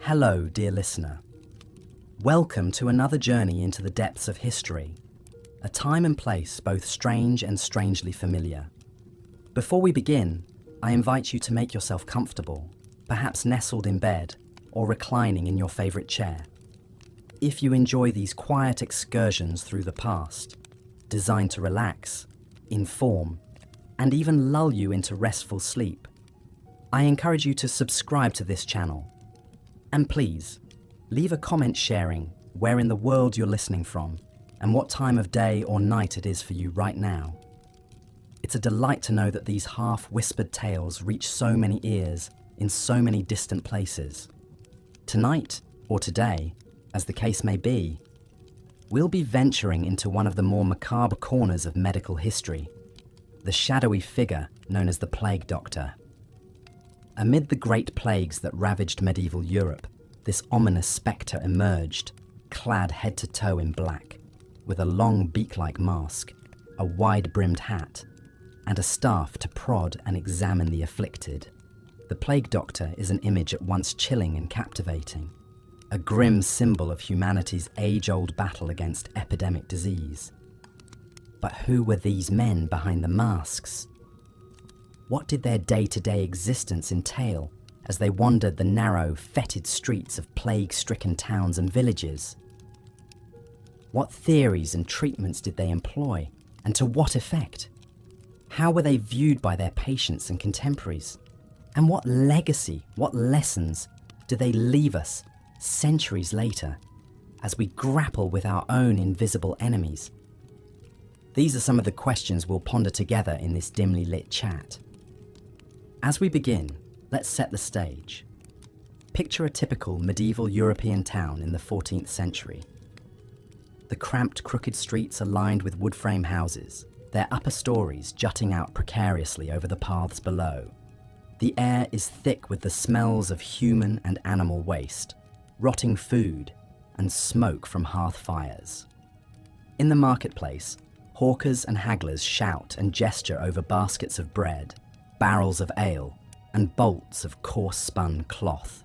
Hello, dear listener. Welcome to another journey into the depths of history, a time and place both strange and strangely familiar. Before we begin, I invite you to make yourself comfortable, perhaps nestled in bed or reclining in your favorite chair. If you enjoy these quiet excursions through the past, designed to relax, inform, and even lull you into restful sleep, I encourage you to subscribe to this channel. And please, leave a comment sharing where in the world you're listening from and what time of day or night it is for you right now. It's a delight to know that these half-whispered tales reach so many ears in so many distant places. Tonight, or today, as the case may be, we'll be venturing into one of the more macabre corners of medical history, the shadowy figure known as the Plague Doctor. Amid the great plagues that ravaged medieval Europe, this ominous spectre emerged, clad head to toe in black, with a long beak-like mask, a wide-brimmed hat, and a staff to prod and examine the afflicted. The Plague Doctor is an image at once chilling and captivating, a grim symbol of humanity's age-old battle against epidemic disease. But who were these men behind the masks? What did their day-to-day existence entail as they wandered the narrow, fetid streets of plague-stricken towns and villages? What theories and treatments did they employ, and to what effect? How were they viewed by their patients and contemporaries? And what legacy, what lessons do they leave us centuries later as we grapple with our own invisible enemies? These are some of the questions we'll ponder together in this dimly lit chat. As we begin, let's set the stage. Picture a typical medieval European town in the 14th century. The cramped, crooked streets are lined with wood frame houses, their upper stories jutting out precariously over the paths below. The air is thick with the smells of human and animal waste, rotting food, and smoke from hearth fires. In the marketplace, hawkers and hagglers shout and gesture over baskets of bread, barrels of ale, and bolts of coarse-spun cloth.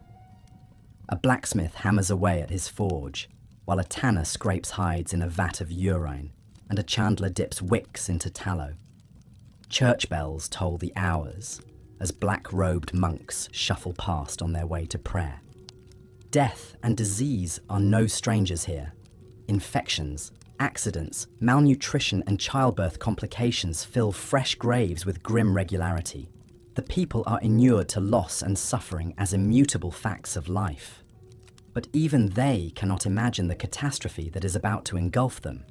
A blacksmith hammers away at his forge, while a tanner scrapes hides in a vat of urine, and a chandler dips wicks into tallow. Church bells toll the hours as black-robed monks shuffle past on their way to prayer. Death and disease are no strangers here. Infections, accidents, malnutrition, and childbirth complications fill fresh graves with grim regularity. The people are inured to loss and suffering as immutable facts of life. But even they cannot imagine the catastrophe that is about to engulf them.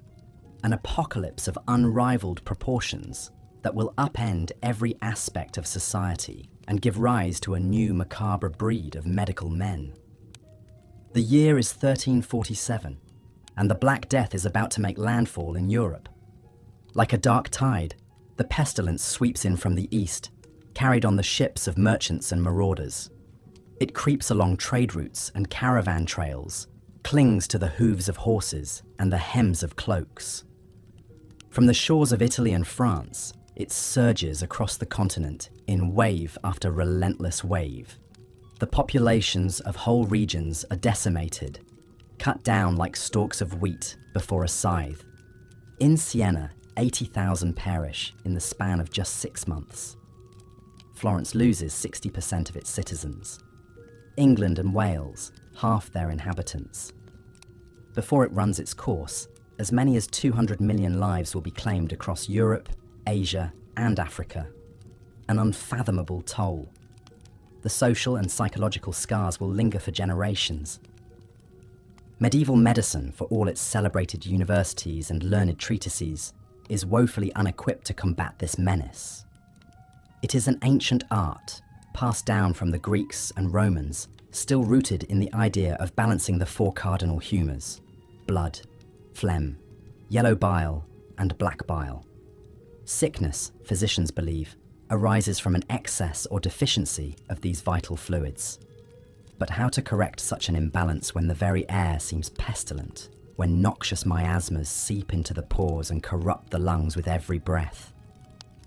An apocalypse of unrivaled proportions that will upend every aspect of society and give rise to a new macabre breed of medical men. The year is 1347, and the Black Death is about to make landfall in Europe. Like a dark tide, the pestilence sweeps in from the east, carried on the ships of merchants and marauders. It creeps along trade routes and caravan trails, clings to the hooves of horses and the hems of cloaks. From the shores of Italy and France, it surges across the continent in wave after relentless wave. The populations of whole regions are decimated, cut down like stalks of wheat before a scythe. In Siena, 80,000 perish in the span of just 6 months. Florence loses 60% of its citizens. England and Wales, half their inhabitants. Before it runs its course, as many as 200 million lives will be claimed across Europe, Asia, and Africa. An unfathomable toll. The social and psychological scars will linger for generations. Medieval medicine, for all its celebrated universities and learned treatises, is woefully unequipped to combat this menace. It is an ancient art, passed down from the Greeks and Romans, still rooted in the idea of balancing the 4 cardinal humours: blood, phlegm, yellow bile, and black bile. Sickness, physicians believe, arises from an excess or deficiency of these vital fluids. But how to correct such an imbalance when the very air seems pestilent, when noxious miasmas seep into the pores and corrupt the lungs with every breath?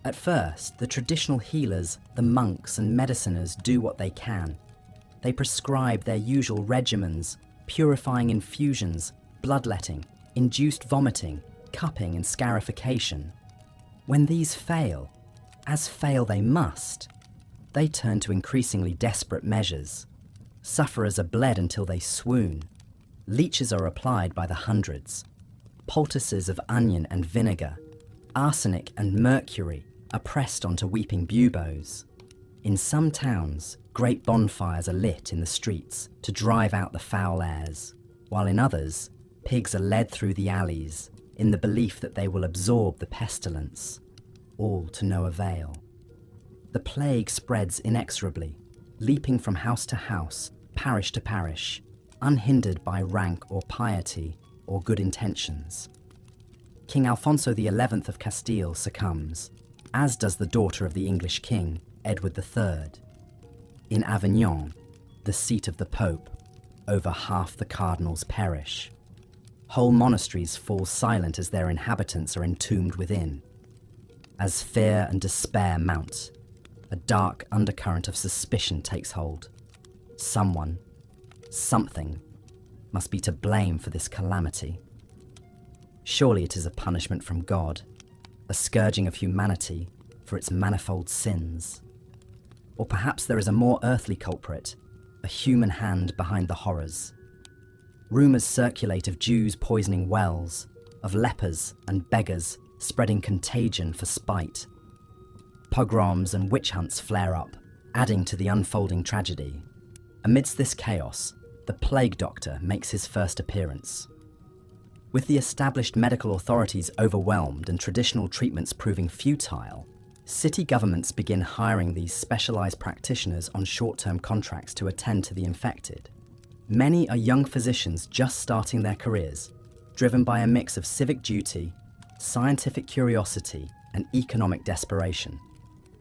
At first, the traditional healers, the monks and mediciners do what they can. They prescribe their usual regimens, purifying infusions, bloodletting, induced vomiting, cupping and scarification. When these fail, as fail they must, they turn to increasingly desperate measures. Sufferers are bled until they swoon. Leeches are applied by the hundreds. Poultices of onion and vinegar, arsenic and mercury are pressed onto weeping buboes. In some towns, great bonfires are lit in the streets to drive out the foul airs, while in others, pigs are led through the alleys in the belief that they will absorb the pestilence, all to no avail. The plague spreads inexorably, leaping from house to house, parish to parish, unhindered by rank or piety or good intentions. King Alfonso XI of Castile succumbs, as does the daughter of the English king, Edward III. In Avignon, the seat of the Pope, over half the cardinals perish. Whole monasteries fall silent as their inhabitants are entombed within. As fear and despair mount, a dark undercurrent of suspicion takes hold. Someone, something, must be to blame for this calamity. Surely it is a punishment from God, a scourging of humanity for its manifold sins. Or perhaps there is a more earthly culprit, a human hand behind the horrors. Rumours circulate of Jews poisoning wells, of lepers and beggars spreading contagion for spite. Pogroms and witch hunts flare up, adding to the unfolding tragedy. Amidst this chaos, the plague doctor makes his first appearance. With the established medical authorities overwhelmed and traditional treatments proving futile, city governments begin hiring these specialised practitioners on short-term contracts to attend to the infected. Many are young physicians just starting their careers, driven by a mix of civic duty, scientific curiosity, and economic desperation.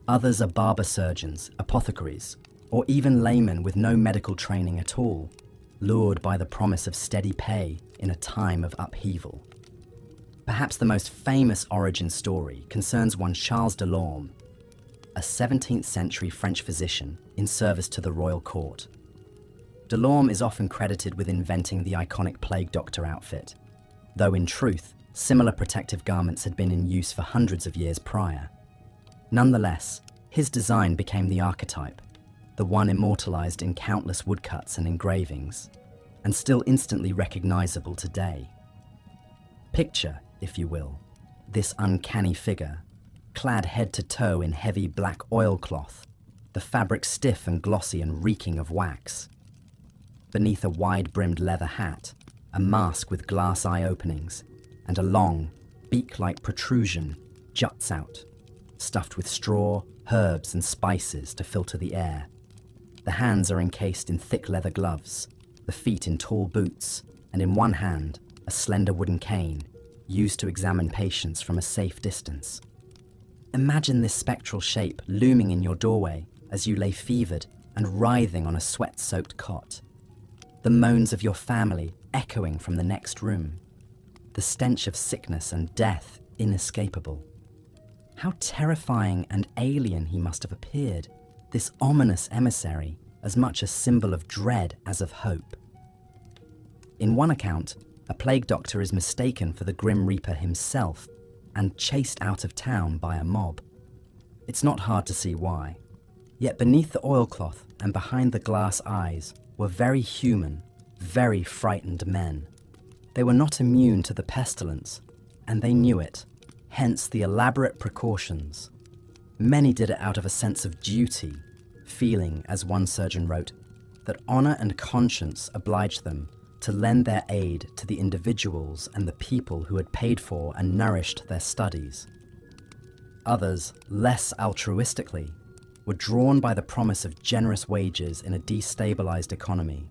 Others are barber surgeons, apothecaries, or even laymen with no medical training at all, lured by the promise of steady pay in a time of upheaval. Perhaps the most famous origin story concerns one Charles Delorme, a 17th century French physician in service to the royal court. Delorme is often credited with inventing the iconic plague doctor outfit, though in truth, similar protective garments had been in use for hundreds of years prior. Nonetheless, his design became the archetype, the one immortalized in countless woodcuts and engravings, and still instantly recognizable today. Picture, if you will, this uncanny figure, clad head to toe in heavy black oilcloth, the fabric stiff and glossy and reeking of wax. Beneath a wide-brimmed leather hat, a mask with glass eye openings, and a long, beak-like protrusion juts out, stuffed with straw, herbs, and spices to filter the air. The hands are encased in thick leather gloves, the feet in tall boots, and in one hand, a slender wooden cane, used to examine patients from a safe distance. Imagine this spectral shape looming in your doorway as you lay fevered and writhing on a sweat-soaked cot. The moans of your family echoing from the next room. The stench of sickness and death inescapable. How terrifying and alien he must have appeared, this ominous emissary, as much a symbol of dread as of hope. In one account, a plague doctor is mistaken for the Grim Reaper himself and chased out of town by a mob. It's not hard to see why. Yet beneath the oilcloth and behind the glass eyes were very human, very frightened men. They were not immune to the pestilence, and they knew it, hence the elaborate precautions. Many did it out of a sense of duty, feeling, as one surgeon wrote, that honour and conscience obliged them to lend their aid to the individuals and the people who had paid for and nourished their studies. Others, less altruistically, were drawn by the promise of generous wages in a destabilized economy.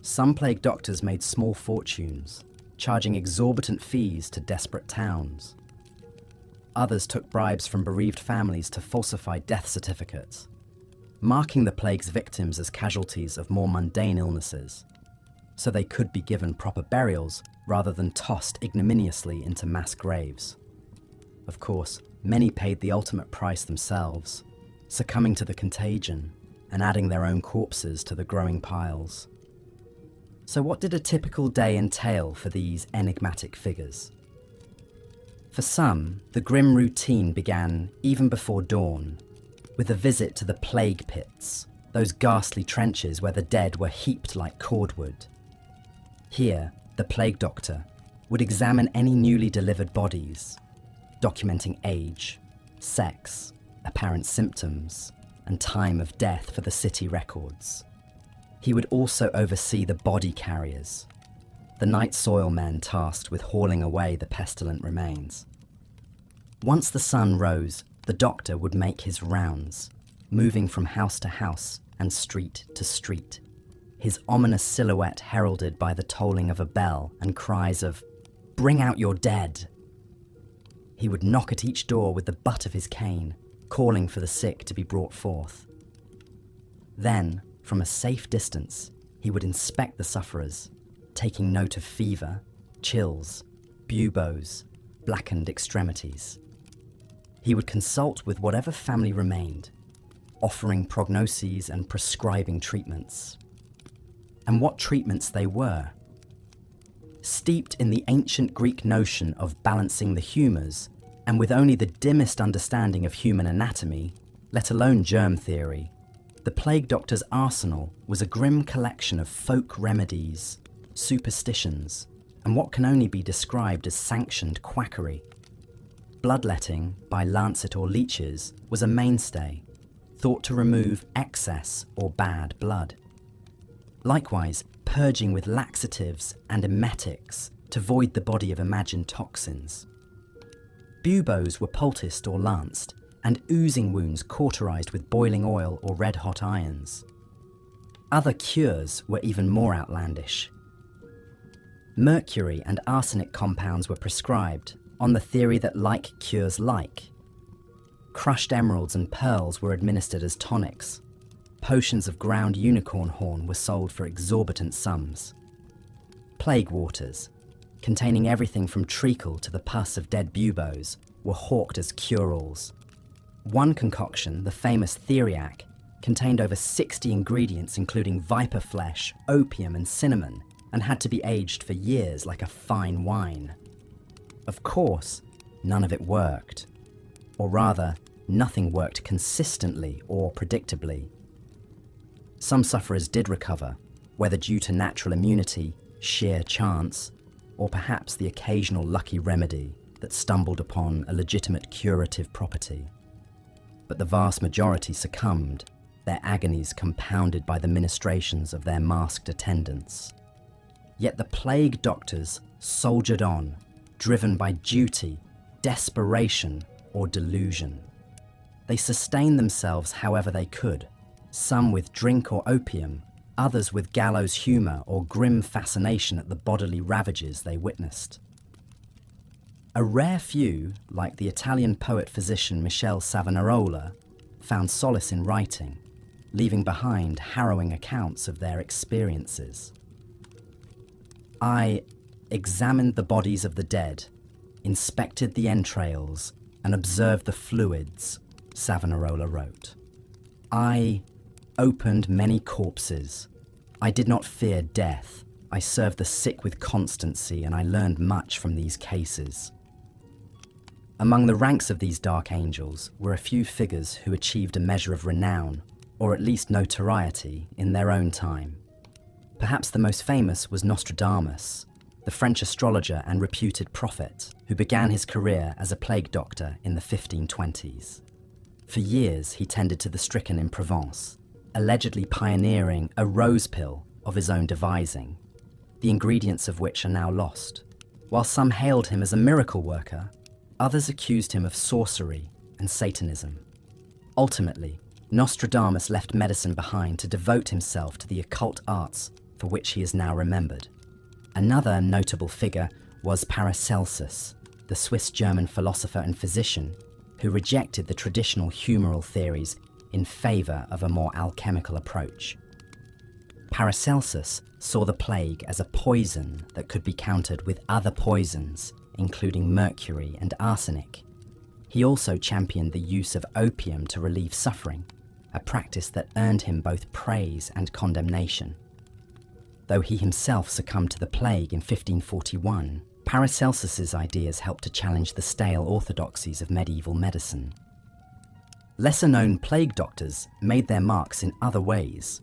Some plague doctors made small fortunes, charging exorbitant fees to desperate towns. Others took bribes from bereaved families to falsify death certificates, marking the plague's victims as casualties of more mundane illnesses, so they could be given proper burials rather than tossed ignominiously into mass graves. Of course, many paid the ultimate price themselves, succumbing to the contagion, and adding their own corpses to the growing piles. So what did a typical day entail for these enigmatic figures? For some, the grim routine began even before dawn, with a visit to the plague pits, those ghastly trenches where the dead were heaped like cordwood. Here, the plague doctor would examine any newly delivered bodies, documenting age, sex, apparent symptoms, and time of death for the city records. He would also oversee the body carriers, the night soil men tasked with hauling away the pestilent remains. Once the sun rose, the doctor would make his rounds, moving from house to house and street to street, his ominous silhouette heralded by the tolling of a bell and cries of, "Bring out your dead!" He would knock at each door with the butt of his cane, calling for the sick to be brought forth. Then, from a safe distance, he would inspect the sufferers, taking note of fever, chills, buboes, blackened extremities. He would consult with whatever family remained, offering prognoses and prescribing treatments. And what treatments they were. Steeped in the ancient Greek notion of balancing the humours, and with only the dimmest understanding of human anatomy, let alone germ theory, the plague doctor's arsenal was a grim collection of folk remedies, superstitions, and what can only be described as sanctioned quackery. Bloodletting by lancet or leeches was a mainstay, thought to remove excess or bad blood. Likewise, purging with laxatives and emetics to void the body of imagined toxins. Buboes were poulticed or lanced, and oozing wounds cauterized with boiling oil or red-hot irons. Other cures were even more outlandish. Mercury and arsenic compounds were prescribed, on the theory that like cures like. Crushed emeralds and pearls were administered as tonics. Potions of ground unicorn horn were sold for exorbitant sums. Plague waters, containing everything from treacle to the pus of dead buboes, were hawked as cure-alls. One concoction, the famous theriac, contained over 60 ingredients including viper flesh, opium and cinnamon, and had to be aged for years like a fine wine. Of course, none of it worked. Or rather, nothing worked consistently or predictably. Some sufferers did recover, whether due to natural immunity, sheer chance, or perhaps the occasional lucky remedy that stumbled upon a legitimate curative property. But the vast majority succumbed, their agonies compounded by the ministrations of their masked attendants. Yet the plague doctors soldiered on, driven by duty, desperation, or delusion. They sustained themselves however they could, some with drink or opium, others with gallows humour or grim fascination at the bodily ravages they witnessed. A rare few, like the Italian poet-physician Michele Savonarola, found solace in writing, leaving behind harrowing accounts of their experiences. I examined the bodies of the dead, inspected the entrails, and observed the fluids, Savonarola wrote. I opened many corpses. I did not fear death. I served the sick with constancy, and I learned much from these cases. Among the ranks of these dark angels were a few figures who achieved a measure of renown, or at least notoriety, in their own time. Perhaps the most famous was Nostradamus, the French astrologer and reputed prophet, who began his career as a plague doctor in the 1520s. For years, he tended to the stricken in Provence, allegedly pioneering a rose pill of his own devising, the ingredients of which are now lost. While some hailed him as a miracle worker, others accused him of sorcery and Satanism. Ultimately, Nostradamus left medicine behind to devote himself to the occult arts for which he is now remembered. Another notable figure was Paracelsus, the Swiss-German philosopher and physician who rejected the traditional humoral theories in favour of a more alchemical approach. Paracelsus saw the plague as a poison that could be countered with other poisons, including mercury and arsenic. He also championed the use of opium to relieve suffering, a practice that earned him both praise and condemnation. Though he himself succumbed to the plague in 1541, Paracelsus's ideas helped to challenge the stale orthodoxies of medieval medicine. Lesser-known plague doctors made their marks in other ways.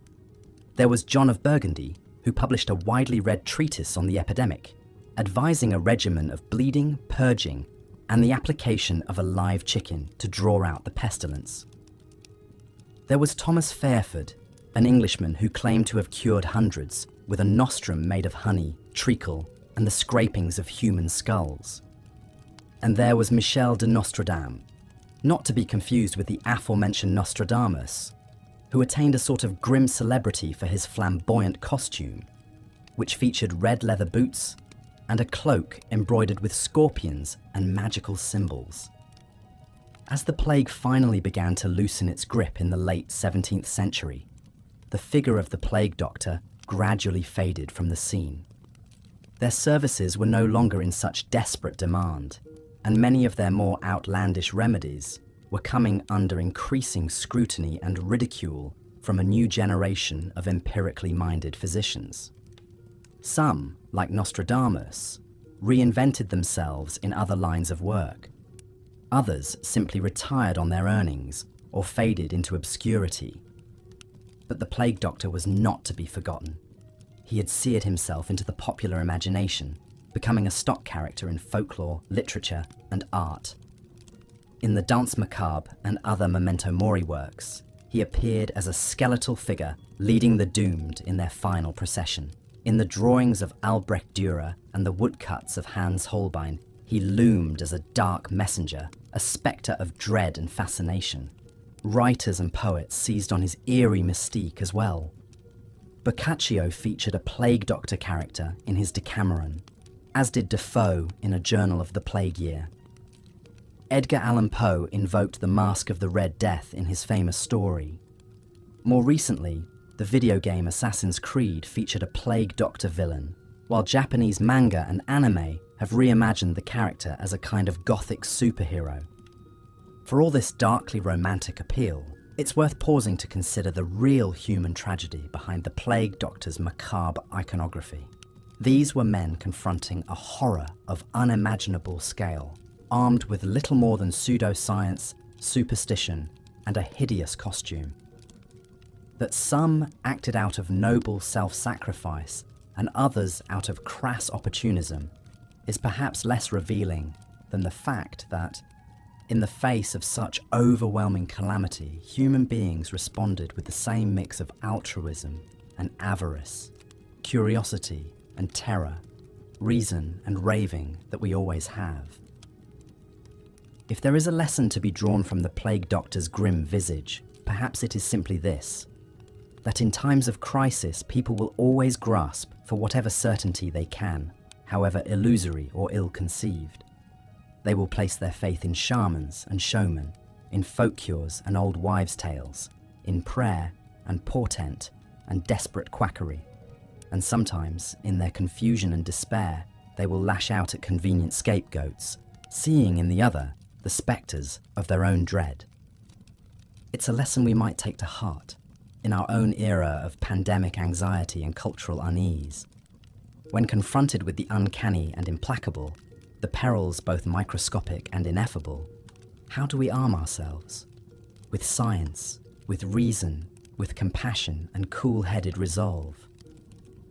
There was John of Burgundy, who published a widely read treatise on the epidemic, advising a regimen of bleeding, purging, and the application of a live chicken to draw out the pestilence. There was Thomas Fairford, an Englishman who claimed to have cured hundreds with a nostrum made of honey, treacle, and the scrapings of human skulls. And there was Michel de Nostradam, not to be confused with the aforementioned Nostradamus, who attained a sort of grim celebrity for his flamboyant costume, which featured red leather boots and a cloak embroidered with scorpions and magical symbols. As the plague finally began to loosen its grip in the late 17th century, the figure of the plague doctor gradually faded from the scene. Their services were no longer in such desperate demand, and many of their more outlandish remedies were coming under increasing scrutiny and ridicule from a new generation of empirically minded physicians. Some, like Nostradamus, reinvented themselves in other lines of work. Others simply retired on their earnings or faded into obscurity. But the plague doctor was not to be forgotten. He had seared himself into the popular imagination, becoming a stock character in folklore, literature, and art. In the Danse Macabre and other Memento Mori works, he appeared as a skeletal figure leading the doomed in their final procession. In the drawings of Albrecht Dürer and the woodcuts of Hans Holbein, he loomed as a dark messenger, a spectre of dread and fascination. Writers and poets seized on his eerie mystique as well. Boccaccio featured a plague doctor character in his Decameron, as did Defoe in A Journal of the Plague Year. Edgar Allan Poe invoked the Mask of the Red Death in his famous story. More recently, the video game Assassin's Creed featured a plague doctor villain, while Japanese manga and anime have reimagined the character as a kind of gothic superhero. For all this darkly romantic appeal, it's worth pausing to consider the real human tragedy behind the plague doctor's macabre iconography. These were men confronting a horror of unimaginable scale, armed with little more than pseudoscience, superstition, and a hideous costume. That some acted out of noble self-sacrifice and others out of crass opportunism is perhaps less revealing than the fact that, in the face of such overwhelming calamity, human beings responded with the same mix of altruism and avarice, curiosity and terror, reason and raving that we always have. If there is a lesson to be drawn from the plague doctor's grim visage, perhaps it is simply this: that in times of crisis, people will always grasp for whatever certainty they can, however illusory or ill-conceived. They will place their faith in shamans and showmen, in folk cures and old wives' tales, in prayer and portent and desperate quackery. And sometimes, in their confusion and despair, they will lash out at convenient scapegoats, seeing in the other the spectres of their own dread. It's a lesson we might take to heart in our own era of pandemic anxiety and cultural unease. When confronted with the uncanny and implacable, the perils both microscopic and ineffable, how do we arm ourselves? With science, with reason, with compassion and cool-headed resolve?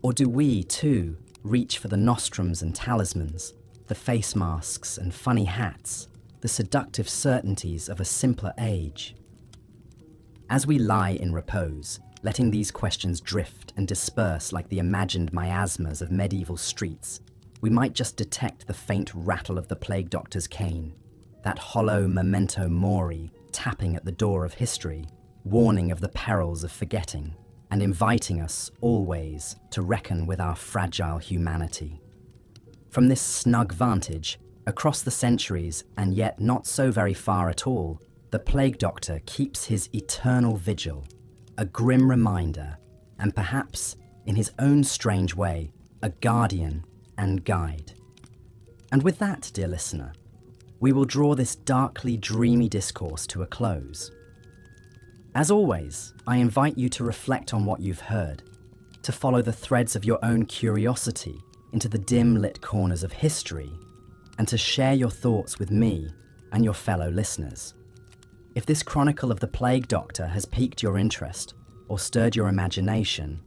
Or do we, too, reach for the nostrums and talismans, the face masks and funny hats, the seductive certainties of a simpler age? As we lie in repose, letting these questions drift and disperse like the imagined miasmas of medieval streets, we might just detect the faint rattle of the plague doctor's cane, that hollow memento mori tapping at the door of history, warning of the perils of forgetting, and inviting us always to reckon with our fragile humanity. From this snug vantage, across the centuries and yet not so very far at all, the plague doctor keeps his eternal vigil, a grim reminder, and perhaps, in his own strange way, a guardian and guide. And with that, dear listener, we will draw this darkly dreamy discourse to a close. As always, I invite you to reflect on what you've heard, to follow the threads of your own curiosity into the dim-lit corners of history, and to share your thoughts with me and your fellow listeners. If this chronicle of the Plague Doctor has piqued your interest or stirred your imagination,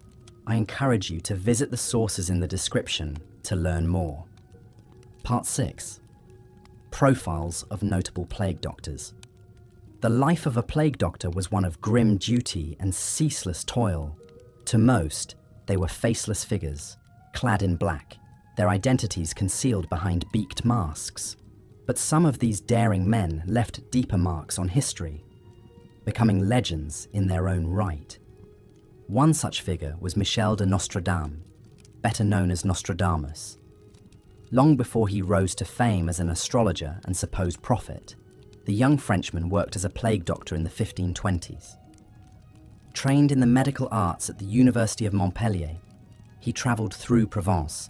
I encourage you to visit the sources in the description to learn more. Part 6. Profiles of Notable Plague Doctors. The life of a plague doctor was one of grim duty and ceaseless toil. To most, they were faceless figures, clad in black, their identities concealed behind beaked masks. But some of these daring men left deeper marks on history, becoming legends in their own right. One such figure was Michel de Nostradam, better known as Nostradamus. Long before he rose to fame as an astrologer and supposed prophet, the young Frenchman worked as a plague doctor in the 1520s. Trained in the medical arts at the University of Montpellier, he travelled through Provence,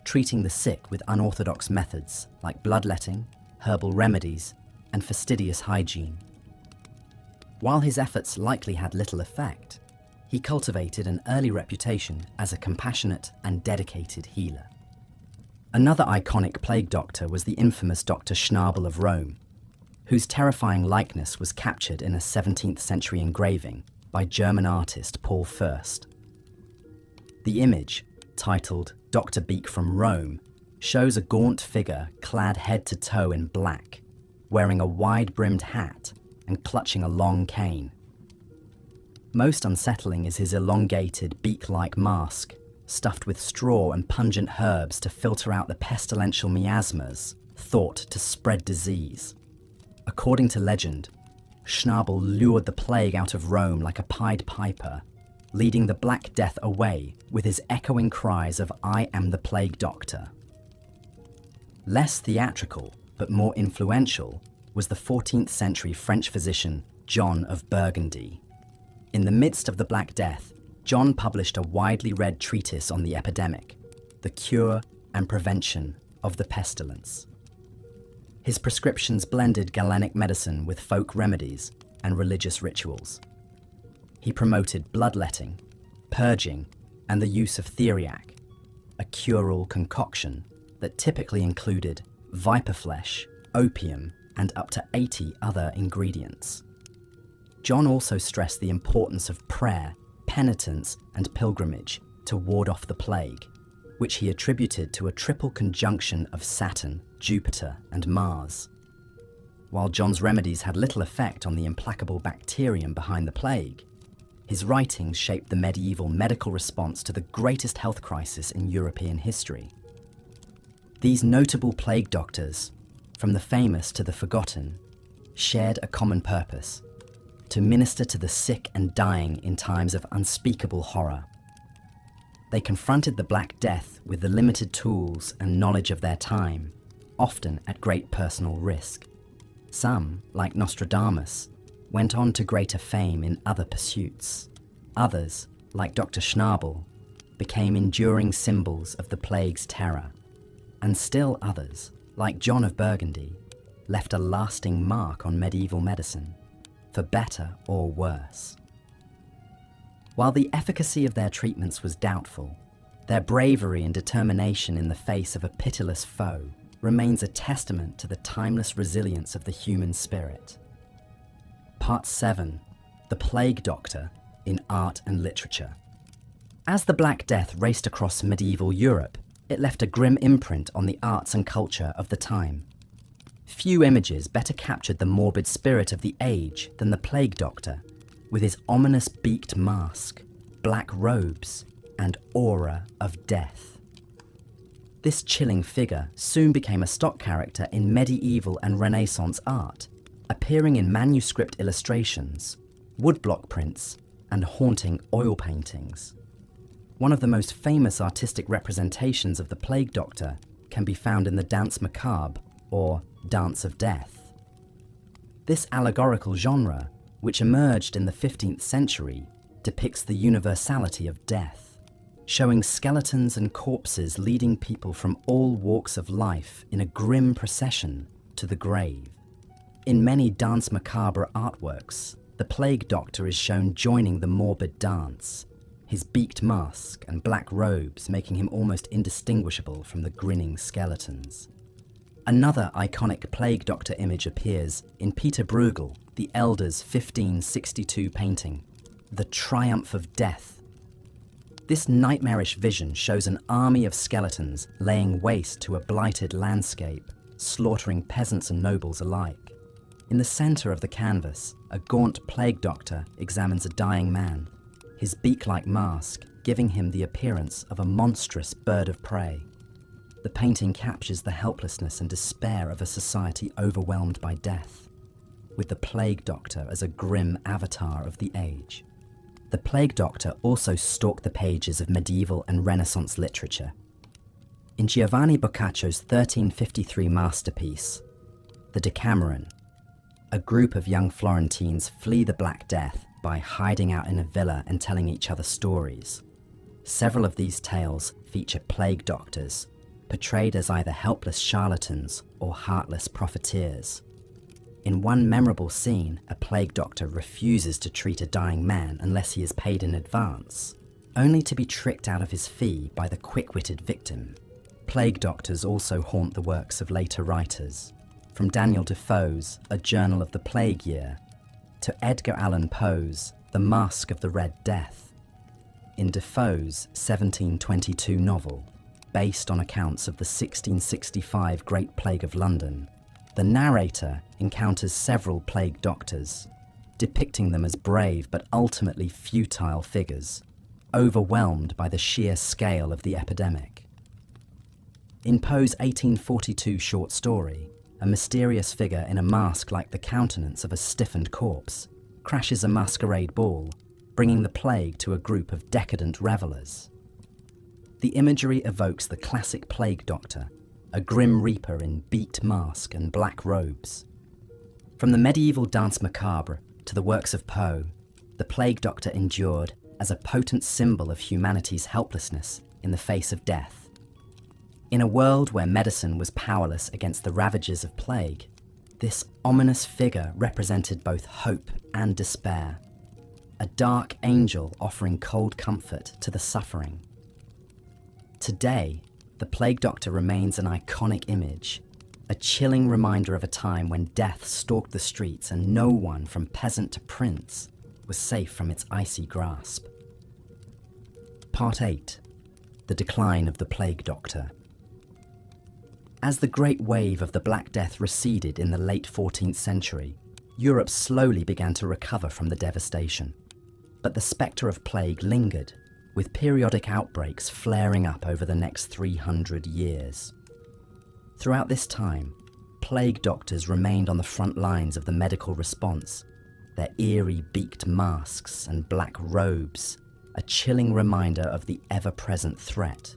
treating the sick with unorthodox methods like bloodletting, herbal remedies, and fastidious hygiene. While his efforts likely had little effect, he cultivated an early reputation as a compassionate and dedicated healer. Another iconic plague doctor was the infamous Dr. Schnabel of Rome, whose terrifying likeness was captured in a 17th century engraving by German artist Paul Fürst. The image, titled Dr. Beak from Rome, shows a gaunt figure clad head to toe in black, wearing a wide-brimmed hat and clutching a long cane. Most unsettling is his elongated, beak-like mask, stuffed with straw and pungent herbs to filter out the pestilential miasmas thought to spread disease. According to legend, Schnabel lured the plague out of Rome like a Pied Piper, leading the Black Death away with his echoing cries of "I am the Plague Doctor." Less theatrical, but more influential, was the 14th century French physician John of Burgundy. In the midst of the Black Death, John published a widely read treatise on the epidemic, the cure and prevention of the pestilence. His prescriptions blended Galenic medicine with folk remedies and religious rituals. He promoted bloodletting, purging, and the use of theriac, a cure-all concoction that typically included viper flesh, opium, and up to 80 other ingredients. John also stressed the importance of prayer, penitence, and pilgrimage to ward off the plague, which he attributed to a triple conjunction of Saturn, Jupiter, and Mars. While John's remedies had little effect on the implacable bacterium behind the plague, his writings shaped the medieval medical response to the greatest health crisis in European history. These notable plague doctors, from the famous to the forgotten, shared a common purpose: to minister to the sick and dying in times of unspeakable horror. They confronted the Black Death with the limited tools and knowledge of their time, often at great personal risk. Some, like Nostradamus, went on to greater fame in other pursuits. Others, like Dr. Schnabel, became enduring symbols of the plague's terror. And still others, like John of Burgundy, left a lasting mark on medieval medicine, for better or worse. While the efficacy of their treatments was doubtful, their bravery and determination in the face of a pitiless foe remains a testament to the timeless resilience of the human spirit. Part 7. The Plague Doctor in Art and Literature. As the Black Death raced across medieval Europe, it left a grim imprint on the arts and culture of the time. Few images better captured the morbid spirit of the age than the Plague Doctor, with his ominous beaked mask, black robes, and aura of death. This chilling figure soon became a stock character in medieval and Renaissance art, appearing in manuscript illustrations, woodblock prints, and haunting oil paintings. One of the most famous artistic representations of the Plague Doctor can be found in the Danse Macabre, or Dance of Death. This allegorical genre, which emerged in the 15th century, depicts the universality of death, showing skeletons and corpses leading people from all walks of life in a grim procession to the grave. In many Danse Macabre artworks, The plague doctor is shown joining the morbid dance, his beaked mask and black robes making him almost indistinguishable from the grinning skeletons. Another iconic plague doctor image appears in Peter Bruegel, the Elder's 1562 painting, The Triumph of Death. This nightmarish vision shows an army of skeletons laying waste to a blighted landscape, slaughtering peasants and nobles alike. In the center of the canvas, a gaunt plague doctor examines a dying man, his beak-like mask giving him the appearance of a monstrous bird of prey. The painting captures the helplessness and despair of a society overwhelmed by death, with the plague doctor as a grim avatar of the age. The plague doctor also stalked the pages of medieval and Renaissance literature. In Giovanni Boccaccio's 1353 masterpiece, The Decameron, a group of young Florentines flee the Black Death by hiding out in a villa and telling each other stories. Several of these tales feature plague doctors, portrayed as either helpless charlatans or heartless profiteers. In one memorable scene, a plague doctor refuses to treat a dying man unless he is paid in advance, only to be tricked out of his fee by the quick-witted victim. Plague doctors also haunt the works of later writers, from Daniel Defoe's A Journal of the Plague Year to Edgar Allan Poe's The Masque of the Red Death. In Defoe's 1722 novel, based on accounts of the 1665 Great Plague of London, the narrator encounters several plague doctors, depicting them as brave but ultimately futile figures, overwhelmed by the sheer scale of the epidemic. In Poe's 1842 short story, a mysterious figure in a mask like the countenance of a stiffened corpse crashes a masquerade ball, bringing the plague to a group of decadent revelers. The imagery evokes the classic plague doctor, a grim reaper in beaked mask and black robes. From the medieval Danse Macabre to the works of Poe, the plague doctor endured as a potent symbol of humanity's helplessness in the face of death. In a world where medicine was powerless against the ravages of plague, this ominous figure represented both hope and despair, a dark angel offering cold comfort to the suffering. Today, the plague doctor remains an iconic image, a chilling reminder of a time when death stalked the streets and no one, from peasant to prince, was safe from its icy grasp. Part 8. The Decline of the Plague Doctor. As the great wave of the Black Death receded in the late 14th century, Europe slowly began to recover from the devastation. But the spectre of plague lingered, with periodic outbreaks flaring up over the next 300 years. Throughout this time, plague doctors remained on the front lines of the medical response, their eerie beaked masks and black robes, a chilling reminder of the ever-present threat.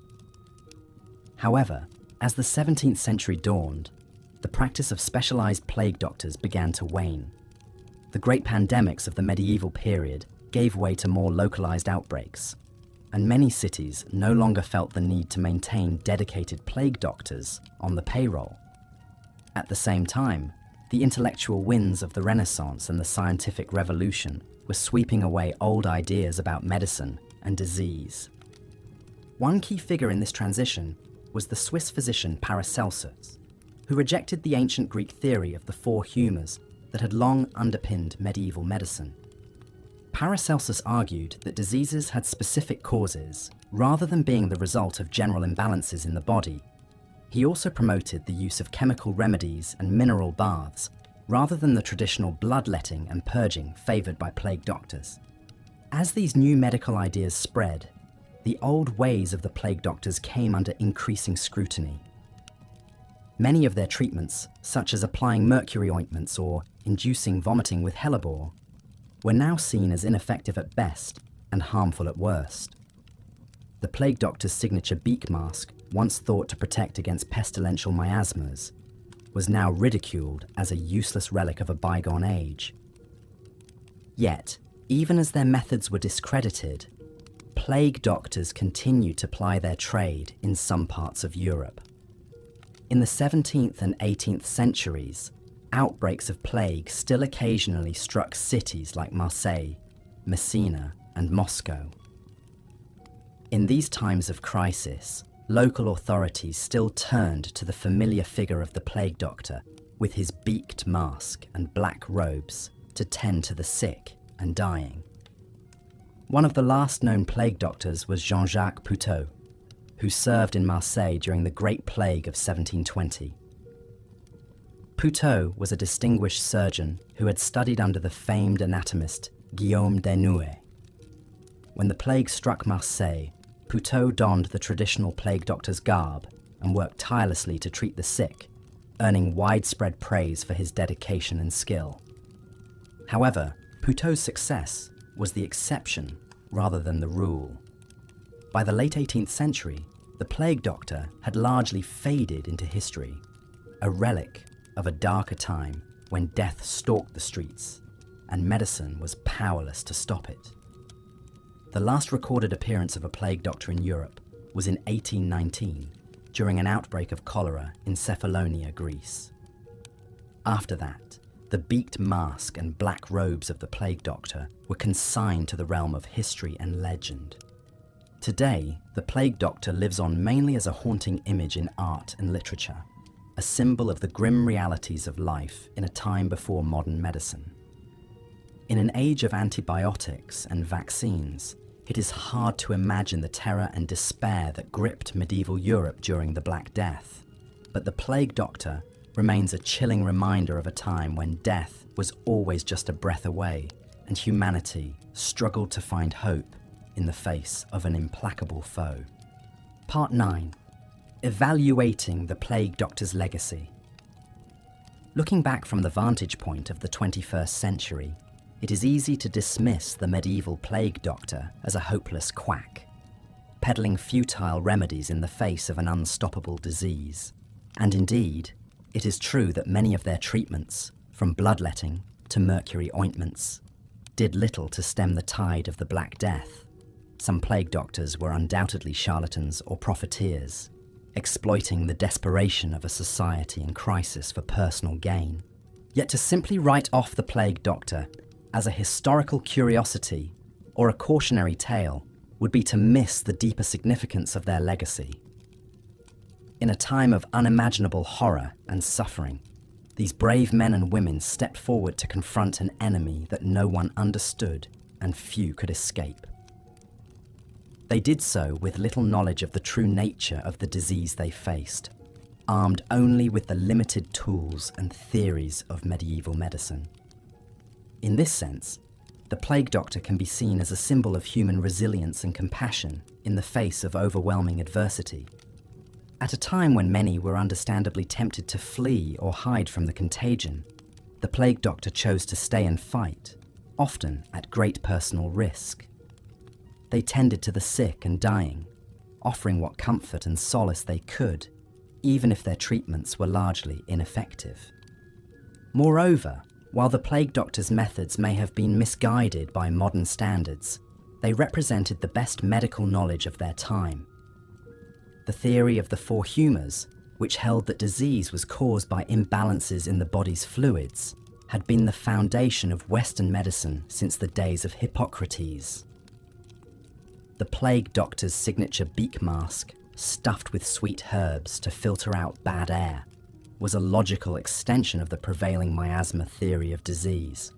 However, as the 17th century dawned, the practice of specialized plague doctors began to wane. The great pandemics of the medieval period gave way to more localized outbreaks, and many cities no longer felt the need to maintain dedicated plague doctors on the payroll. At the same time, the intellectual winds of the Renaissance and the scientific revolution were sweeping away old ideas about medicine and disease. One key figure in this transition was the Swiss physician Paracelsus, who rejected the ancient Greek theory of the four humours that had long underpinned medieval medicine. Paracelsus argued that diseases had specific causes, rather than being the result of general imbalances in the body. He also promoted the use of chemical remedies and mineral baths, rather than the traditional bloodletting and purging favoured by plague doctors. As these new medical ideas spread, the old ways of the plague doctors came under increasing scrutiny. Many of their treatments, such as applying mercury ointments or inducing vomiting with hellebore, were now seen as ineffective at best and harmful at worst. The plague doctor's signature beak mask, once thought to protect against pestilential miasmas, was now ridiculed as a useless relic of a bygone age. Yet, even as their methods were discredited, plague doctors continued to ply their trade in some parts of Europe. In the 17th and 18th centuries, outbreaks of plague still occasionally struck cities like Marseille, Messina, and Moscow. In these times of crisis, local authorities still turned to the familiar figure of the plague doctor with his beaked mask and black robes to tend to the sick and dying. One of the last known plague doctors was Jean-Jacques Poutot, who served in Marseille during the Great Plague of 1720. Poutot was a distinguished surgeon who had studied under the famed anatomist Guillaume Desnouettes. When the plague struck Marseille, Poutot donned the traditional plague doctor's garb and worked tirelessly to treat the sick, earning widespread praise for his dedication and skill. However, Poutot's success was the exception rather than the rule. By the late 18th century, the plague doctor had largely faded into history, a relic of a darker time when death stalked the streets and medicine was powerless to stop it. The last recorded appearance of a plague doctor in Europe was in 1819, during an outbreak of cholera in Cephalonia, Greece. After that, the beaked mask and black robes of the plague doctor were consigned to the realm of history and legend. Today, the plague doctor lives on mainly as a haunting image in art and literature, a symbol of the grim realities of life in a time before modern medicine. In an age of antibiotics and vaccines, it is hard to imagine the terror and despair that gripped medieval Europe during the Black Death. But the plague doctor remains a chilling reminder of a time when death was always just a breath away and humanity struggled to find hope in the face of an implacable foe. Part 9. Evaluating the plague doctor's legacy. Looking back from the vantage point of the 21st century, it is easy to dismiss the medieval plague doctor as a hopeless quack, peddling futile remedies in the face of an unstoppable disease. And indeed, it is true that many of their treatments, from bloodletting to mercury ointments, did little to stem the tide of the Black Death. Some plague doctors were undoubtedly charlatans or profiteers, exploiting the desperation of a society in crisis for personal gain. Yet to simply write off the plague doctor as a historical curiosity or a cautionary tale would be to miss the deeper significance of their legacy. In a time of unimaginable horror and suffering, these brave men and women stepped forward to confront an enemy that no one understood and few could escape. They did so with little knowledge of the true nature of the disease they faced, armed only with the limited tools and theories of medieval medicine. In this sense, the plague doctor can be seen as a symbol of human resilience and compassion in the face of overwhelming adversity. At a time when many were understandably tempted to flee or hide from the contagion, the plague doctor chose to stay and fight, often at great personal risk. They tended to the sick and dying, offering what comfort and solace they could, even if their treatments were largely ineffective. Moreover, while the plague doctor's methods may have been misguided by modern standards, they represented the best medical knowledge of their time. The theory of the four humours, which held that disease was caused by imbalances in the body's fluids, had been the foundation of Western medicine since the days of Hippocrates. The plague doctor's signature beak mask, stuffed with sweet herbs to filter out bad air, was a logical extension of the prevailing miasma theory of disease.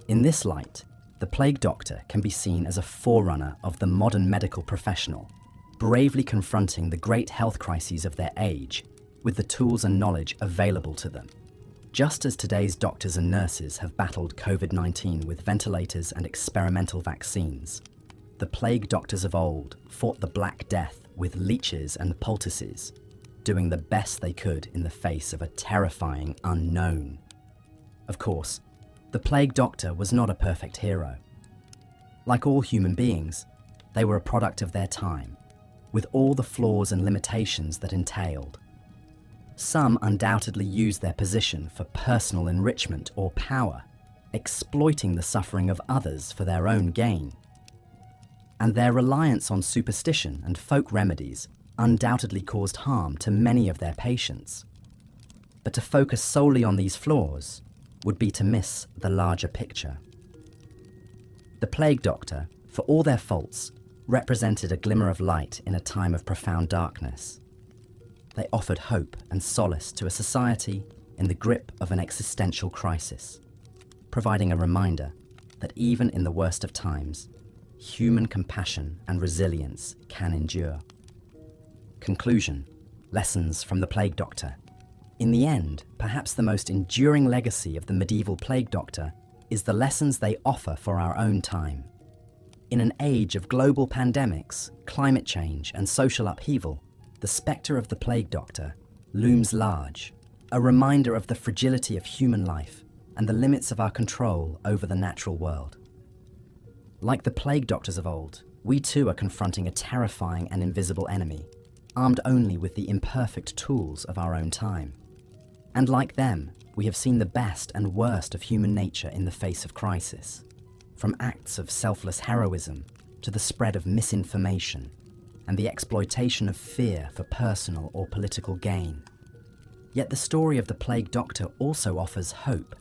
In this light, the plague doctor can be seen as a forerunner of the modern medical professional, bravely confronting the great health crises of their age with the tools and knowledge available to them. Just as today's doctors and nurses have battled COVID-19 with ventilators and experimental vaccines, the plague doctors of old fought the Black Death with leeches and poultices, doing the best they could in the face of a terrifying unknown. Of course, the plague doctor was not a perfect hero. Like all human beings, they were a product of their time, with all the flaws and limitations that entailed. Some undoubtedly used their position for personal enrichment or power, exploiting the suffering of others for their own gain. And their reliance on superstition and folk remedies undoubtedly caused harm to many of their patients. But to focus solely on these flaws would be to miss the larger picture. The Plague Doctor, for all their faults, represented a glimmer of light in a time of profound darkness. They offered hope and solace to a society in the grip of an existential crisis, providing a reminder that even in the worst of times, human compassion and resilience can endure. Conclusion: lessons from the Plague Doctor. In the end, perhaps the most enduring legacy of the medieval Plague Doctor is the lessons they offer for our own time. In an age of global pandemics, climate change, and social upheaval, the spectre of the Plague Doctor looms large, a reminder of the fragility of human life and the limits of our control over the natural world. Like the Plague Doctors of old, we too are confronting a terrifying and invisible enemy, armed only with the imperfect tools of our own time. And like them, we have seen the best and worst of human nature in the face of crisis, from acts of selfless heroism to the spread of misinformation and the exploitation of fear for personal or political gain. Yet the story of the Plague Doctor also offers hope.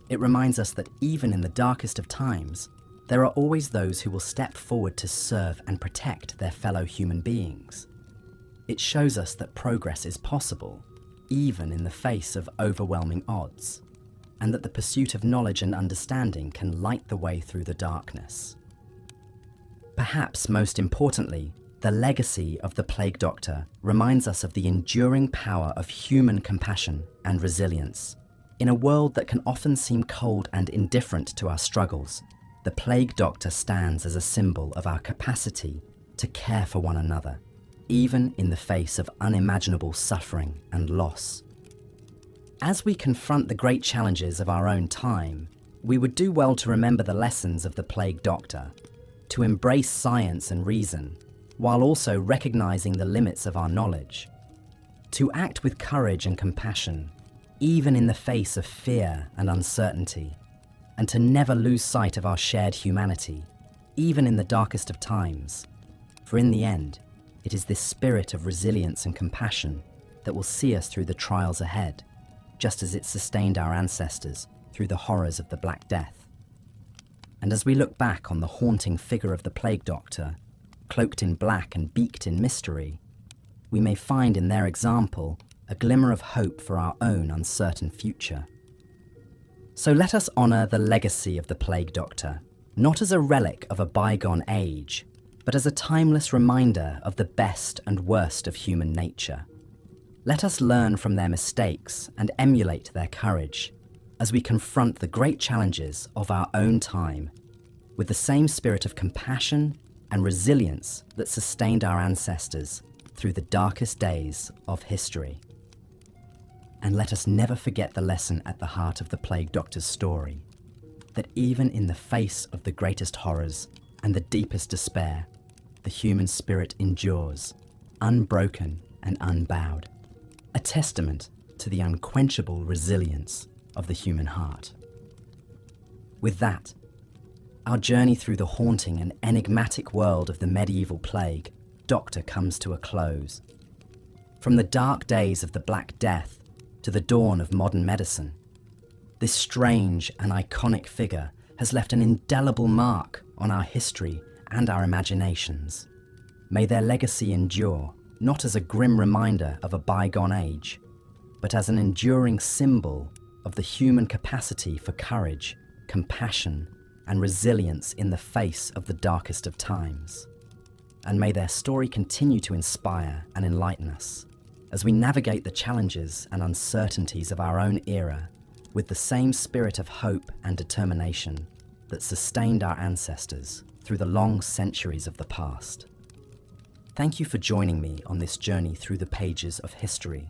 It reminds us that even in the darkest of times, there are always those who will step forward to serve and protect their fellow human beings. It shows us that progress is possible, even in the face of overwhelming odds, and that the pursuit of knowledge and understanding can light the way through the darkness. Perhaps most importantly, the legacy of the Plague Doctor reminds us of the enduring power of human compassion and resilience. In a world that can often seem cold and indifferent to our struggles, the Plague Doctor stands as a symbol of our capacity to care for one another, even in the face of unimaginable suffering and loss. As we confront the great challenges of our own time, we would do well to remember the lessons of the Plague Doctor, to embrace science and reason, while also recognizing the limits of our knowledge, to act with courage and compassion, even in the face of fear and uncertainty, and to never lose sight of our shared humanity, even in the darkest of times. For in the end, it is this spirit of resilience and compassion that will see us through the trials ahead, just as it sustained our ancestors through the horrors of the Black Death. And as we look back on the haunting figure of the Plague Doctor, cloaked in black and beaked in mystery, we may find in their example a glimmer of hope for our own uncertain future. So let us honour the legacy of the Plague Doctor, not as a relic of a bygone age, but as a timeless reminder of the best and worst of human nature. Let us learn from their mistakes and emulate their courage as we confront the great challenges of our own time with the same spirit of compassion and resilience that sustained our ancestors through the darkest days of history. And let us never forget the lesson at the heart of the Plague Doctor's story, that even in the face of the greatest horrors and the deepest despair, the human spirit endures, unbroken and unbowed, a testament to the unquenchable resilience of the human heart. With that, our journey through the haunting and enigmatic world of the medieval plague Doctor comes to a close. From the dark days of the Black Death to the dawn of modern medicine, this strange and iconic figure has left an indelible mark on our history and our imaginations. May their legacy endure, not as a grim reminder of a bygone age, but as an enduring symbol of the human capacity for courage, compassion, and resilience in the face of the darkest of times. And may their story continue to inspire and enlighten us as we navigate the challenges and uncertainties of our own era with the same spirit of hope and determination that sustained our ancestors through the long centuries of the past. Thank you for joining me on this journey through the pages of history.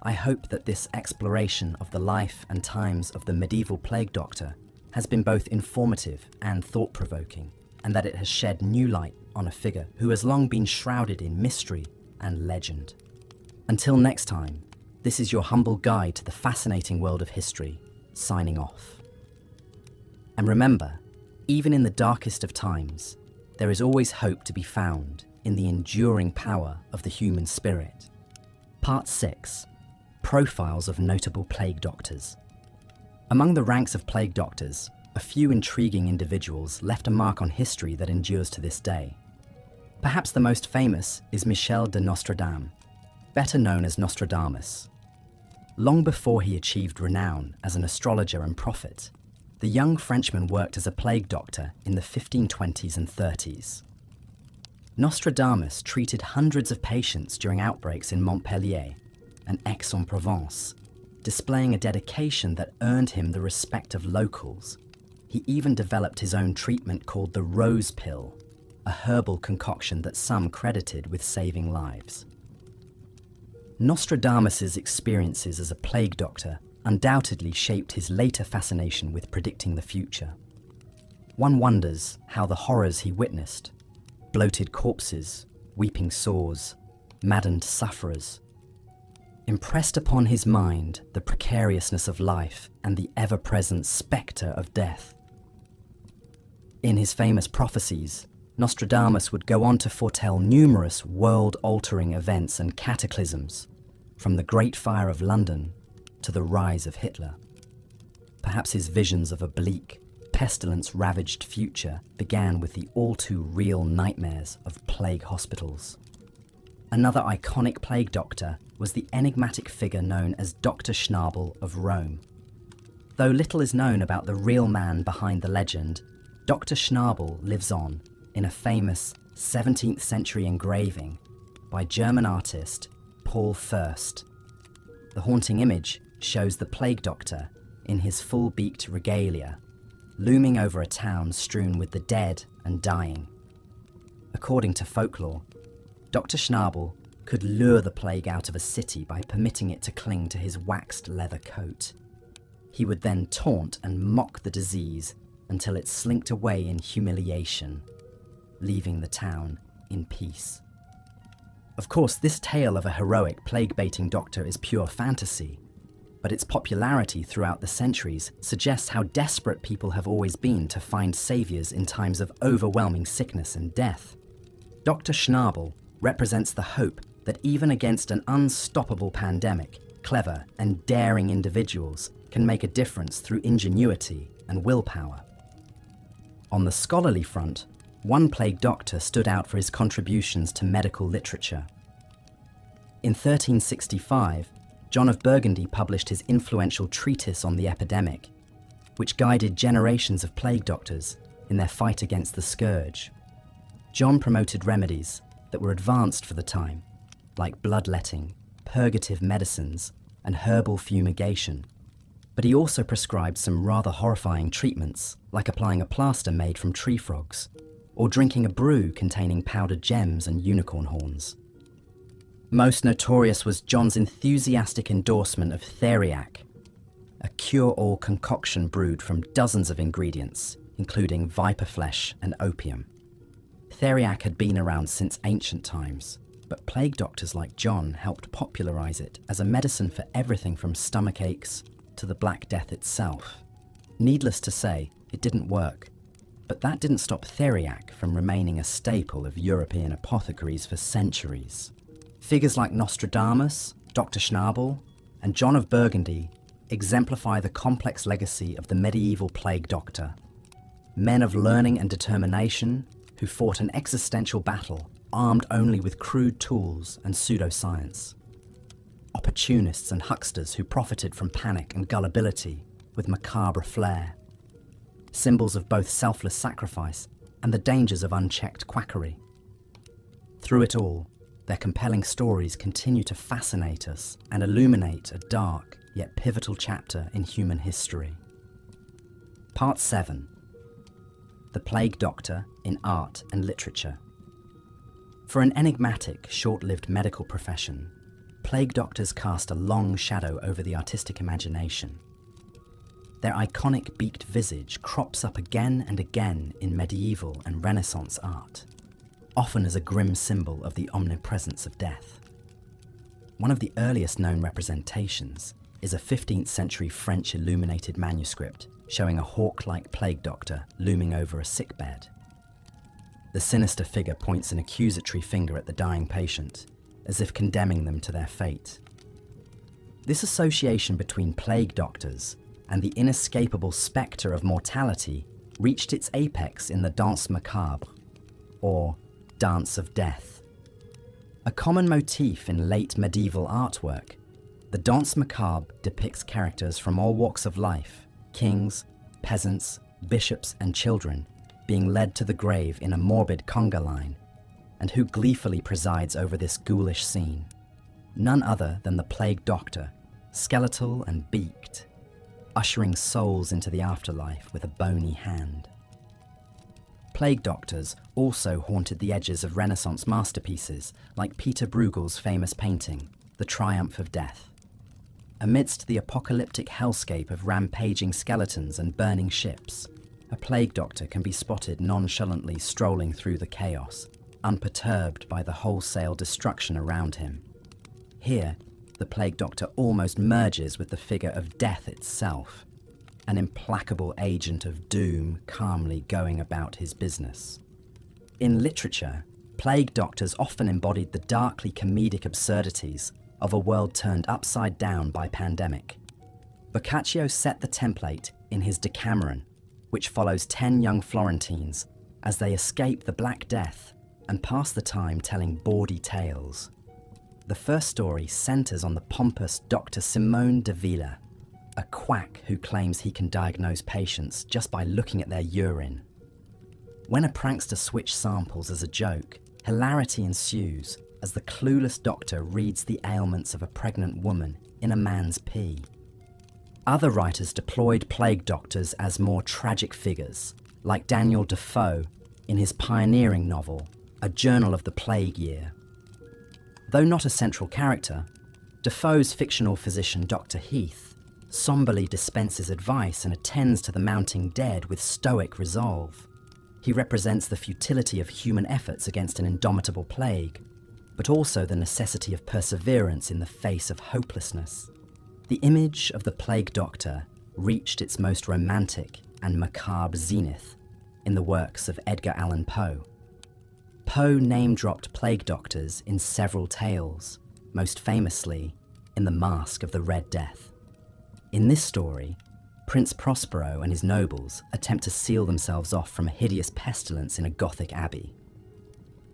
I hope that this exploration of the life and times of the medieval Plague Doctor has been both informative and thought-provoking, and that it has shed new light on a figure who has long been shrouded in mystery and legend. Until next time, this is your humble guide to the fascinating world of history, signing off. And remember, even in the darkest of times, there is always hope to be found in the enduring power of the human spirit. Part 6. Profiles of notable plague doctors. Among the ranks of plague doctors, a few intriguing individuals left a mark on history that endures to this day. Perhaps the most famous is Michel de Nostradam, better known as Nostradamus. Long before he achieved renown as an astrologer and prophet, the young Frenchman worked as a plague doctor in the 1520s and 30s. Nostradamus treated hundreds of patients during outbreaks in Montpellier and Aix-en-Provence, displaying a dedication that earned him the respect of locals. He even developed his own treatment called the rose pill, a herbal concoction that some credited with saving lives. Nostradamus's experiences as a plague doctor undoubtedly shaped his later fascination with predicting the future. One wonders how the horrors he witnessed, bloated corpses, weeping sores, maddened sufferers, impressed upon his mind the precariousness of life and the ever-present spectre of death. In his famous prophecies, Nostradamus would go on to foretell numerous world-altering events and cataclysms, from the Great Fire of London to the rise of Hitler. Perhaps his visions of a bleak, pestilence-ravaged future began with the all-too-real nightmares of plague hospitals. Another iconic plague doctor was the enigmatic figure known as Dr. Schnabel of Rome. Though little is known about the real man behind the legend, Dr. Schnabel lives on in a famous 17th century engraving by German artist Paul Fürst. The haunting image shows the plague doctor in his full-beaked regalia, looming over a town strewn with the dead and dying. According to folklore, Dr. Schnabel could lure the plague out of a city by permitting it to cling to his waxed leather coat. He would then taunt and mock the disease until it slinked away in humiliation, leaving the town in peace. Of course, this tale of a heroic plague-baiting doctor is pure fantasy, but its popularity throughout the centuries suggests how desperate people have always been to find saviors in times of overwhelming sickness and death. Dr. Schnabel represents the hope that even against an unstoppable pandemic, clever and daring individuals can make a difference through ingenuity and willpower. On the scholarly front, one plague doctor stood out for his contributions to medical literature. In 1365, John of Burgundy published his influential treatise on the epidemic, which guided generations of plague doctors in their fight against the scourge. John promoted remedies that were advanced for the time, like bloodletting, purgative medicines, and herbal fumigation. But he also prescribed some rather horrifying treatments, like applying a plaster made from tree frogs, or drinking a brew containing powdered gems and unicorn horns. Most notorious was John's enthusiastic endorsement of theriac, a cure-all concoction brewed from dozens of ingredients, including viper flesh and opium. Theriac had been around since ancient times, but plague doctors like John helped popularize it as a medicine for everything from stomach aches to the Black Death itself. Needless to say, it didn't work, but that didn't stop theriac from remaining a staple of European apothecaries for centuries. Figures like Nostradamus, Dr. Schnabel, and John of Burgundy exemplify the complex legacy of the medieval plague doctor. Men of learning and determination who fought an existential battle armed only with crude tools and pseudoscience. Opportunists and hucksters who profited from panic and gullibility with macabre flair. Symbols of both selfless sacrifice and the dangers of unchecked quackery. Through it all, their compelling stories continue to fascinate us and illuminate a dark yet pivotal chapter in human history. Part 7. The Plague Doctor in Art and Literature. For an enigmatic, short-lived medical profession, plague doctors cast a long shadow over the artistic imagination. Their iconic beaked visage crops up again and again in medieval and Renaissance art, often as a grim symbol of the omnipresence of death. One of the earliest known representations is a 15th century French illuminated manuscript showing a hawk-like plague doctor looming over a sickbed. The sinister figure points an accusatory finger at the dying patient, as if condemning them to their fate. This association between plague doctors and the inescapable spectre of mortality reached its apex in the Danse Macabre, or Dance of Death. A common motif in late medieval artwork, the Danse Macabre depicts characters from all walks of life, kings, peasants, bishops and children, being led to the grave in a morbid conga line, and who gleefully presides over this ghoulish scene? None other than the plague doctor, skeletal and beaked, ushering souls into the afterlife with a bony hand. Plague doctors also haunted the edges of Renaissance masterpieces like Peter Bruegel's famous painting, The Triumph of Death. Amidst the apocalyptic hellscape of rampaging skeletons and burning ships, a plague doctor can be spotted nonchalantly strolling through the chaos, unperturbed by the wholesale destruction around him. Here, the plague doctor almost merges with the figure of death itself, an implacable agent of doom calmly going about his business. In literature, plague doctors often embodied the darkly comedic absurdities of a world turned upside down by pandemic. Boccaccio set the template in his Decameron, which follows 10 young Florentines as they escape the Black Death and pass the time telling bawdy tales. The first story centers on the pompous Dr. Simone de Villa, a quack who claims he can diagnose patients just by looking at their urine. When a prankster switches samples as a joke, hilarity ensues as the clueless doctor reads the ailments of a pregnant woman in a man's pee. Other writers deployed plague doctors as more tragic figures, like Daniel Defoe in his pioneering novel, A Journal of the Plague Year. Though not a central character, Defoe's fictional physician Dr. Heath somberly dispenses advice and attends to the mounting dead with stoic resolve. He represents the futility of human efforts against an indomitable plague, but also the necessity of perseverance in the face of hopelessness. The image of the plague doctor reached its most romantic and macabre zenith in the works of Edgar Allan Poe. Poe name-dropped plague doctors in several tales, most famously in The Mask of the Red Death. In this story, Prince Prospero and his nobles attempt to seal themselves off from a hideous pestilence in a Gothic abbey.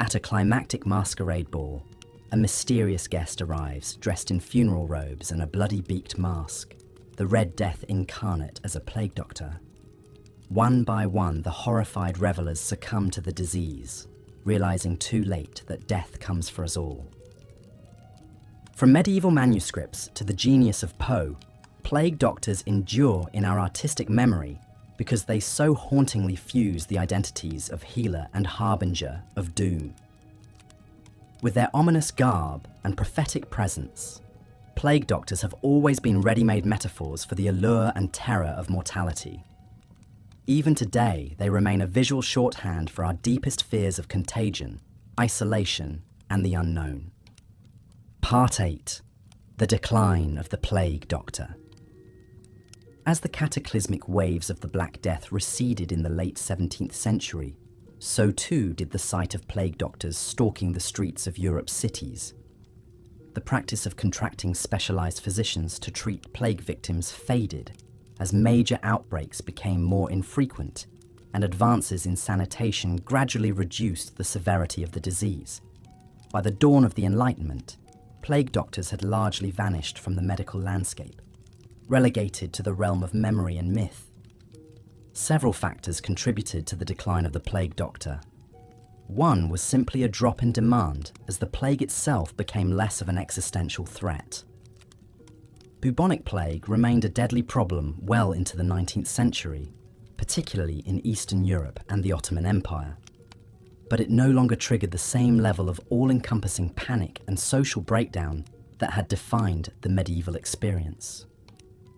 At a climactic masquerade ball, a mysterious guest arrives dressed in funeral robes and a bloody beaked mask, the Red Death incarnate as a plague doctor. One by one, the horrified revelers succumb to the disease, realizing too late that death comes for us all. From medieval manuscripts to the genius of Poe, plague doctors endure in our artistic memory because they so hauntingly fuse the identities of healer and harbinger of doom. With their ominous garb and prophetic presence, plague doctors have always been ready-made metaphors for the allure and terror of mortality. Even today, they remain a visual shorthand for our deepest fears of contagion, isolation, and the unknown. Part 8. The Decline of the Plague Doctor. As the cataclysmic waves of the Black Death receded in the late 17th century, so too did the sight of plague doctors stalking the streets of Europe's cities. The practice of contracting specialized physicians to treat plague victims faded as major outbreaks became more infrequent and advances in sanitation gradually reduced the severity of the disease. By the dawn of the Enlightenment, plague doctors had largely vanished from the medical landscape, relegated to the realm of memory and myth. Several factors contributed to the decline of the plague doctor. One was simply a drop in demand as the plague itself became less of an existential threat. Bubonic plague remained a deadly problem well into the 19th century, particularly in Eastern Europe and the Ottoman Empire. But it no longer triggered the same level of all-encompassing panic and social breakdown that had defined the medieval experience.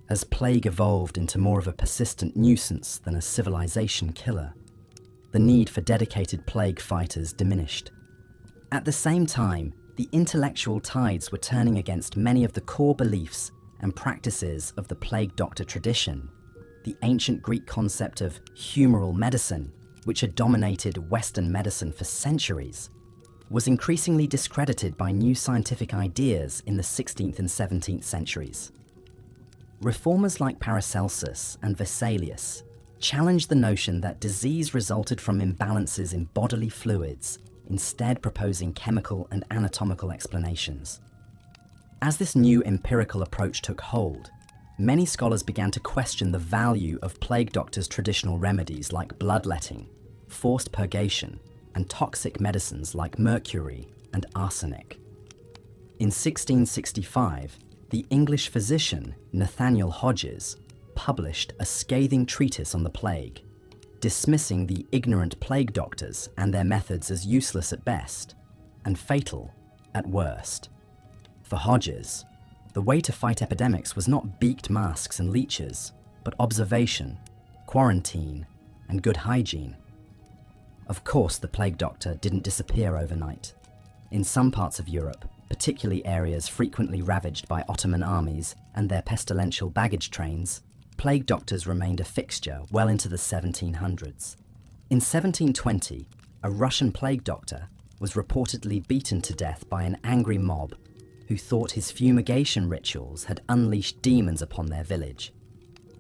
As plague evolved into more of a persistent nuisance than a civilization killer, the need for dedicated plague fighters diminished. At the same time, the intellectual tides were turning against many of the core beliefs and practices of the plague doctor tradition. The ancient Greek concept of humoral medicine, which had dominated Western medicine for centuries, was increasingly discredited by new scientific ideas in the 16th and 17th centuries. Reformers like Paracelsus and Vesalius challenged the notion that disease resulted from imbalances in bodily fluids, instead proposing chemical and anatomical explanations. As this new empirical approach took hold, many scholars began to question the value of plague doctors' traditional remedies like bloodletting, forced purgation, and toxic medicines like mercury and arsenic. In 1665, the English physician Nathaniel Hodges published a scathing treatise on the plague, dismissing the ignorant plague doctors and their methods as useless at best and fatal at worst. For Hodges, the way to fight epidemics was not beaked masks and leeches, but observation, quarantine, and good hygiene. Of course, the plague doctor didn't disappear overnight. In some parts of Europe, particularly areas frequently ravaged by Ottoman armies and their pestilential baggage trains, plague doctors remained a fixture well into the 1700s. In 1720, a Russian plague doctor was reportedly beaten to death by an angry mob who thought his fumigation rituals had unleashed demons upon their village.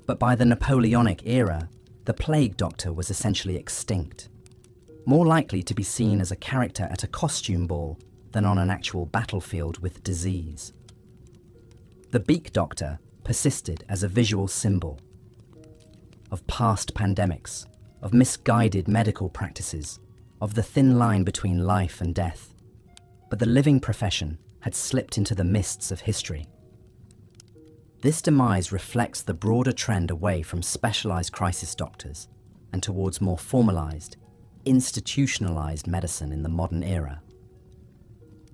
But by the Napoleonic era, the plague doctor was essentially extinct, more likely to be seen as a character at a costume ball than on an actual battlefield with disease. The beak doctor persisted as a visual symbol of past pandemics, of misguided medical practices, of the thin line between life and death. But the living profession had slipped into the mists of history. This demise reflects the broader trend away from specialized crisis doctors and towards more formalized, institutionalized medicine in the modern era.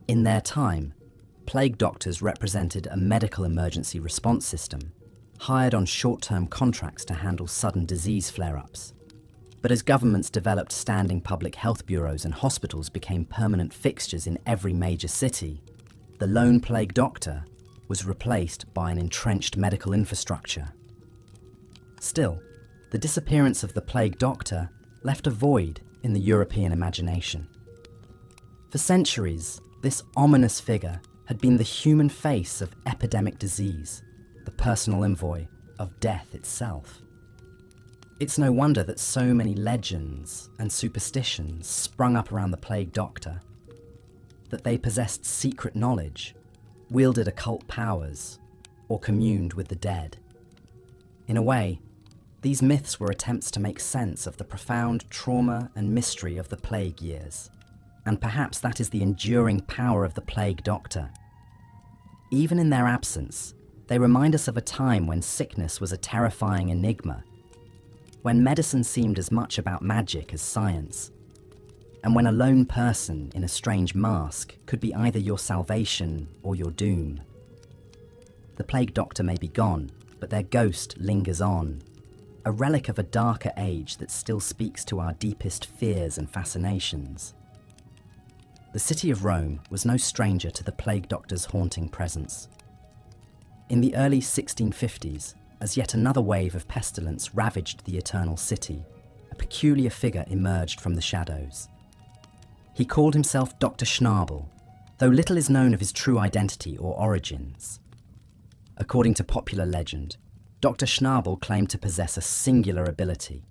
In their time, plague doctors represented a medical emergency response system, hired on short-term contracts to handle sudden disease flare-ups. But as governments developed standing public health bureaus and hospitals became permanent fixtures in every major city, the lone plague doctor was replaced by an entrenched medical infrastructure. Still, the disappearance of the plague doctor left a void in the European imagination. For centuries, this ominous figure had been the human face of epidemic disease, the personal envoy of death itself. It's no wonder that so many legends and superstitions sprung up around the plague doctor, that they possessed secret knowledge, wielded occult powers, or communed with the dead. In a way, these myths were attempts to make sense of the profound trauma and mystery of the plague years. And perhaps that is the enduring power of the plague doctor. Even in their absence, they remind us of a time when sickness was a terrifying enigma, when medicine seemed as much about magic as science, and when a lone person in a strange mask could be either your salvation or your doom. The plague doctor may be gone, but their ghost lingers on, a relic of a darker age that still speaks to our deepest fears and fascinations. The city of Rome was no stranger to the plague doctor's haunting presence. In the early 1650s, as yet another wave of pestilence ravaged the eternal city, a peculiar figure emerged from the shadows. He called himself Dr. Schnabel, though little is known of his true identity or origins. According to popular legend, Dr. Schnabel claimed to possess a singular ability.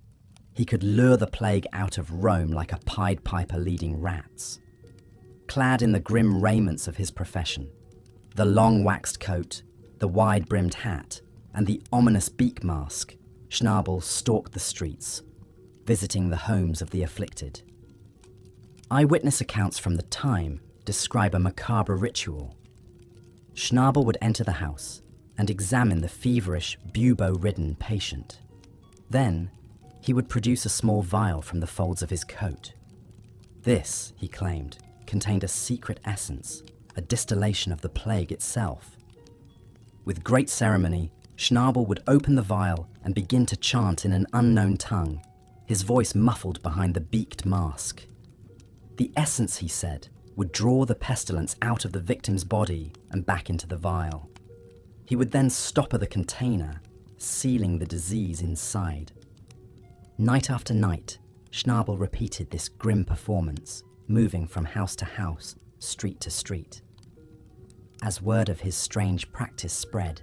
He could lure the plague out of Rome like a Pied Piper leading rats. Clad in the grim raiments of his profession, the long waxed coat, the wide-brimmed hat, and the ominous beak mask, Schnabel stalked the streets, visiting the homes of the afflicted. Eyewitness accounts from the time describe a macabre ritual. Schnabel would enter the house and examine the feverish, bubo-ridden patient. Then, he would produce a small vial from the folds of his coat. This, he claimed, contained a secret essence, a distillation of the plague itself. With great ceremony, Schnabel would open the vial and begin to chant in an unknown tongue, his voice muffled behind the beaked mask. The essence, he said, would draw the pestilence out of the victim's body and back into the vial. He would then stopper the container, sealing the disease inside. Night after night, Schnabel repeated this grim performance, moving from house to house, street to street. As word of his strange practice spread,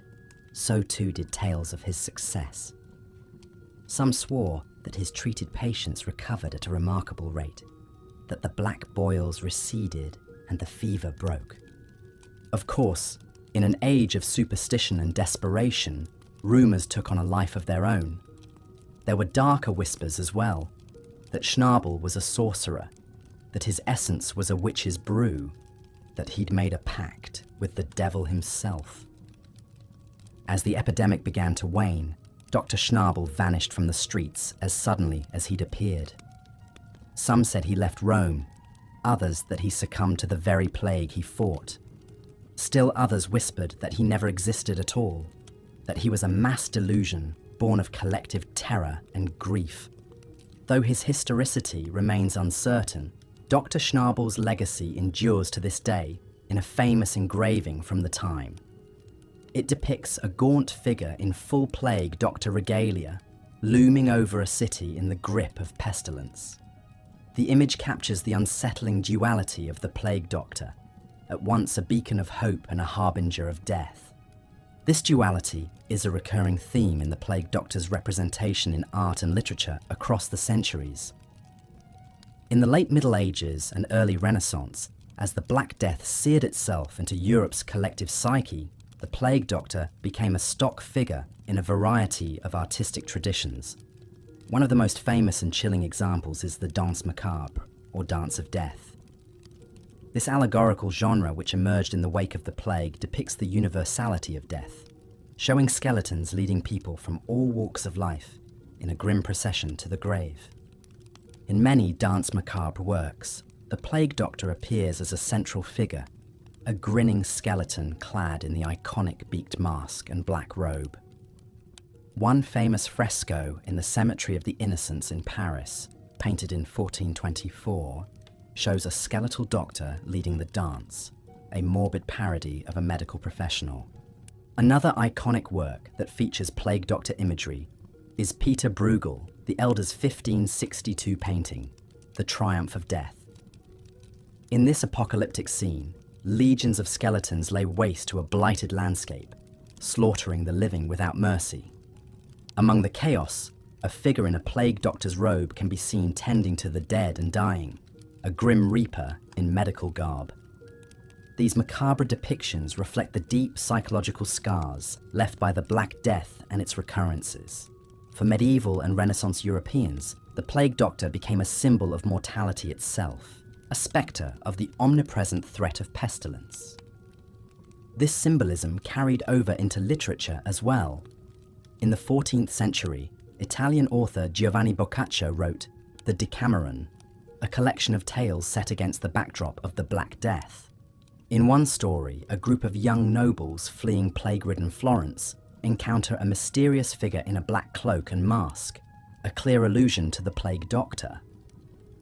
so too did tales of his success. Some swore that his treated patients recovered at a remarkable rate, that the black boils receded and the fever broke. Of course, in an age of superstition and desperation, rumours took on a life of their own. There were darker whispers as well, that Schnabel was a sorcerer, that his essence was a witch's brew, that he'd made a pact with the devil himself. As the epidemic began to wane, Dr. Schnabel vanished from the streets as suddenly as he'd appeared. Some said he left Rome, others that he succumbed to the very plague he fought. Still others whispered that he never existed at all, that he was a mass delusion born of collective terror and grief. Though his historicity remains uncertain, Dr. Schnabel's legacy endures to this day in a famous engraving from the time. It depicts a gaunt figure in full plague doctor regalia, looming over a city in the grip of pestilence. The image captures the unsettling duality of the plague doctor, at once a beacon of hope and a harbinger of death. This duality is a recurring theme in the plague doctor's representation in art and literature across the centuries. In the late Middle Ages and early Renaissance, as the Black Death seared itself into Europe's collective psyche, the plague doctor became a stock figure in a variety of artistic traditions. One of the most famous and chilling examples is the Danse Macabre, or Dance of Death. This allegorical genre, which emerged in the wake of the plague, depicts the universality of death, showing skeletons leading people from all walks of life in a grim procession to the grave. In many Danse Macabre works, the plague doctor appears as a central figure, a grinning skeleton clad in the iconic beaked mask and black robe. One famous fresco in the Cemetery of the Innocents in Paris, painted in 1424, shows a skeletal doctor leading the dance, a morbid parody of a medical professional. Another iconic work that features plague doctor imagery is Peter Bruegel, the Elder's 1562 painting, The Triumph of Death. In this apocalyptic scene, legions of skeletons lay waste to a blighted landscape, slaughtering the living without mercy. Among the chaos, a figure in a plague doctor's robe can be seen tending to the dead and dying, a grim reaper in medical garb. These macabre depictions reflect the deep psychological scars left by the Black Death and its recurrences. For medieval and Renaissance Europeans, the plague doctor became a symbol of mortality itself, a spectre of the omnipresent threat of pestilence. This symbolism carried over into literature as well. In the 14th century, Italian author Giovanni Boccaccio wrote The Decameron, a collection of tales set against the backdrop of the Black Death. In one story, a group of young nobles fleeing plague-ridden Florence encounter a mysterious figure in a black cloak and mask, a clear allusion to the plague doctor.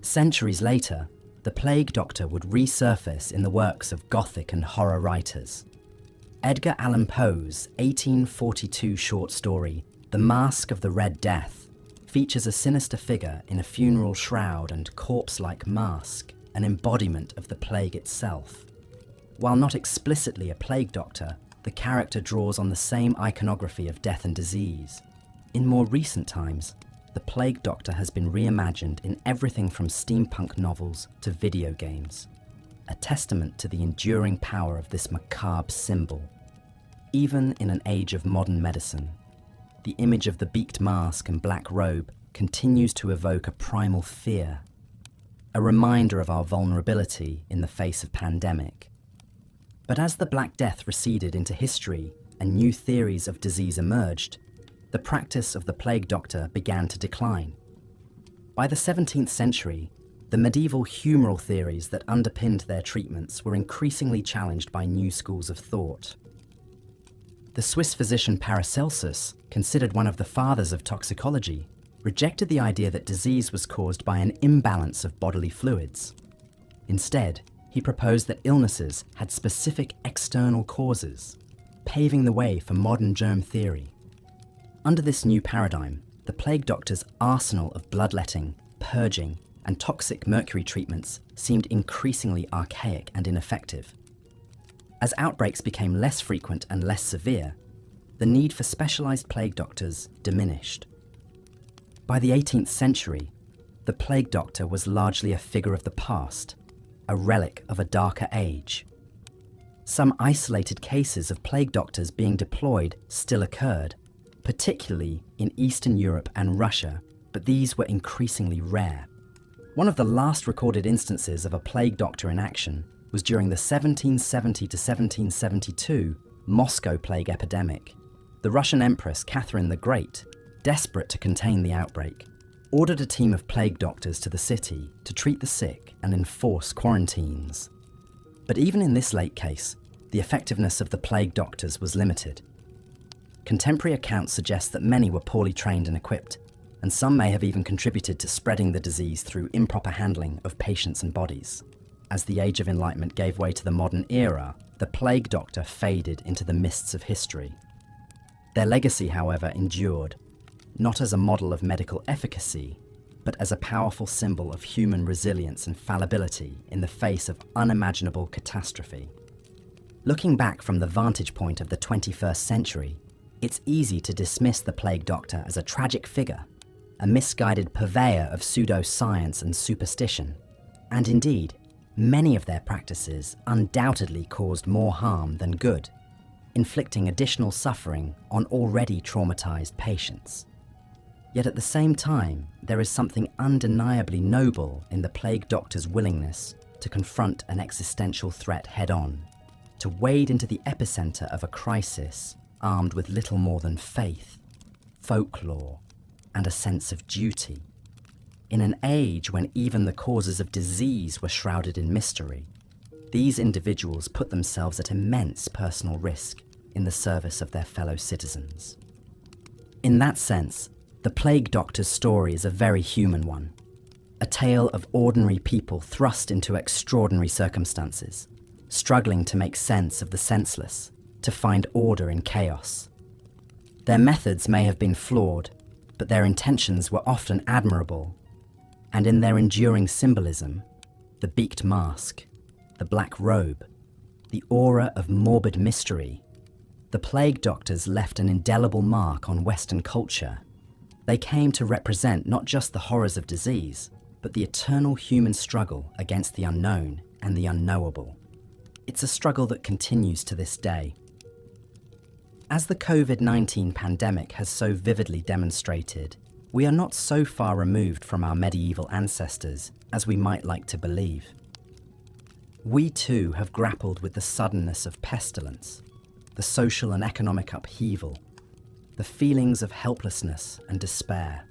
Centuries later, the plague doctor would resurface in the works of Gothic and horror writers. Edgar Allan Poe's 1842 short story, The Mask of the Red Death, features a sinister figure in a funeral shroud and corpse-like mask, an embodiment of the plague itself. While not explicitly a plague doctor, the character draws on the same iconography of death and disease. In more recent times, the plague doctor has been reimagined in everything from steampunk novels to video games, a testament to the enduring power of this macabre symbol. Even in an age of modern medicine, the image of the beaked mask and black robe continues to evoke a primal fear, a reminder of our vulnerability in the face of pandemic. But as the Black Death receded into history and new theories of disease emerged, the practice of the plague doctor began to decline. By the 17th century, the medieval humoral theories that underpinned their treatments were increasingly challenged by new schools of thought. The Swiss physician Paracelsus, considered one of the fathers of toxicology, rejected the idea that disease was caused by an imbalance of bodily fluids. Instead, he proposed that illnesses had specific external causes, paving the way for modern germ theory. Under this new paradigm, the plague doctor's arsenal of bloodletting, purging, and toxic mercury treatments seemed increasingly archaic and ineffective. As outbreaks became less frequent and less severe, the need for specialized plague doctors diminished. By the 18th century, the plague doctor was largely a figure of the past, a relic of a darker age. Some isolated cases of plague doctors being deployed still occurred, particularly in Eastern Europe and Russia, but these were increasingly rare. One of the last recorded instances of a plague doctor in action was during the 1770 to 1772 Moscow plague epidemic. The Russian Empress Catherine the Great, desperate to contain the outbreak, ordered a team of plague doctors to the city to treat the sick and enforce quarantines. But even in this late case, the effectiveness of the plague doctors was limited. Contemporary accounts suggest that many were poorly trained and equipped, and some may have even contributed to spreading the disease through improper handling of patients and bodies. As the Age of Enlightenment gave way to the modern era, the plague doctor faded into the mists of history. Their legacy, however, endured, not as a model of medical efficacy, but as a powerful symbol of human resilience and fallibility in the face of unimaginable catastrophe. Looking back from the vantage point of the 21st century, it's easy to dismiss the plague doctor as a tragic figure, a misguided purveyor of pseudoscience and superstition. And indeed, many of their practices undoubtedly caused more harm than good, inflicting additional suffering on already traumatized patients. Yet at the same time, there is something undeniably noble in the plague doctor's willingness to confront an existential threat head-on, to wade into the epicenter of a crisis armed with little more than faith, folklore, and a sense of duty. In an age when even the causes of disease were shrouded in mystery, these individuals put themselves at immense personal risk in the service of their fellow citizens. In that sense, the plague doctor's story is a very human one, a tale of ordinary people thrust into extraordinary circumstances, struggling to make sense of the senseless, to find order in chaos. Their methods may have been flawed, but their intentions were often admirable, and in their enduring symbolism, the beaked mask, the black robe, the aura of morbid mystery, the plague doctors left an indelible mark on Western culture. They came to represent not just the horrors of disease, but the eternal human struggle against the unknown and the unknowable. It's a struggle that continues to this day. As the COVID-19 pandemic has so vividly demonstrated, we are not so far removed from our medieval ancestors as we might like to believe. We too have grappled with the suddenness of pestilence, the social and economic upheaval, the feelings of helplessness and despair.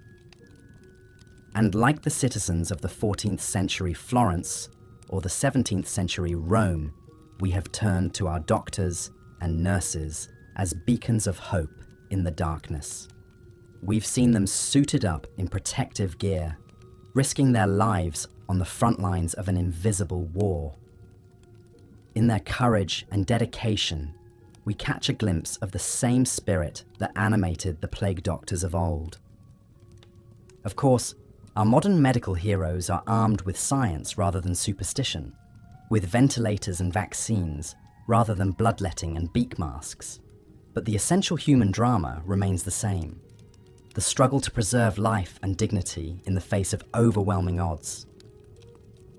And like the citizens of the 14th century Florence or the 17th century Rome, we have turned to our doctors and nurses as beacons of hope in the darkness. We've seen them suited up in protective gear, risking their lives on the front lines of an invisible war. In their courage and dedication, we catch a glimpse of the same spirit that animated the plague doctors of old. Of course, our modern medical heroes are armed with science rather than superstition, with ventilators and vaccines rather than bloodletting and beak masks. But the essential human drama remains the same: the struggle to preserve life and dignity in the face of overwhelming odds.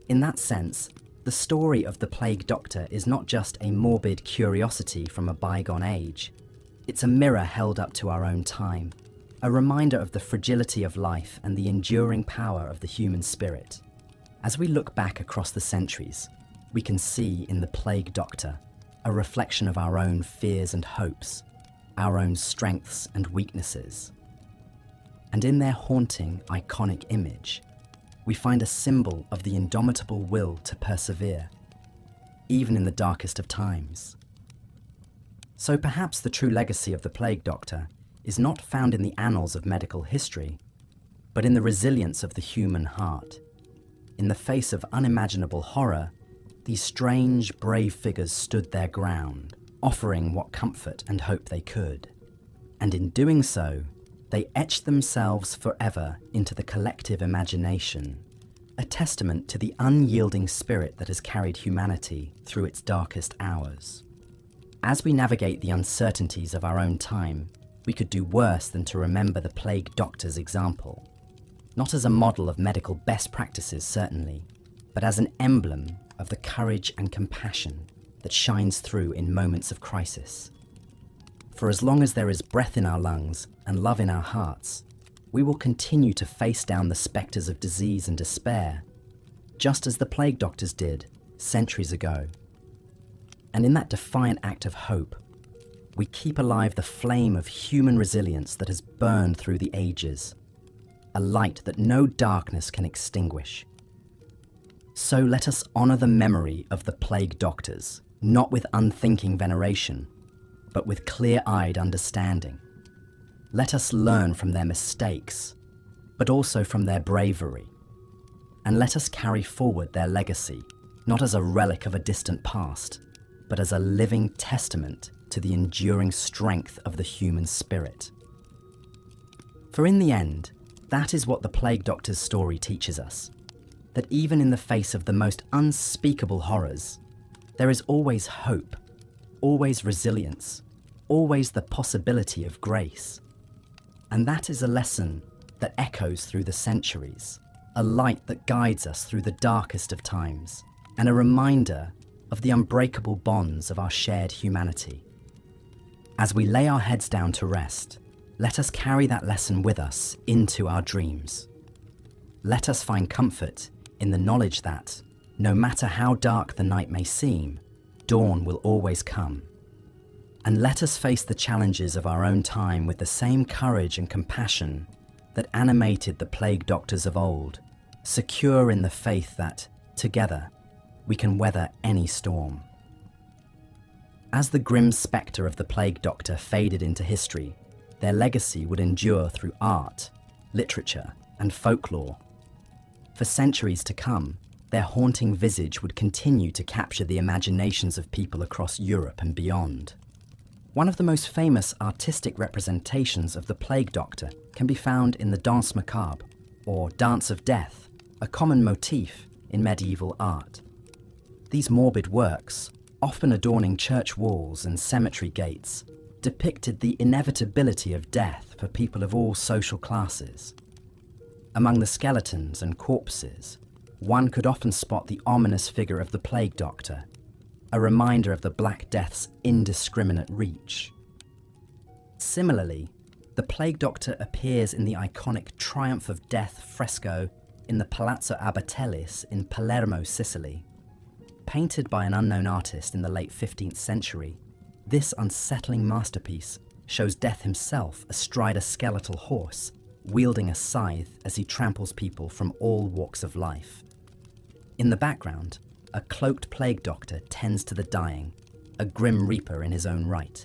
In that sense, the story of the plague doctor is not just a morbid curiosity from a bygone age. It's a mirror held up to our own time, a reminder of the fragility of life and the enduring power of the human spirit. As we look back across the centuries, we can see in the plague doctor a reflection of our own fears and hopes, our own strengths and weaknesses. And in their haunting, iconic image, we find a symbol of the indomitable will to persevere, even in the darkest of times. So perhaps the true legacy of the plague doctor is not found in the annals of medical history, but in the resilience of the human heart. In the face of unimaginable horror, these strange, brave figures stood their ground, offering what comfort and hope they could. And in doing so, they etched themselves forever into the collective imagination, a testament to the unyielding spirit that has carried humanity through its darkest hours. As we navigate the uncertainties of our own time, we could do worse than to remember the plague doctor's example. Not as a model of medical best practices, certainly, but as an emblem of the courage and compassion that shines through in moments of crisis. For as long as there is breath in our lungs and love in our hearts, we will continue to face down the spectres of disease and despair, just as the plague doctors did centuries ago. And in that defiant act of hope, we keep alive the flame of human resilience that has burned through the ages, a light that no darkness can extinguish. So let us honour the memory of the plague doctors, not with unthinking veneration, but with clear-eyed understanding. Let us learn from their mistakes, but also from their bravery. And let us carry forward their legacy, not as a relic of a distant past, but as a living testament to the enduring strength of the human spirit. For in the end, that is what the plague doctor's story teaches us, that even in the face of the most unspeakable horrors, there is always hope, always resilience, always the possibility of grace. And that is a lesson that echoes through the centuries, a light that guides us through the darkest of times, and a reminder of the unbreakable bonds of our shared humanity. As we lay our heads down to rest, let us carry that lesson with us into our dreams. Let us find comfort in the knowledge that, no matter how dark the night may seem, dawn will always come. And let us face the challenges of our own time with the same courage and compassion that animated the plague doctors of old, secure in the faith that, together, we can weather any storm. As the grim spectre of the plague doctor faded into history, their legacy would endure through art, literature, and folklore. For centuries to come, their haunting visage would continue to capture the imaginations of people across Europe and beyond. One of the most famous artistic representations of the plague doctor can be found in the Danse Macabre, or Dance of Death, a common motif in medieval art. These morbid works, often adorning church walls and cemetery gates, depicted the inevitability of death for people of all social classes. Among the skeletons and corpses, one could often spot the ominous figure of the plague doctor, a reminder of the Black Death's indiscriminate reach. Similarly, the plague doctor appears in the iconic Triumph of Death fresco in the Palazzo Abatellis in Palermo, Sicily. Painted by an unknown artist in the late 15th century, this unsettling masterpiece shows Death himself astride a skeletal horse, wielding a scythe as he tramples people from all walks of life. In the background, a cloaked plague doctor tends to the dying, a grim reaper in his own right.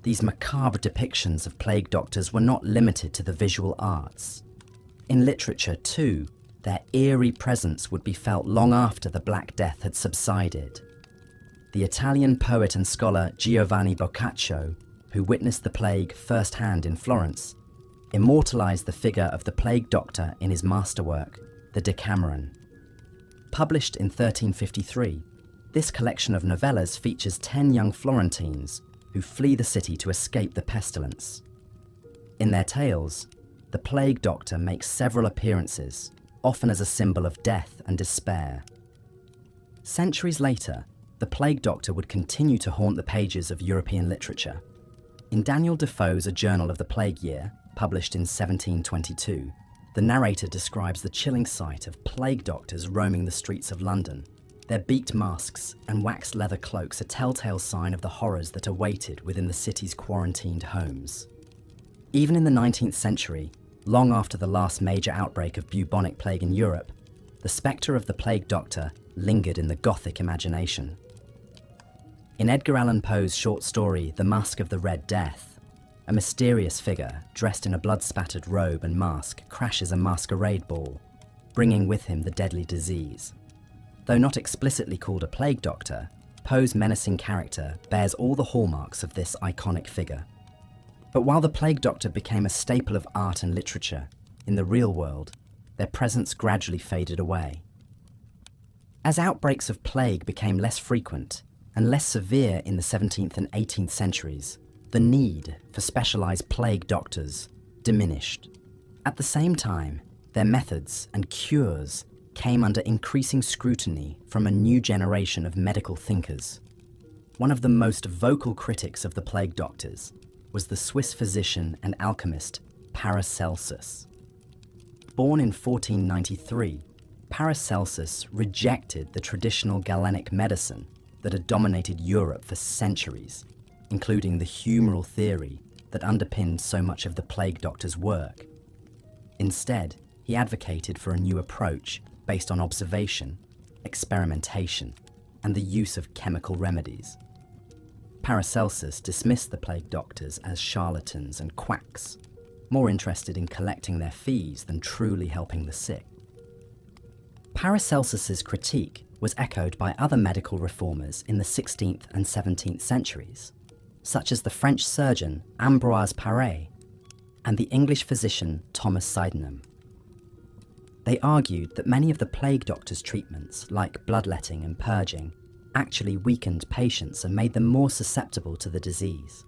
These macabre depictions of plague doctors were not limited to the visual arts. In literature, too, their eerie presence would be felt long after the Black Death had subsided. The Italian poet and scholar Giovanni Boccaccio, who witnessed the plague firsthand in Florence, immortalized the figure of the plague doctor in his masterwork, the Decameron. Published in 1353, this collection of novellas features 10 young Florentines who flee the city to escape the pestilence. In their tales, the plague doctor makes several appearances, often as a symbol of death and despair. Centuries later, the plague doctor would continue to haunt the pages of European literature. In Daniel Defoe's A Journal of the Plague Year, published in 1722, the narrator describes the chilling sight of plague doctors roaming the streets of London. Their beaked masks and waxed leather cloaks a telltale sign of the horrors that awaited within the city's quarantined homes. Even in the 19th century, long after the last major outbreak of bubonic plague in Europe, the spectre of the plague doctor lingered in the Gothic imagination. In Edgar Allan Poe's short story, The Masque of the Red Death, a mysterious figure dressed in a blood-spattered robe and mask crashes a masquerade ball, bringing with him the deadly disease. Though not explicitly called a plague doctor, Poe's menacing character bears all the hallmarks of this iconic figure. But while the plague doctor became a staple of art and literature, in the real world, their presence gradually faded away. As outbreaks of plague became less frequent and less severe in the 17th and 18th centuries, the need for specialized plague doctors diminished. At the same time, their methods and cures came under increasing scrutiny from a new generation of medical thinkers. One of the most vocal critics of the plague doctors was the Swiss physician and alchemist Paracelsus. Born in 1493, Paracelsus rejected the traditional Galenic medicine that had dominated Europe for centuries, including the humoral theory that underpinned so much of the plague doctor's work. Instead, he advocated for a new approach based on observation, experimentation, and the use of chemical remedies. Paracelsus dismissed the plague doctors as charlatans and quacks, more interested in collecting their fees than truly helping the sick. Paracelsus's critique was echoed by other medical reformers in the 16th and 17th centuries, such as the French surgeon Ambroise Paré and the English physician Thomas Sydenham. They argued that many of the plague doctor's treatments, like bloodletting and purging, actually weakened patients and made them more susceptible to the disease.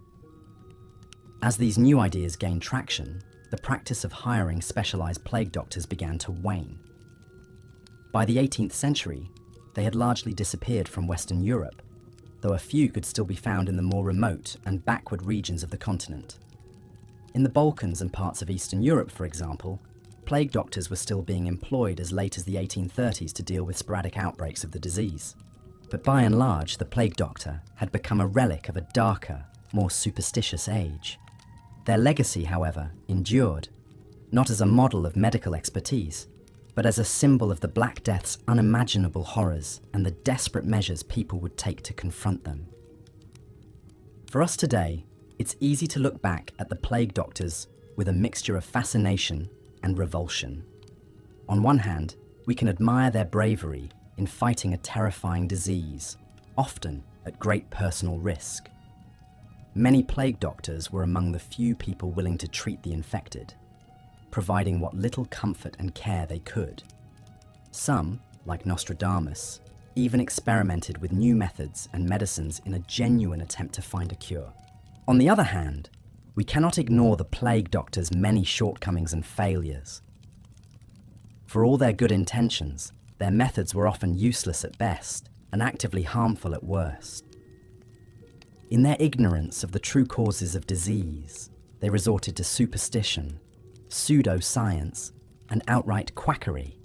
As these new ideas gained traction, the practice of hiring specialized plague doctors began to wane. By the 18th century, they had largely disappeared from Western Europe, though a few could still be found in the more remote and backward regions of the continent. In the Balkans and parts of Eastern Europe, for example, plague doctors were still being employed as late as the 1830s to deal with sporadic outbreaks of the disease. But by and large, the plague doctor had become a relic of a darker, more superstitious age. Their legacy, however, endured, not as a model of medical expertise, but as a symbol of the Black Death's unimaginable horrors and the desperate measures people would take to confront them. For us today, it's easy to look back at the plague doctors with a mixture of fascination and revulsion. On one hand, we can admire their bravery in fighting a terrifying disease, often at great personal risk. Many plague doctors were among the few people willing to treat the infected, providing what little comfort and care they could. Some, like Nostradamus, even experimented with new methods and medicines in a genuine attempt to find a cure. On the other hand, we cannot ignore the plague doctor's many shortcomings and failures. For all their good intentions, their methods were often useless at best and actively harmful at worst. In their ignorance of the true causes of disease, they resorted to superstition, pseudoscience, and outright quackery.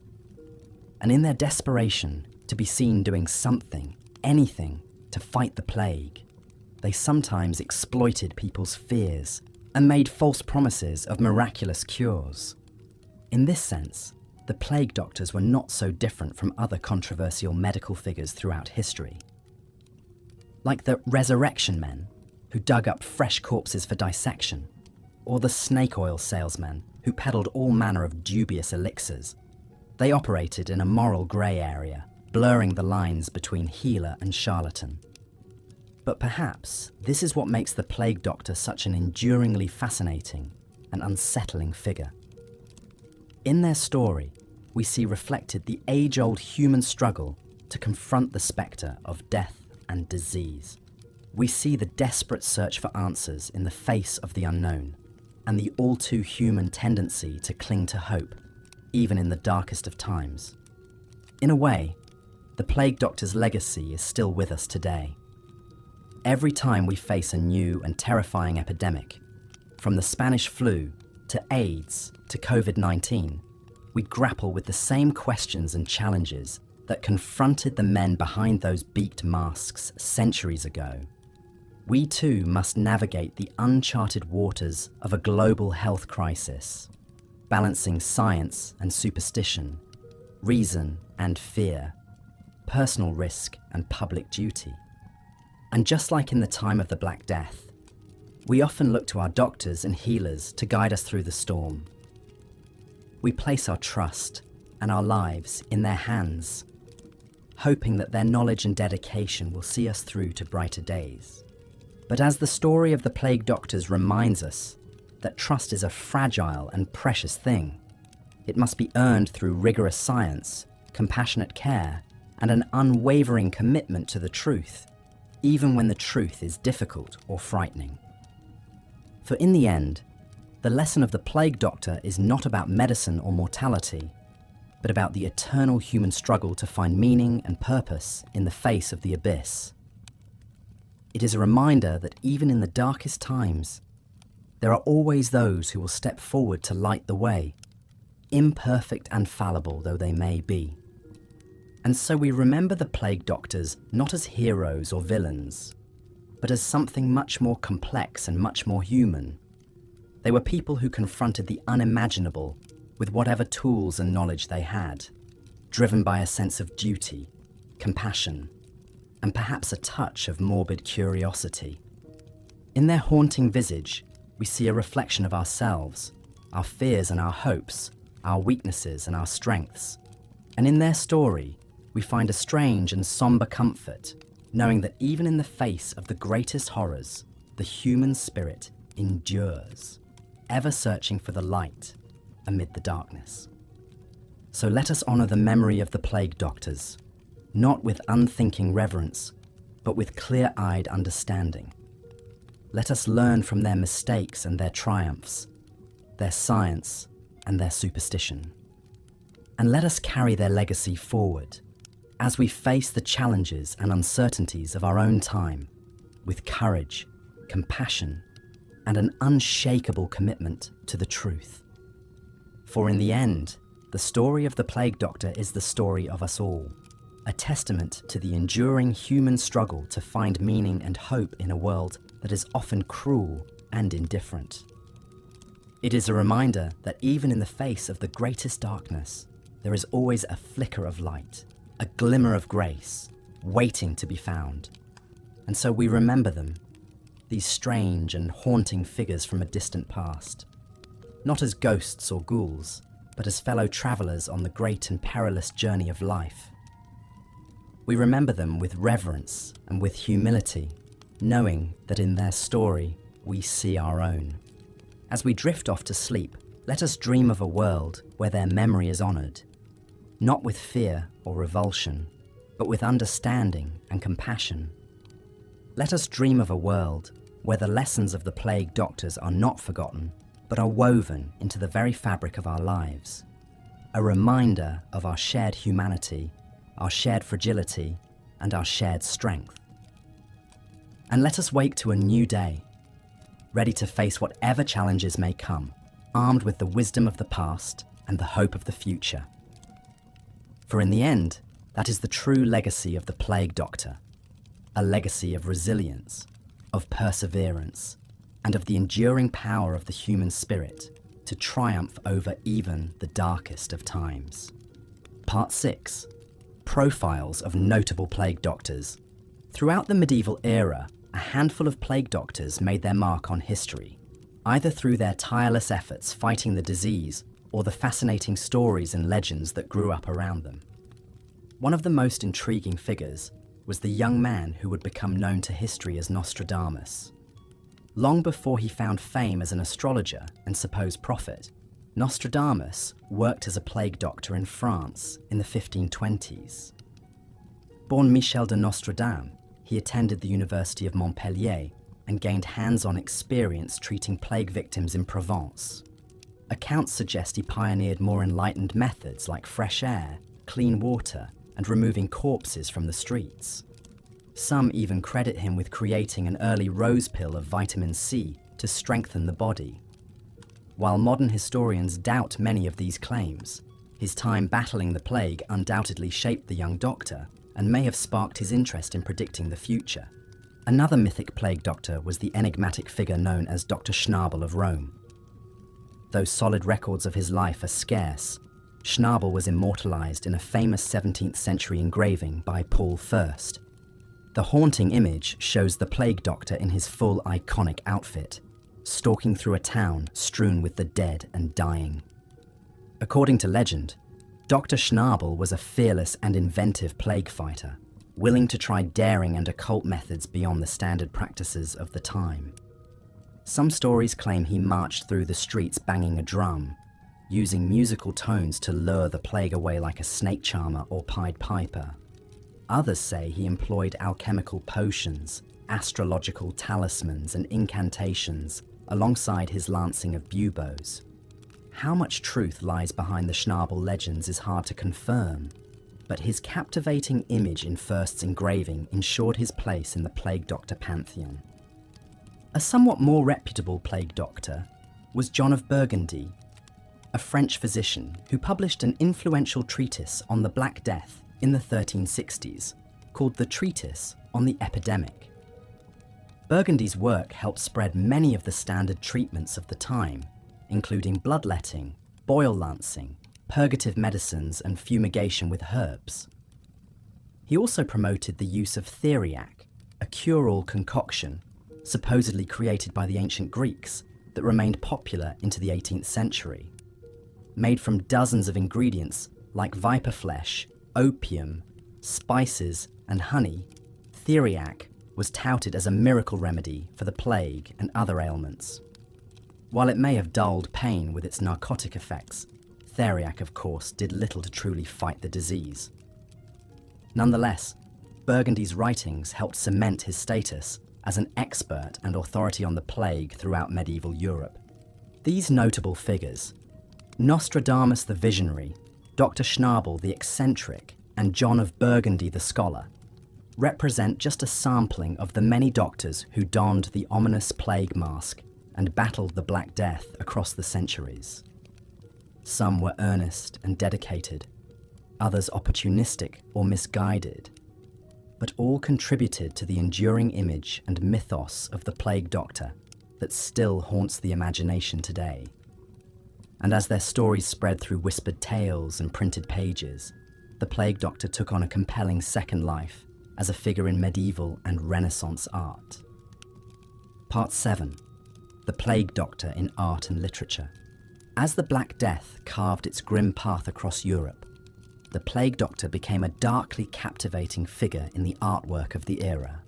And in their desperation to be seen doing something, anything, to fight the plague, they sometimes exploited people's fears and made false promises of miraculous cures. In this sense, the plague doctors were not so different from other controversial medical figures throughout history. Like the resurrection men, who dug up fresh corpses for dissection, or the snake oil salesmen who peddled all manner of dubious elixirs. They operated in a moral grey area, blurring the lines between healer and charlatan. But perhaps this is what makes the plague doctor such an enduringly fascinating and unsettling figure. In their story, we see reflected the age-old human struggle to confront the spectre of death and disease. We see the desperate search for answers in the face of the unknown, and the all-too-human tendency to cling to hope, even in the darkest of times. In a way, the plague doctor's legacy is still with us today. Every time we face a new and terrifying epidemic, from the Spanish flu to AIDS to COVID-19, we grapple with the same questions and challenges that confronted the men behind those beaked masks centuries ago. We too must navigate the uncharted waters of a global health crisis, balancing science and superstition, reason and fear, personal risk and public duty. And just like in the time of the Black Death, we often look to our doctors and healers to guide us through the storm. We place our trust and our lives in their hands, hoping that their knowledge and dedication will see us through to brighter days. But as the story of the plague doctors reminds us that trust is a fragile and precious thing, It must be earned through rigorous science, compassionate care, and an unwavering commitment to the truth, even when the truth is difficult or frightening. For in the end, the lesson of the plague doctor is not about medicine or mortality, but about the eternal human struggle to find meaning and purpose in the face of the abyss. It is a reminder that even in the darkest times, there are always those who will step forward to light the way, imperfect and fallible though they may be. And so we remember the plague doctors not as heroes or villains, but as something much more complex and much more human. They were people who confronted the unimaginable with whatever tools and knowledge they had, driven by a sense of duty, compassion, and perhaps a touch of morbid curiosity. In their haunting visage, we see a reflection of ourselves, our fears and our hopes, our weaknesses and our strengths. And in their story, we find a strange and somber comfort, knowing that even in the face of the greatest horrors, the human spirit endures, ever searching for the light amid the darkness. So let us honor the memory of the plague doctors, not with unthinking reverence, but with clear-eyed understanding. Let us learn from their mistakes and their triumphs, their science and their superstition. And let us carry their legacy forward as we face the challenges and uncertainties of our own time with courage, compassion, and an unshakable commitment to the truth. For in the end, the story of the plague doctor is the story of us all, a testament to the enduring human struggle to find meaning and hope in a world that is often cruel and indifferent. It is a reminder that even in the face of the greatest darkness, there is always a flicker of light, a glimmer of grace, waiting to be found. And so we remember them, these strange and haunting figures from a distant past, not as ghosts or ghouls, but as fellow travelers on the great and perilous journey of life. We remember them with reverence and with humility, knowing that in their story we see our own. As we drift off to sleep, let us dream of a world where their memory is honored, not with fear or revulsion, but with understanding and compassion. Let us dream of a world where the lessons of the plague doctors are not forgotten, but are woven into the very fabric of our lives, a reminder of our shared humanity, our shared fragility, and our shared strength. And let us wake to a new day, ready to face whatever challenges may come, armed with the wisdom of the past and the hope of the future. For in the end, that is the true legacy of the plague doctor, a legacy of resilience, of perseverance, and of the enduring power of the human spirit to triumph over even the darkest of times. Part 6. Profiles of notable plague doctors. Throughout the medieval era, a handful of plague doctors made their mark on history, either through their tireless efforts fighting the disease or the fascinating stories and legends that grew up around them. One of the most intriguing figures was the young man who would become known to history as Nostradamus. Long before he found fame as an astrologer and supposed prophet, Nostradamus worked as a plague doctor in France in the 1520s. Born Michel de Nostradam, he attended the University of Montpellier and gained hands-on experience treating plague victims in Provence. Accounts suggest he pioneered more enlightened methods like fresh air, clean water, and removing corpses from the streets. Some even credit him with creating an early rose pill of vitamin C to strengthen the body. While modern historians doubt many of these claims, his time battling the plague undoubtedly shaped the young doctor and may have sparked his interest in predicting the future. Another mythic plague doctor was the enigmatic figure known as Dr. Schnabel of Rome. Though solid records of his life are scarce, Schnabel was immortalized in a famous 17th century engraving by Paul Fürst. The haunting image shows the plague doctor in his full iconic outfit, stalking through a town strewn with the dead and dying. According to legend, Dr. Schnabel was a fearless and inventive plague fighter, willing to try daring and occult methods beyond the standard practices of the time. Some stories claim he marched through the streets banging a drum, using musical tones to lure the plague away like a snake charmer or Pied Piper. Others say he employed alchemical potions, astrological talismans and incantations alongside his lancing of buboes. How much truth lies behind the Schnabel legends is hard to confirm, but his captivating image in Fürst's engraving ensured his place in the plague doctor pantheon. A somewhat more reputable plague doctor was John of Burgundy, a French physician who published an influential treatise on the Black Death in the 1360s, called the Treatise on the Epidemic. Burgundy's work helped spread many of the standard treatments of the time, including bloodletting, boil lancing, purgative medicines and fumigation with herbs. He also promoted the use of theriac, a cure-all concoction supposedly created by the ancient Greeks that remained popular into the 18th century. Made from dozens of ingredients like viper flesh, opium, spices and honey, theriac was touted as a miracle remedy for the plague and other ailments. While it may have dulled pain with its narcotic effects, theriac, of course, did little to truly fight the disease. Nonetheless, Burgundy's writings helped cement his status as an expert and authority on the plague throughout medieval Europe. These notable figures, Nostradamus the visionary, Dr. Schnabel the eccentric, and John of Burgundy the scholar, represent just a sampling of the many doctors who donned the ominous plague mask and battled the Black Death across the centuries. Some were earnest and dedicated, others opportunistic or misguided, but all contributed to the enduring image and mythos of the plague doctor that still haunts the imagination today. And as their stories spread through whispered tales and printed pages, the plague doctor took on a compelling second life as a figure in medieval and Renaissance art. Part 7. The Plague Doctor in Art and Literature. As the Black Death carved its grim path across Europe, the plague doctor became a darkly captivating figure in the artwork of the era.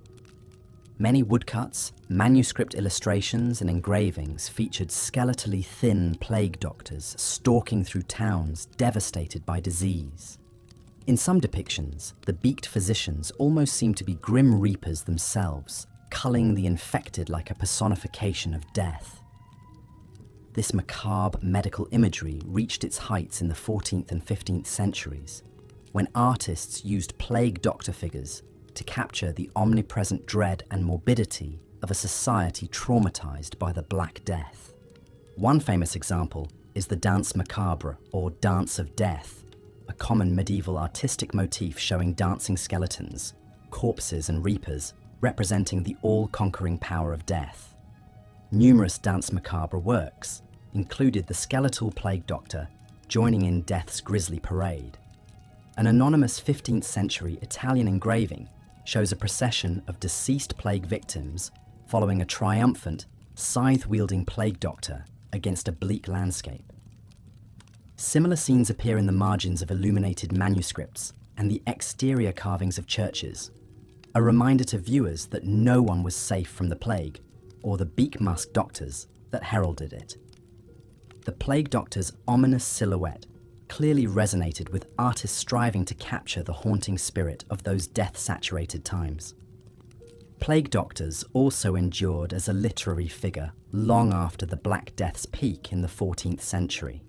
Many woodcuts, manuscript illustrations and engravings featured skeletally thin plague doctors stalking through towns devastated by disease. In some depictions, the beaked physicians almost seemed to be grim reapers themselves, culling the infected like a personification of death. This macabre medical imagery reached its heights in the 14th and 15th centuries, when artists used plague doctor figures to capture the omnipresent dread and morbidity of a society traumatized by the Black Death. One famous example is the Danse Macabre, or Dance of Death, a common medieval artistic motif showing dancing skeletons, corpses and reapers, representing the all-conquering power of death. Numerous Danse Macabre works included the skeletal plague doctor joining in death's grisly parade. An anonymous 15th century Italian engraving shows a procession of deceased plague victims following a triumphant, scythe-wielding plague doctor against a bleak landscape. Similar scenes appear in the margins of illuminated manuscripts and the exterior carvings of churches, a reminder to viewers that no one was safe from the plague or the beak-masked doctors that heralded it. The plague doctor's ominous silhouette clearly resonated with artists striving to capture the haunting spirit of those death-saturated times. Plague doctors also endured as a literary figure long after the Black Death's peak in the 14th century.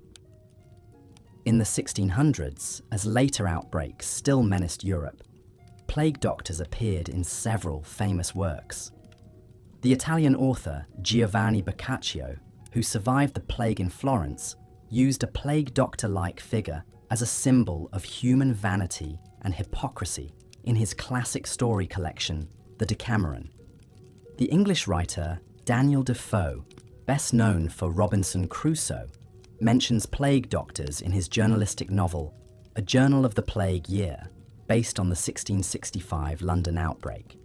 In the 1600s, as later outbreaks still menaced Europe, plague doctors appeared in several famous works. The Italian author Giovanni Boccaccio, who survived the plague in Florence, used a plague doctor-like figure as a symbol of human vanity and hypocrisy in his classic story collection, The Decameron. The English writer Daniel Defoe, best known for Robinson Crusoe, mentions plague doctors in his journalistic novel, A Journal of the Plague Year, based on the 1665 London outbreak.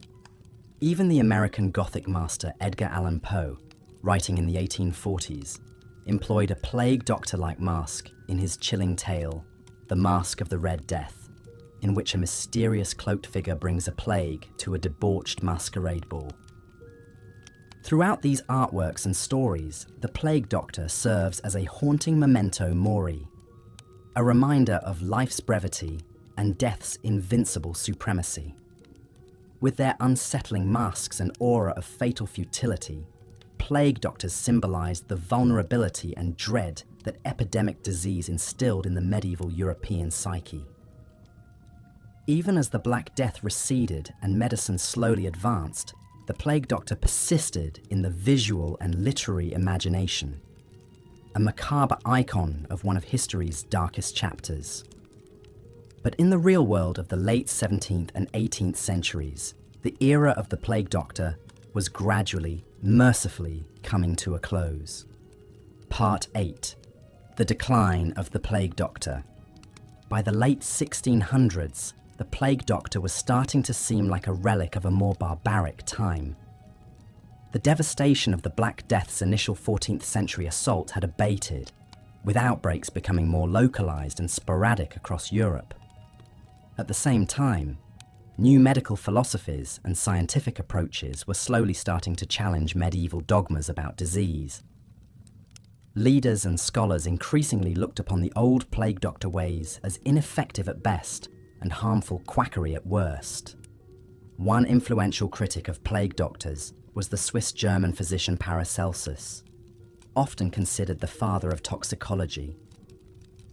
Even the American Gothic master Edgar Allan Poe, writing in the 1840s, employed a plague doctor-like mask in his chilling tale, The Mask of the Red Death, in which a mysterious cloaked figure brings a plague to a debauched masquerade ball. Throughout these artworks and stories, the plague doctor serves as a haunting memento mori, a reminder of life's brevity and death's invincible supremacy. With their unsettling masks and aura of fatal futility, plague doctors symbolized the vulnerability and dread that epidemic disease instilled in the medieval European psyche. Even as the Black Death receded and medicine slowly advanced, the plague doctor persisted in the visual and literary imagination, a macabre icon of one of history's darkest chapters. But in the real world of the late 17th and 18th centuries, the era of the plague doctor was gradually, mercifully coming to a close. Part 8. The Decline of the Plague Doctor. By the late 1600s, the plague doctor was starting to seem like a relic of a more barbaric time. The devastation of the Black Death's initial 14th century assault had abated, with outbreaks becoming more localized and sporadic across Europe. At the same time, new medical philosophies and scientific approaches were slowly starting to challenge medieval dogmas about disease. Leaders and scholars increasingly looked upon the old plague doctor ways as ineffective at best and harmful quackery at worst. One influential critic of plague doctors was the Swiss-German physician Paracelsus, often considered the father of toxicology.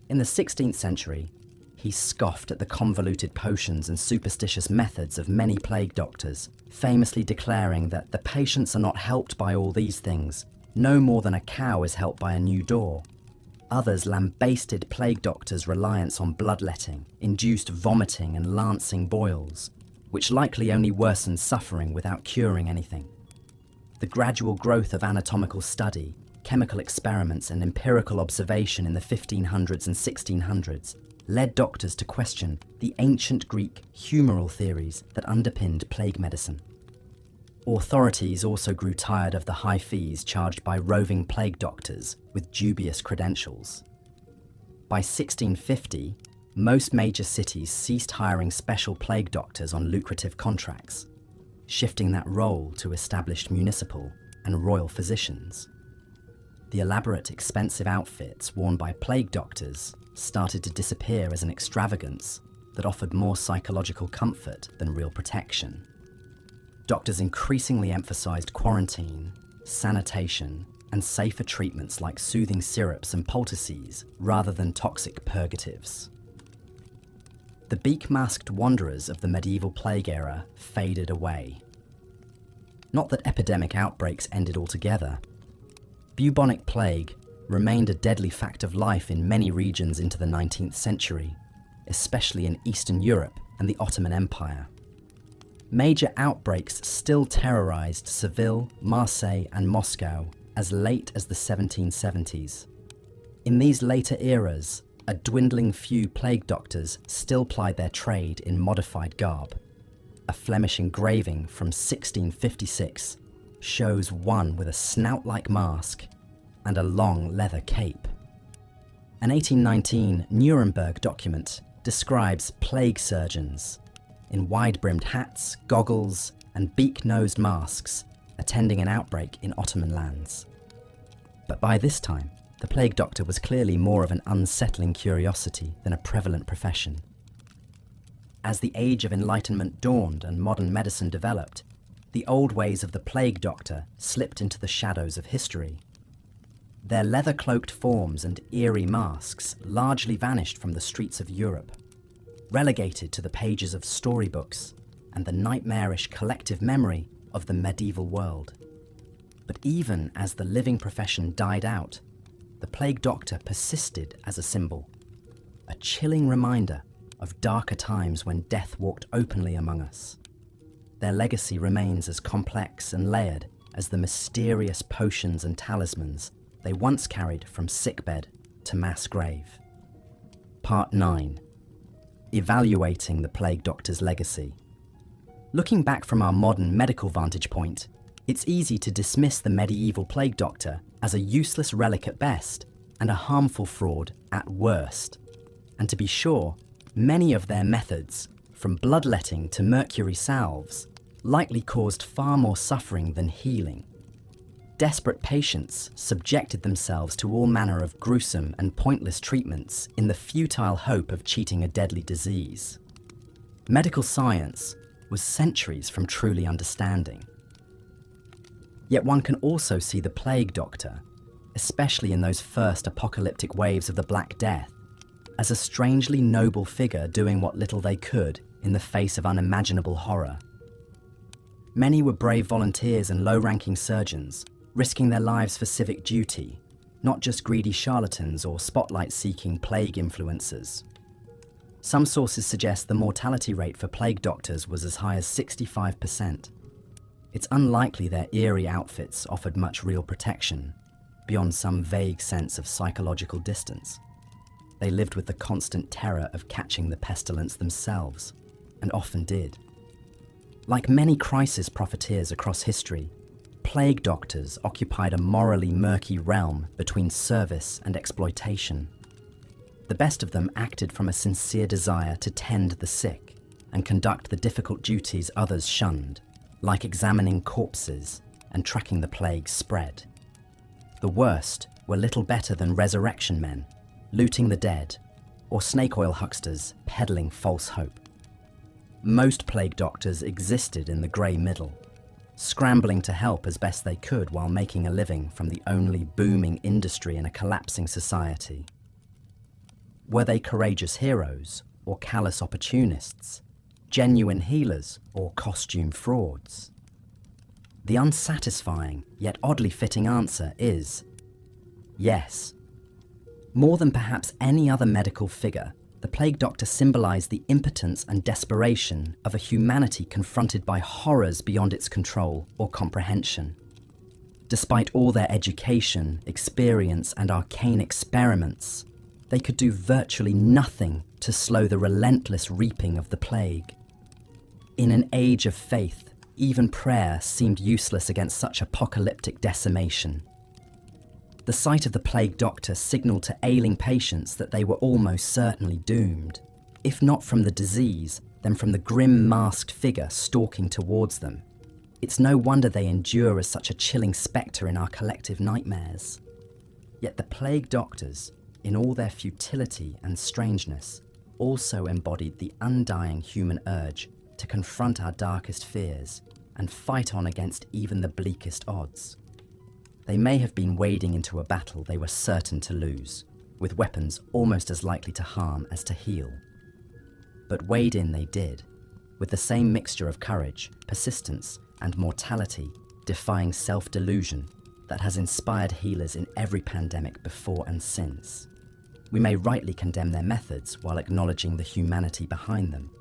In the 16th century, he scoffed at the convoluted potions and superstitious methods of many plague doctors, famously declaring that the patients are not helped by all these things, no more than a cow is helped by a new door. Others lambasted plague doctors' reliance on bloodletting, induced vomiting and lancing boils, which likely only worsened suffering without curing anything. The gradual growth of anatomical study, chemical experiments and empirical observation in the 1500s and 1600s led doctors to question the ancient Greek humoral theories that underpinned plague medicine. Authorities also grew tired of the high fees charged by roving plague doctors with dubious credentials. By 1650, most major cities ceased hiring special plague doctors on lucrative contracts, shifting that role to established municipal and royal physicians. The elaborate, expensive outfits worn by plague doctors started to disappear as an extravagance that offered more psychological comfort than real protection. Doctors increasingly emphasized quarantine, sanitation, and safer treatments like soothing syrups and poultices rather than toxic purgatives. The beak-masked wanderers of the medieval plague era faded away. Not that epidemic outbreaks ended altogether. Bubonic plague remained a deadly fact of life in many regions into the 19th century, especially in Eastern Europe and the Ottoman Empire. Major outbreaks still terrorized Seville, Marseille, and Moscow as late as the 1770s. In these later eras, a dwindling few plague doctors still plied their trade in modified garb. A Flemish engraving from 1656 shows one with a snout-like mask and a long leather cape. An 1819 Nuremberg document describes plague surgeons in wide-brimmed hats, goggles, and beak-nosed masks attending an outbreak in Ottoman lands. But by this time, the plague doctor was clearly more of an unsettling curiosity than a prevalent profession. As the age of enlightenment dawned and modern medicine developed, the old ways of the plague doctor slipped into the shadows of history. Their leather-cloaked forms and eerie masks largely vanished from the streets of Europe, relegated to the pages of storybooks and the nightmarish collective memory of the medieval world. But even as the living profession died out, the plague doctor persisted as a symbol, a chilling reminder of darker times when death walked openly among us. Their legacy remains as complex and layered as the mysterious potions and talismans they once carried from sickbed to mass grave. Part 9. Evaluating the plague doctor's legacy. Looking back from our modern medical vantage point, it's easy to dismiss the medieval plague doctor as a useless relic at best and a harmful fraud at worst. And to be sure, many of their methods, from bloodletting to mercury salves, likely caused far more suffering than healing. Desperate patients subjected themselves to all manner of gruesome and pointless treatments in the futile hope of cheating a deadly disease. Medical science was centuries from truly understanding. Yet one can also see the plague doctor, especially in those first apocalyptic waves of the Black Death, as a strangely noble figure doing what little they could in the face of unimaginable horror. Many were brave volunteers and low-ranking surgeons, risking their lives for civic duty, not just greedy charlatans or spotlight-seeking plague influencers. Some sources suggest the mortality rate for plague doctors was as high as 65%. It's unlikely their eerie outfits offered much real protection, beyond some vague sense of psychological distance. They lived with the constant terror of catching the pestilence themselves, and often did. Like many crisis profiteers across history, plague doctors occupied a morally murky realm between service and exploitation. The best of them acted from a sincere desire to tend the sick and conduct the difficult duties others shunned, like examining corpses and tracking the plague's spread. The worst were little better than resurrection men, looting the dead, or snake oil hucksters peddling false hope. Most plague doctors existed in the grey middle, scrambling to help as best they could while making a living from the only booming industry in a collapsing society. Were they courageous heroes or callous opportunists, genuine healers or costume frauds? The unsatisfying yet oddly fitting answer is yes. More than perhaps any other medical figure, the plague doctor symbolized the impotence and desperation of a humanity confronted by horrors beyond its control or comprehension. Despite all their education, experience, and arcane experiments, they could do virtually nothing to slow the relentless reaping of the plague. In an age of faith, even prayer seemed useless against such apocalyptic decimation. The sight of the plague doctor signaled to ailing patients that they were almost certainly doomed, if not from the disease, then from the grim masked figure stalking towards them. It's no wonder they endure as such a chilling spectre in our collective nightmares. Yet the plague doctors, in all their futility and strangeness, also embodied the undying human urge to confront our darkest fears and fight on against even the bleakest odds. They may have been wading into a battle they were certain to lose, with weapons almost as likely to harm as to heal. But wade in they did, with the same mixture of courage, persistence, and mortality, defying self-delusion that has inspired healers in every pandemic before and since. We may rightly condemn their methods while acknowledging the humanity behind them.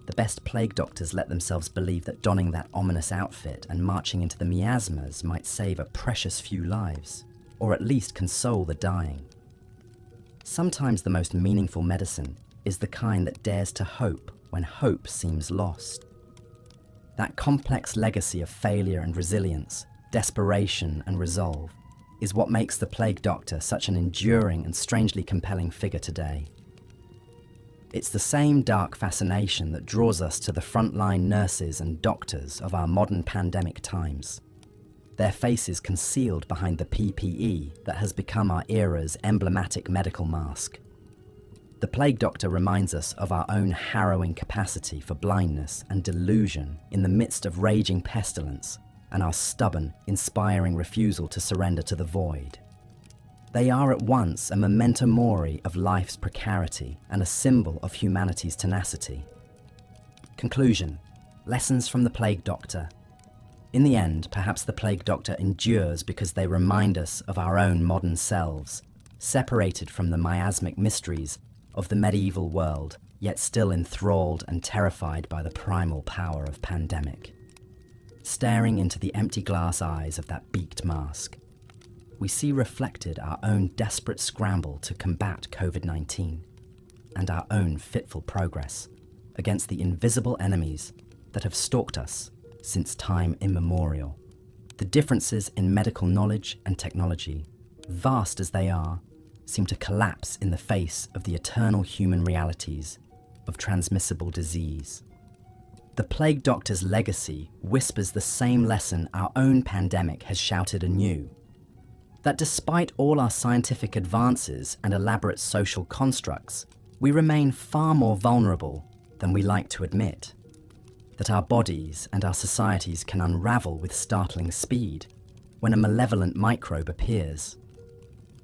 The best plague doctors let themselves believe that donning that ominous outfit and marching into the miasmas might save a precious few lives, or at least console the dying. Sometimes the most meaningful medicine is the kind that dares to hope when hope seems lost. That complex legacy of failure and resilience, desperation and resolve, is what makes the plague doctor such an enduring and strangely compelling figure today. It's the same dark fascination that draws us to the frontline nurses and doctors of our modern pandemic times. Their faces concealed behind the PPE that has become our era's emblematic medical mask. The plague doctor reminds us of our own harrowing capacity for blindness and delusion in the midst of raging pestilence, and our stubborn, inspiring refusal to surrender to the void. They are at once a memento mori of life's precarity and a symbol of humanity's tenacity. Conclusion: lessons from the plague doctor. In the end, perhaps the plague doctor endures because they remind us of our own modern selves, separated from the miasmic mysteries of the medieval world, yet still enthralled and terrified by the primal power of pandemic. Staring into the empty glass eyes of that beaked mask, we see reflected our own desperate scramble to combat COVID-19 and our own fitful progress against the invisible enemies that have stalked us since time immemorial. The differences in medical knowledge and technology, vast as they are, seem to collapse in the face of the eternal human realities of transmissible disease. The plague doctor's legacy whispers the same lesson our own pandemic has shouted anew. That despite all our scientific advances and elaborate social constructs, we remain far more vulnerable than we like to admit. That our bodies and our societies can unravel with startling speed when a malevolent microbe appears.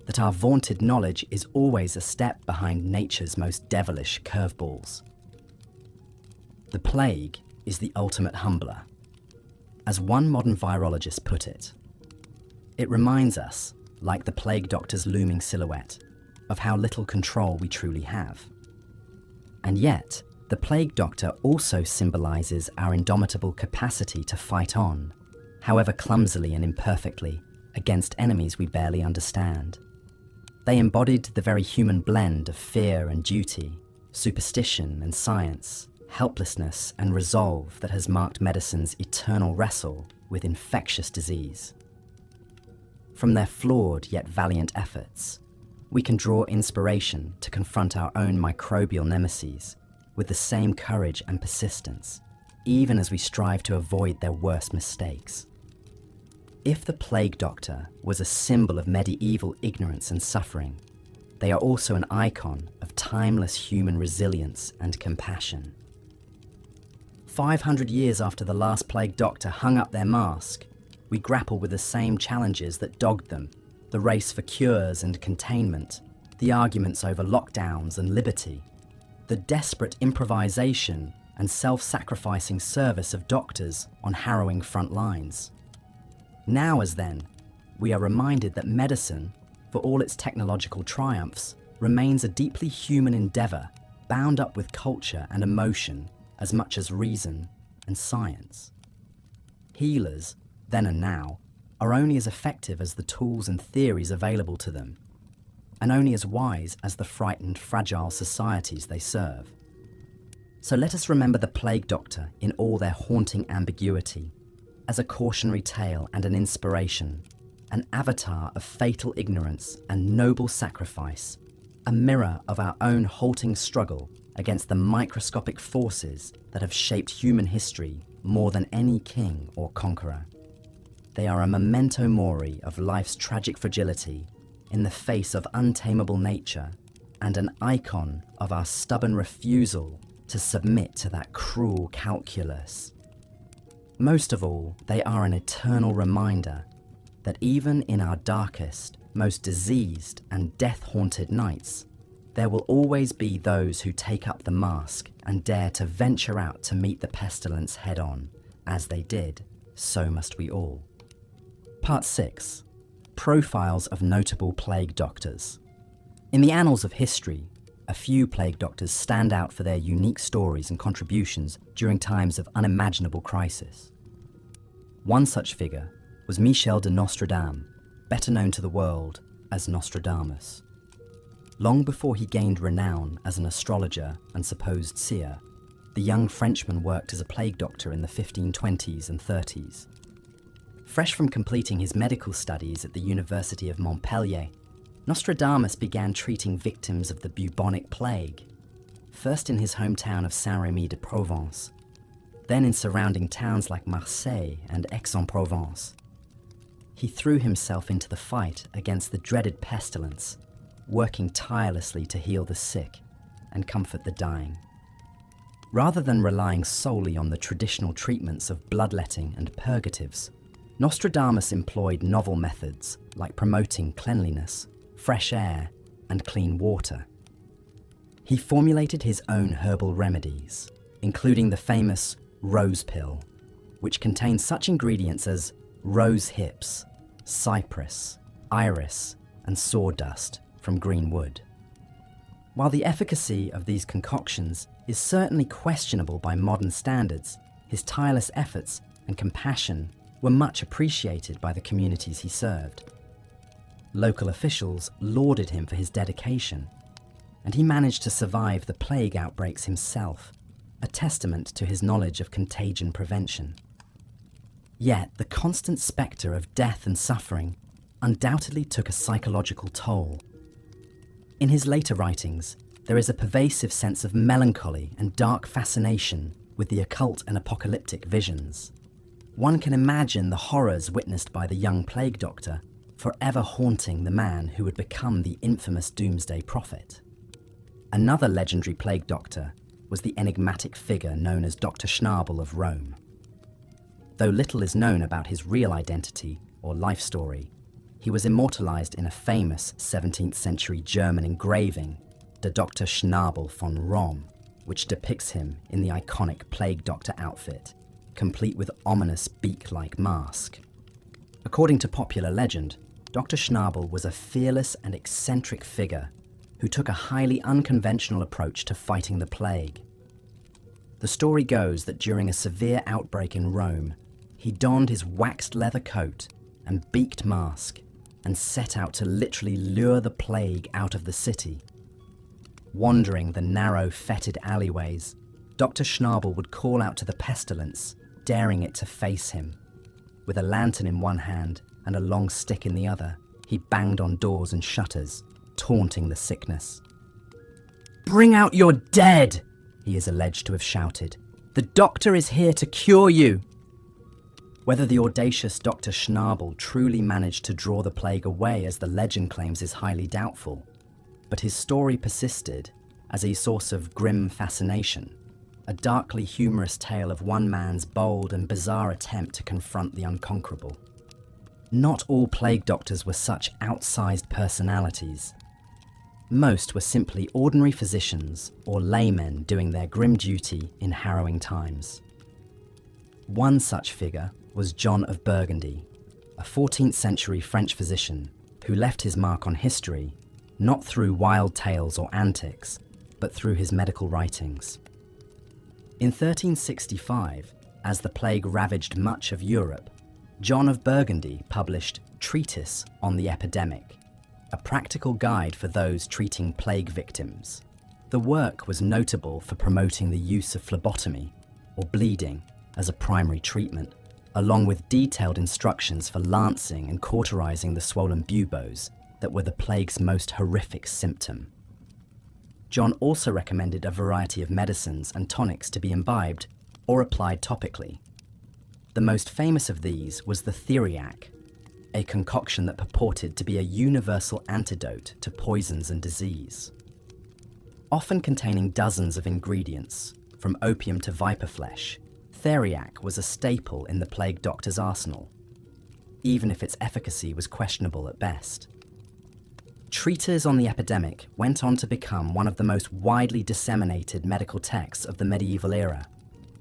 That our vaunted knowledge is always a step behind nature's most devilish curveballs. The plague is the ultimate humbler. As one modern virologist put it, it reminds us, like the plague doctor's looming silhouette, of how little control we truly have. And yet, the plague doctor also symbolizes our indomitable capacity to fight on, however clumsily and imperfectly, against enemies we barely understand. They embodied the very human blend of fear and duty, superstition and science, helplessness and resolve that has marked medicine's eternal wrestle with infectious disease. From their flawed yet valiant efforts, we can draw inspiration to confront our own microbial nemeses with the same courage and persistence, even as we strive to avoid their worst mistakes. If the plague doctor was a symbol of medieval ignorance and suffering, they are also an icon of timeless human resilience and compassion. 500 years after the last plague doctor hung up their mask, we grapple with the same challenges that dogged them: the race for cures and containment, the arguments over lockdowns and liberty, the desperate improvisation and self-sacrificing service of doctors on harrowing front lines. Now as then, we are reminded that medicine, for all its technological triumphs, remains a deeply human endeavour bound up with culture and emotion as much as reason and science. Healers, then and now, are only as effective as the tools and theories available to them, and only as wise as the frightened, fragile societies they serve. So let us remember the plague doctor in all their haunting ambiguity, as a cautionary tale and an inspiration, an avatar of fatal ignorance and noble sacrifice, a mirror of our own halting struggle against the microscopic forces that have shaped human history more than any king or conqueror. They are a memento mori of life's tragic fragility in the face of untamable nature, and an icon of our stubborn refusal to submit to that cruel calculus. Most of all, they are an eternal reminder that even in our darkest, most diseased and death-haunted nights, there will always be those who take up the mask and dare to venture out to meet the pestilence head-on. As they did, so must we all. Part 6. Profiles of notable plague doctors. In the annals of history, a few plague doctors stand out for their unique stories and contributions during times of unimaginable crisis. One such figure was Michel de Nostradame, better known to the world as Nostradamus. Long before he gained renown as an astrologer and supposed seer, the young Frenchman worked as a plague doctor in the 1520s and 30s. Fresh from completing his medical studies at the University of Montpellier, Nostradamus began treating victims of the bubonic plague, first in his hometown of Saint-Rémy-de-Provence, then in surrounding towns like Marseille and Aix-en-Provence. He threw himself into the fight against the dreaded pestilence, working tirelessly to heal the sick and comfort the dying. Rather than relying solely on the traditional treatments of bloodletting and purgatives, Nostradamus employed novel methods like promoting cleanliness, fresh air, and clean water. He formulated his own herbal remedies, including the famous rose pill, which contains such ingredients as rose hips, cypress, iris, and sawdust from green wood. While the efficacy of these concoctions is certainly questionable by modern standards, his tireless efforts and compassion were much appreciated by the communities he served. Local officials lauded him for his dedication, and he managed to survive the plague outbreaks himself, a testament to his knowledge of contagion prevention. Yet the constant spectre of death and suffering undoubtedly took a psychological toll. In his later writings, there is a pervasive sense of melancholy and dark fascination with the occult and apocalyptic visions. One can imagine the horrors witnessed by the young plague doctor forever haunting the man who would become the infamous doomsday prophet. Another legendary plague doctor was the enigmatic figure known as Dr. Schnabel of Rome. Though little is known about his real identity or life story, he was immortalized in a famous 17th century German engraving, Der Dr. Schnabel von Rom, which depicts him in the iconic plague doctor outfit, complete with ominous beak-like mask. According to popular legend, Dr. Schnabel was a fearless and eccentric figure who took a highly unconventional approach to fighting the plague. The story goes that during a severe outbreak in Rome, he donned his waxed leather coat and beaked mask and set out to literally lure the plague out of the city. Wandering the narrow, fetid alleyways, Dr. Schnabel would call out to the pestilence, daring it to face him. With a lantern in one hand and a long stick in the other, he banged on doors and shutters, taunting the sickness. "Bring out your dead!" he is alleged to have shouted. "The doctor is here to cure you!" Whether the audacious Dr. Schnabel truly managed to draw the plague away, as the legend claims, is highly doubtful, but his story persisted as a source of grim fascination, a darkly humorous tale of one man's bold and bizarre attempt to confront the unconquerable. Not all plague doctors were such outsized personalities. Most were simply ordinary physicians or laymen doing their grim duty in harrowing times. One such figure was John of Burgundy, a 14th century French physician who left his mark on history not through wild tales or antics, but through his medical writings. In 1365, as the plague ravaged much of Europe, John of Burgundy published Treatise on the Epidemic, a practical guide for those treating plague victims. The work was notable for promoting the use of phlebotomy, or bleeding, as a primary treatment, along with detailed instructions for lancing and cauterizing the swollen buboes that were the plague's most horrific symptom. John also recommended a variety of medicines and tonics to be imbibed or applied topically. The most famous of these was the theriac, a concoction that purported to be a universal antidote to poisons and disease. Often containing dozens of ingredients, from opium to viper flesh, theriac was a staple in the plague doctor's arsenal, even if its efficacy was questionable at best. Treatise on the Epidemic went on to become one of the most widely disseminated medical texts of the medieval era,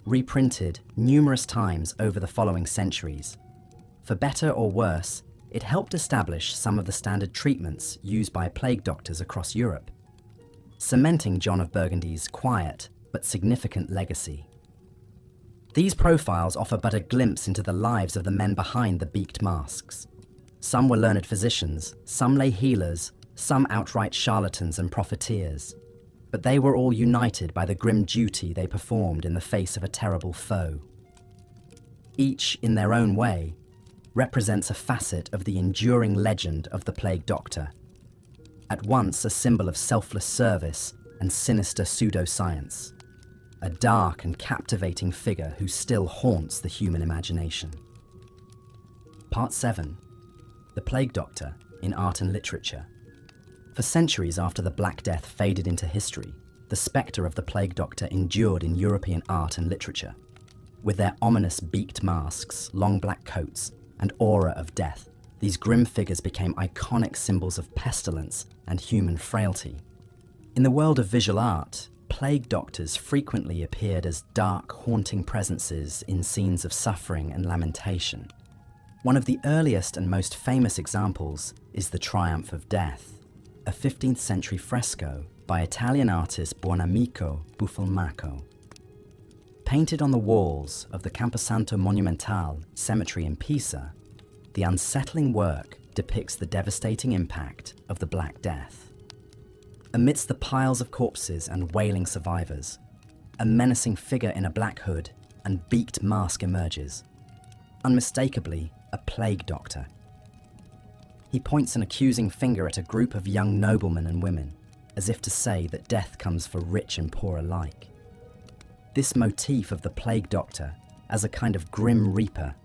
reprinted numerous times over the following centuries. For better or worse, it helped establish some of the standard treatments used by plague doctors across Europe, cementing John of Burgundy's quiet but significant legacy. These profiles offer but a glimpse into the lives of the men behind the beaked masks. Some were learned physicians, some lay healers, some outright charlatans and profiteers, but they were all united by the grim duty they performed in the face of a terrible foe. Each, in their own way, represents a facet of the enduring legend of the plague doctor, at once a symbol of selfless service and sinister pseudoscience, a dark and captivating figure who still haunts the human imagination. Part 7. The Plague Doctor in Art and Literature. For centuries after the Black Death faded into history, the spectre of the Plague Doctor endured in European art and literature. With their ominous beaked masks, long black coats, and aura of death, these grim figures became iconic symbols of pestilence and human frailty. In the world of visual art, plague doctors frequently appeared as dark, haunting presences in scenes of suffering and lamentation. One of the earliest and most famous examples is The Triumph of Death, a 15th century fresco by Italian artist Buonamico Buffalmacco. Painted on the walls of the Camposanto Monumentale cemetery in Pisa, the unsettling work depicts the devastating impact of the Black Death. Amidst the piles of corpses and wailing survivors, a menacing figure in a black hood and beaked mask emerges, unmistakably a plague doctor. He points an accusing finger at a group of young noblemen and women, as if to say that death comes for rich and poor alike. This motif of the plague doctor as a kind of grim reaper,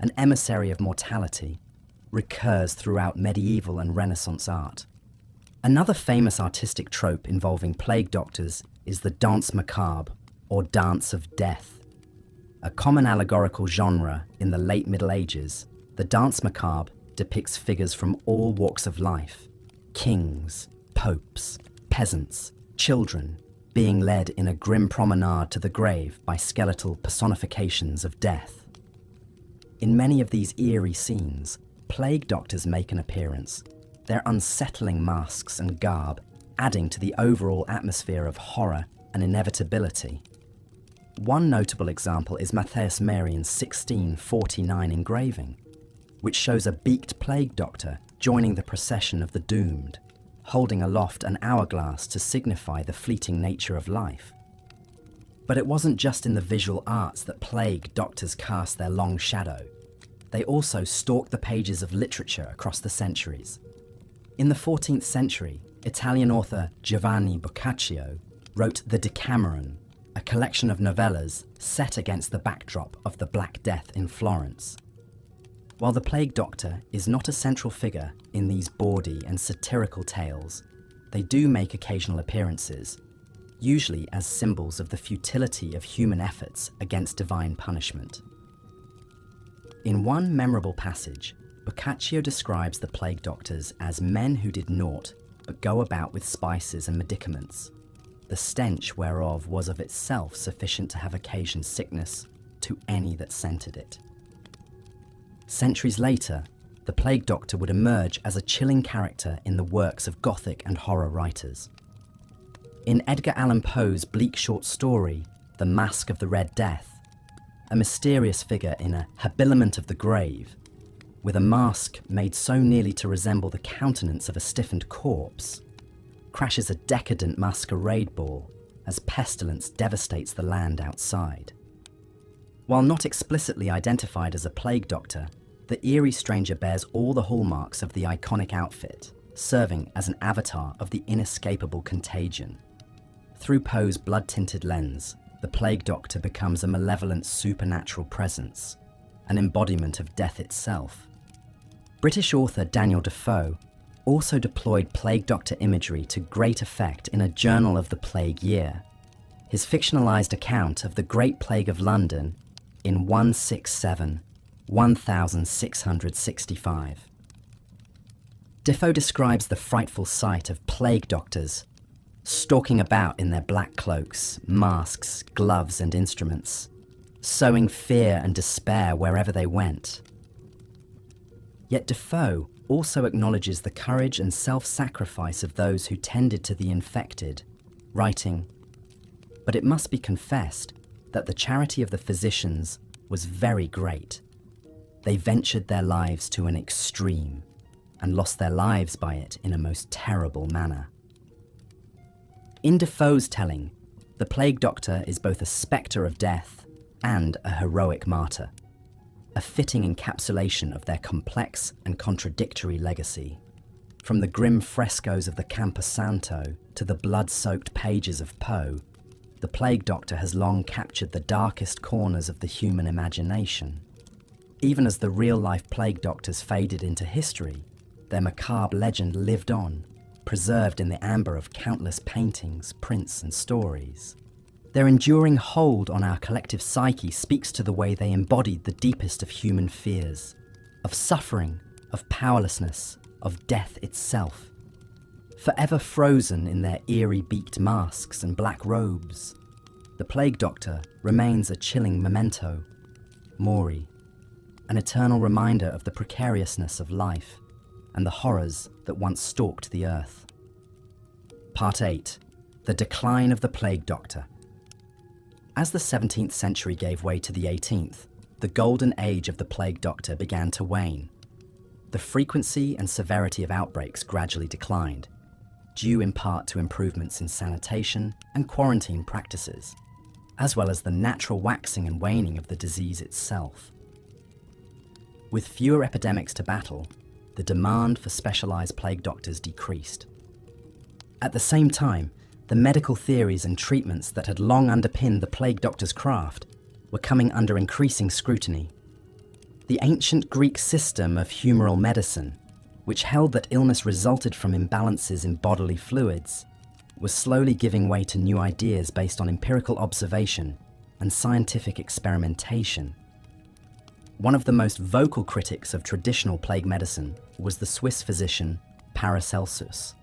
an emissary of mortality, recurs throughout medieval and Renaissance art. Another famous artistic trope involving plague doctors is the danse macabre, or dance of death. A common allegorical genre in the late Middle Ages, the danse macabre depicts figures from all walks of life: kings, popes, peasants, children, being led in a grim promenade to the grave by skeletal personifications of death. In many of these eerie scenes, plague doctors make an appearance, their unsettling masks and garb adding to the overall atmosphere of horror and inevitability. One notable example is Matthias Marien's 1649 engraving, which shows a beaked plague doctor joining the procession of the doomed, holding aloft an hourglass to signify the fleeting nature of life. But it wasn't just in the visual arts that plague doctors cast their long shadow. They also stalked the pages of literature across the centuries. In the 14th century, Italian author Giovanni Boccaccio wrote The Decameron, a collection of novellas set against the backdrop of the Black Death in Florence. While the plague doctor is not a central figure in these bawdy and satirical tales, they do make occasional appearances, usually as symbols of the futility of human efforts against divine punishment. In one memorable passage, Boccaccio describes the plague doctors as men who did naught but go about with spices and medicaments, the stench whereof was of itself sufficient to have occasioned sickness to any that scented it. Centuries later, the plague doctor would emerge as a chilling character in the works of Gothic and horror writers. In Edgar Allan Poe's bleak short story, The Masque of the Red Death, a mysterious figure in a habiliment of the grave, with a mask made so nearly to resemble the countenance of a stiffened corpse, crashes a decadent masquerade ball as pestilence devastates the land outside. While not explicitly identified as a plague doctor, the eerie stranger bears all the hallmarks of the iconic outfit, serving as an avatar of the inescapable contagion. Through Poe's blood-tinted lens, the plague doctor becomes a malevolent supernatural presence, an embodiment of death itself. British author Daniel Defoe also deployed plague doctor imagery to great effect in A Journal of the Plague Year, his fictionalized account of the Great Plague of London in 1665. Defoe describes the frightful sight of plague doctors stalking about in their black cloaks, masks, gloves and instruments, sowing fear and despair wherever they went. Yet Defoe also acknowledges the courage and self-sacrifice of those who tended to the infected, writing, "But it must be confessed that the charity of the physicians was very great. They ventured their lives to an extreme, and lost their lives by it in a most terrible manner." In Defoe's telling, the plague doctor is both a spectre of death and a heroic martyr, a fitting encapsulation of their complex and contradictory legacy. From the grim frescoes of the Camposanto to the blood-soaked pages of Poe, the plague doctor has long captured the darkest corners of the human imagination. Even as the real-life plague doctors faded into history, their macabre legend lived on, preserved in the amber of countless paintings, prints, and stories. Their enduring hold on our collective psyche speaks to the way they embodied the deepest of human fears, of suffering, of powerlessness, of death itself. Forever frozen in their eerie beaked masks and black robes, the plague doctor remains a chilling memento mori, an eternal reminder of the precariousness of life and the horrors that once stalked the earth. Part 8. The Decline of the Plague Doctor. As the 17th century gave way to the 18th, the golden age of the plague doctor began to wane. The frequency and severity of outbreaks gradually declined, due in part to improvements in sanitation and quarantine practices, as well as the natural waxing and waning of the disease itself. With fewer epidemics to battle, the demand for specialized plague doctors decreased. At the same time, the medical theories and treatments that had long underpinned the plague doctor's craft were coming under increasing scrutiny. The ancient Greek system of humoral medicine, which held that illness resulted from imbalances in bodily fluids, was slowly giving way to new ideas based on empirical observation and scientific experimentation. One of the most vocal critics of traditional plague medicine was the Swiss physician Paracelsus.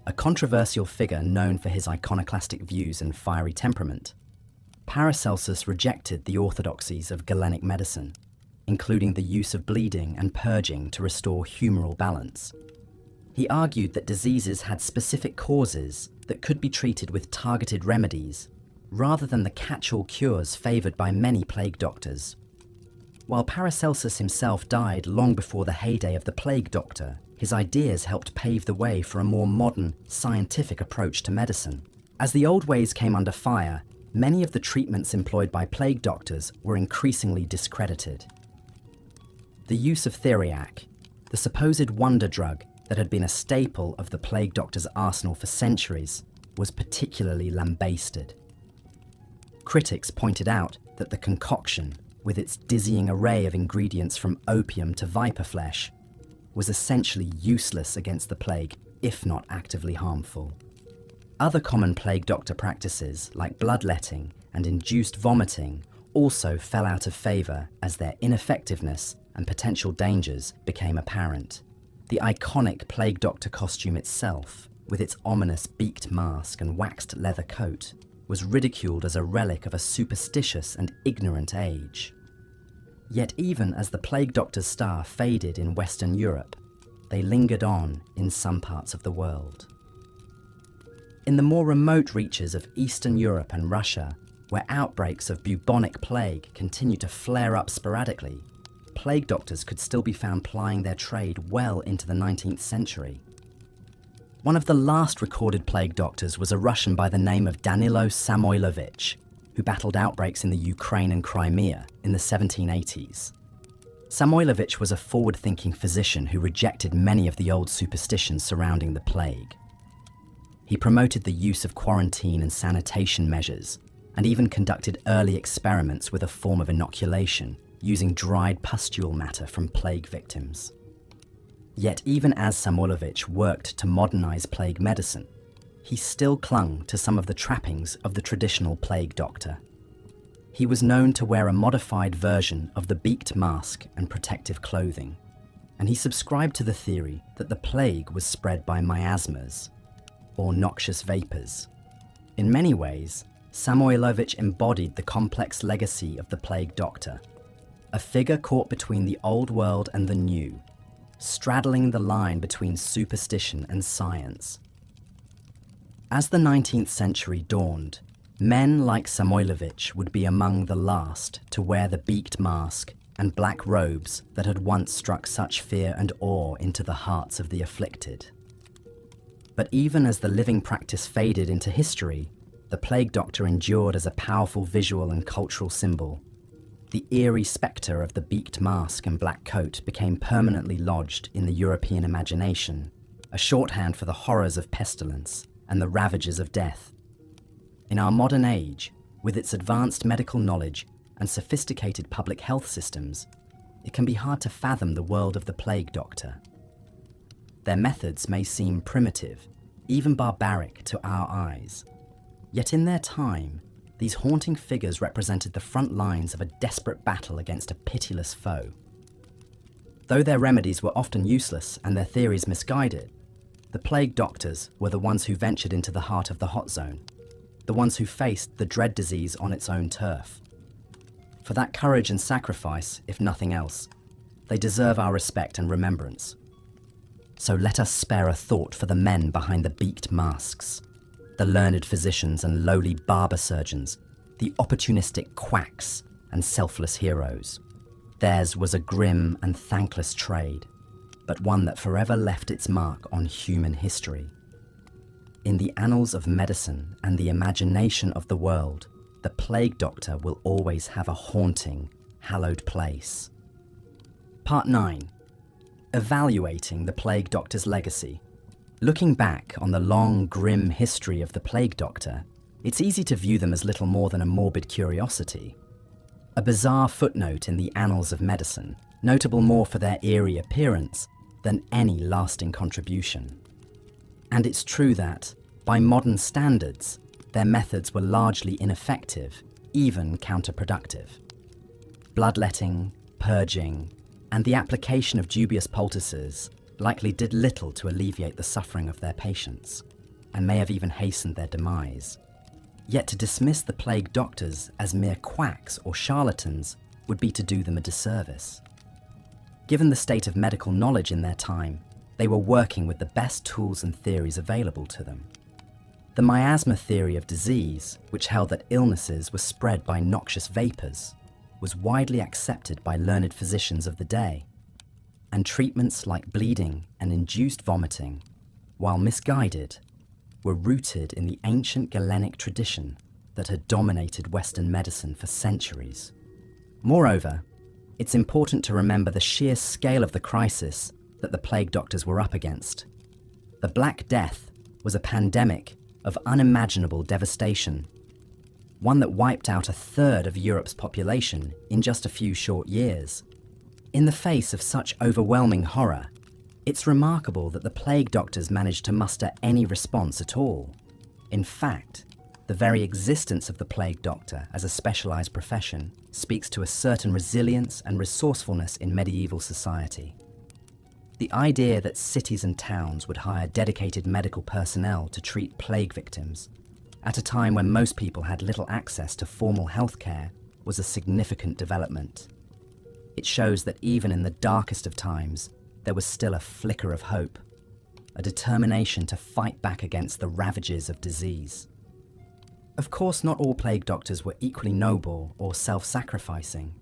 A controversial figure known for his iconoclastic views and fiery temperament, Paracelsus rejected the orthodoxies of Galenic medicine, including the use of bleeding and purging to restore humoral balance. He argued that diseases had specific causes that could be treated with targeted remedies, rather than the catch-all cures favoured by many plague doctors. While Paracelsus himself died long before the heyday of the plague doctor, his ideas helped pave the way for a more modern, scientific approach to medicine. As the old ways came under fire, many of the treatments employed by plague doctors were increasingly discredited. The use of theriac, the supposed wonder drug that had been a staple of the plague doctor's arsenal for centuries, was particularly lambasted. Critics pointed out that the concoction, with its dizzying array of ingredients from opium to viper flesh, was essentially useless against the plague, if not actively harmful. Other common plague doctor practices, like bloodletting and induced vomiting, also fell out of favour as their ineffectiveness and potential dangers became apparent. The iconic plague doctor costume itself, with its ominous beaked mask and waxed leather coat, was ridiculed as a relic of a superstitious and ignorant age. Yet even as the plague doctor's star faded in Western Europe, they lingered on in some parts of the world. In the more remote reaches of Eastern Europe and Russia, where outbreaks of bubonic plague continued to flare up sporadically, plague doctors could still be found plying their trade well into the 19th century. One of the last recorded plague doctors was a Russian by the name of Danilo Samoilovich, who battled outbreaks in the Ukraine and Crimea in the 1780s. Samoilovich was a forward-thinking physician who rejected many of the old superstitions surrounding the plague. He promoted the use of quarantine and sanitation measures, and even conducted early experiments with a form of inoculation using dried pustule matter from plague victims. Yet even as Samoilovich worked to modernize plague medicine, he still clung to some of the trappings of the traditional plague doctor. He was known to wear a modified version of the beaked mask and protective clothing, and he subscribed to the theory that the plague was spread by miasmas, or noxious vapors. In many ways, Samoilovich embodied the complex legacy of the plague doctor, a figure caught between the old world and the new, straddling the line between superstition and science. As the 19th century dawned, men like Samoilovich would be among the last to wear the beaked mask and black robes that had once struck such fear and awe into the hearts of the afflicted. But even as the living practice faded into history, the plague doctor endured as a powerful visual and cultural symbol. The eerie spectre of the beaked mask and black coat became permanently lodged in the European imagination, a shorthand for the horrors of pestilence and the ravages of death. In our modern age, with its advanced medical knowledge and sophisticated public health systems, it can be hard to fathom the world of the plague doctor. Their methods may seem primitive, even barbaric to our eyes. Yet in their time, these haunting figures represented the front lines of a desperate battle against a pitiless foe. Though their remedies were often useless and their theories misguided, the plague doctors were the ones who ventured into the heart of the hot zone, the ones who faced the dread disease on its own turf. For that courage and sacrifice, if nothing else, they deserve our respect and remembrance. So let us spare a thought for the men behind the beaked masks, the learned physicians and lowly barber surgeons, the opportunistic quacks and selfless heroes. Theirs was a grim and thankless trade, but one that forever left its mark on human history. In the annals of medicine and the imagination of the world, the plague doctor will always have a haunting, hallowed place. Part 9. Evaluating the plague doctor's legacy. Looking back on the long, grim history of the plague doctor, it's easy to view them as little more than a morbid curiosity. A bizarre footnote in the annals of medicine, notable more for their eerie appearance than any lasting contribution. And it's true that, by modern standards, their methods were largely ineffective, even counterproductive. Bloodletting, purging, and the application of dubious poultices likely did little to alleviate the suffering of their patients, and may have even hastened their demise. Yet to dismiss the plague doctors as mere quacks or charlatans would be to do them a disservice. Given the state of medical knowledge in their time, they were working with the best tools and theories available to them. The miasma theory of disease, which held that illnesses were spread by noxious vapors, was widely accepted by learned physicians of the day, and treatments like bleeding and induced vomiting, while misguided, were rooted in the ancient Galenic tradition that had dominated Western medicine for centuries. Moreover, it's important to remember the sheer scale of the crisis that the plague doctors were up against. The Black Death was a pandemic of unimaginable devastation, one that wiped out a third of Europe's population in just a few short years. In the face of such overwhelming horror, it's remarkable that the plague doctors managed to muster any response at all. In fact, the very existence of the plague doctor as a specialized profession speaks to a certain resilience and resourcefulness in medieval society. The idea that cities and towns would hire dedicated medical personnel to treat plague victims, at a time when most people had little access to formal healthcare, was a significant development. It shows that even in the darkest of times, there was still a flicker of hope, a determination to fight back against the ravages of disease. Of course, not all plague doctors were equally noble or self-sacrificing.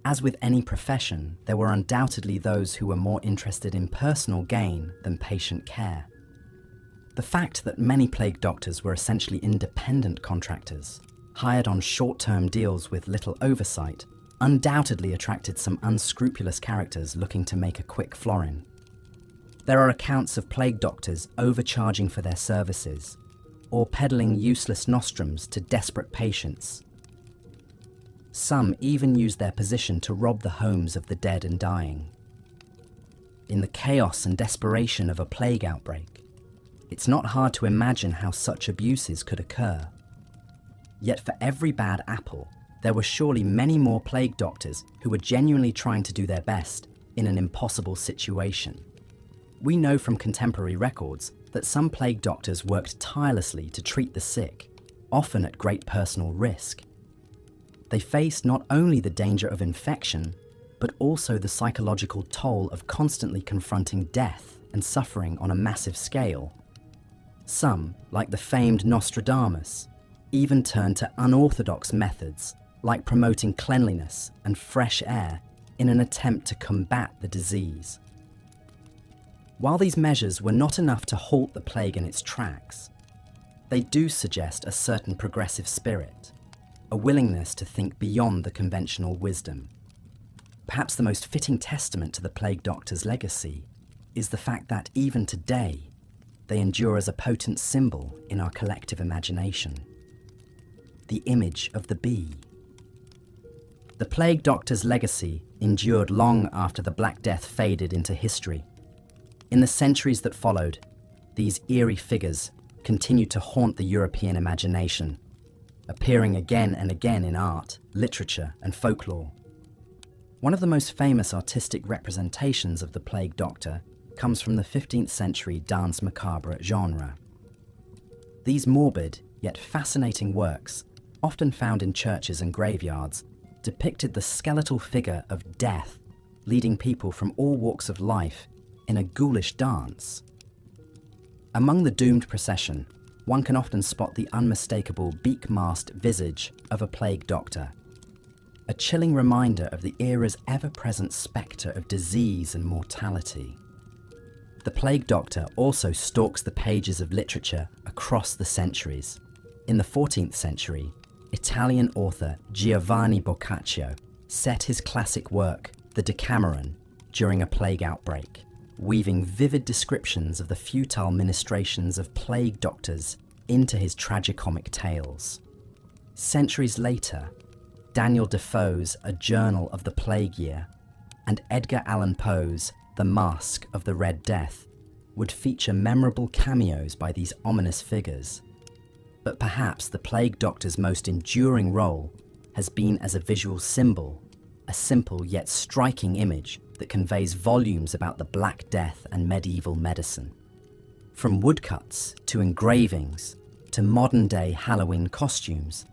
As with any profession, there were undoubtedly those who were more interested in personal gain than patient care. The fact that many plague doctors were essentially independent contractors, hired on short-term deals with little oversight, undoubtedly attracted some unscrupulous characters looking to make a quick florin. There are accounts of plague doctors overcharging for their services, or peddling useless nostrums to desperate patients. Some even used their position to rob the homes of the dead and dying. In the chaos and desperation of a plague outbreak, it's not hard to imagine how such abuses could occur. Yet for every bad apple, there were surely many more plague doctors who were genuinely trying to do their best in an impossible situation. We know from contemporary records that some plague doctors worked tirelessly to treat the sick, often at great personal risk. They faced not only the danger of infection, but also the psychological toll of constantly confronting death and suffering on a massive scale. Some, like the famed Nostradamus, even turned to unorthodox methods like promoting cleanliness and fresh air in an attempt to combat the disease. While these measures were not enough to halt the plague in its tracks, they do suggest a certain progressive spirit, a willingness to think beyond the conventional wisdom. Perhaps the most fitting testament to the plague doctor's legacy is the fact that even today, they endure as a potent symbol in our collective imagination. The image of the bee. The plague doctor's legacy endured long after the Black Death faded into history. In the centuries that followed, these eerie figures continued to haunt the European imagination, appearing again and again in art, literature, and folklore. One of the most famous artistic representations of the plague doctor comes from the 15th century danse macabre genre. These morbid, yet fascinating works, often found in churches and graveyards, depicted the skeletal figure of death, leading people from all walks of life in a ghoulish dance. Among the doomed procession, one can often spot the unmistakable beak-masked visage of a plague doctor, a chilling reminder of the era's ever-present spectre of disease and mortality. The plague doctor also stalks the pages of literature across the centuries. In the 14th century, Italian author Giovanni Boccaccio set his classic work, The Decameron, during a plague outbreak. weaving vivid descriptions of the futile ministrations of plague doctors into his tragicomic tales. Centuries later, Daniel Defoe's A Journal of the Plague Year and Edgar Allan Poe's The Masque of the Red Death would feature memorable cameos by these ominous figures. But perhaps the plague doctor's most enduring role has been as a visual symbol, a simple yet striking image that conveys volumes about the Black Death and medieval medicine. From woodcuts to engravings to modern-day Halloween costumes,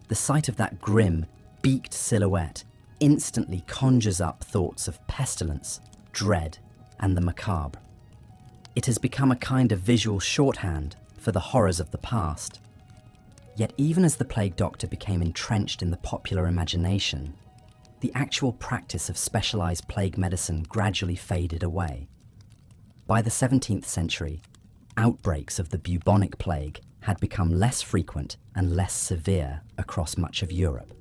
the sight of that grim, beaked silhouette instantly conjures up thoughts of pestilence, dread, and the macabre. It has become a kind of visual shorthand for the horrors of the past. Yet even as the plague doctor became entrenched in the popular imagination, the actual practice of specialized plague medicine gradually faded away. By the 17th century, outbreaks of the bubonic plague had become less frequent and less severe across much of Europe.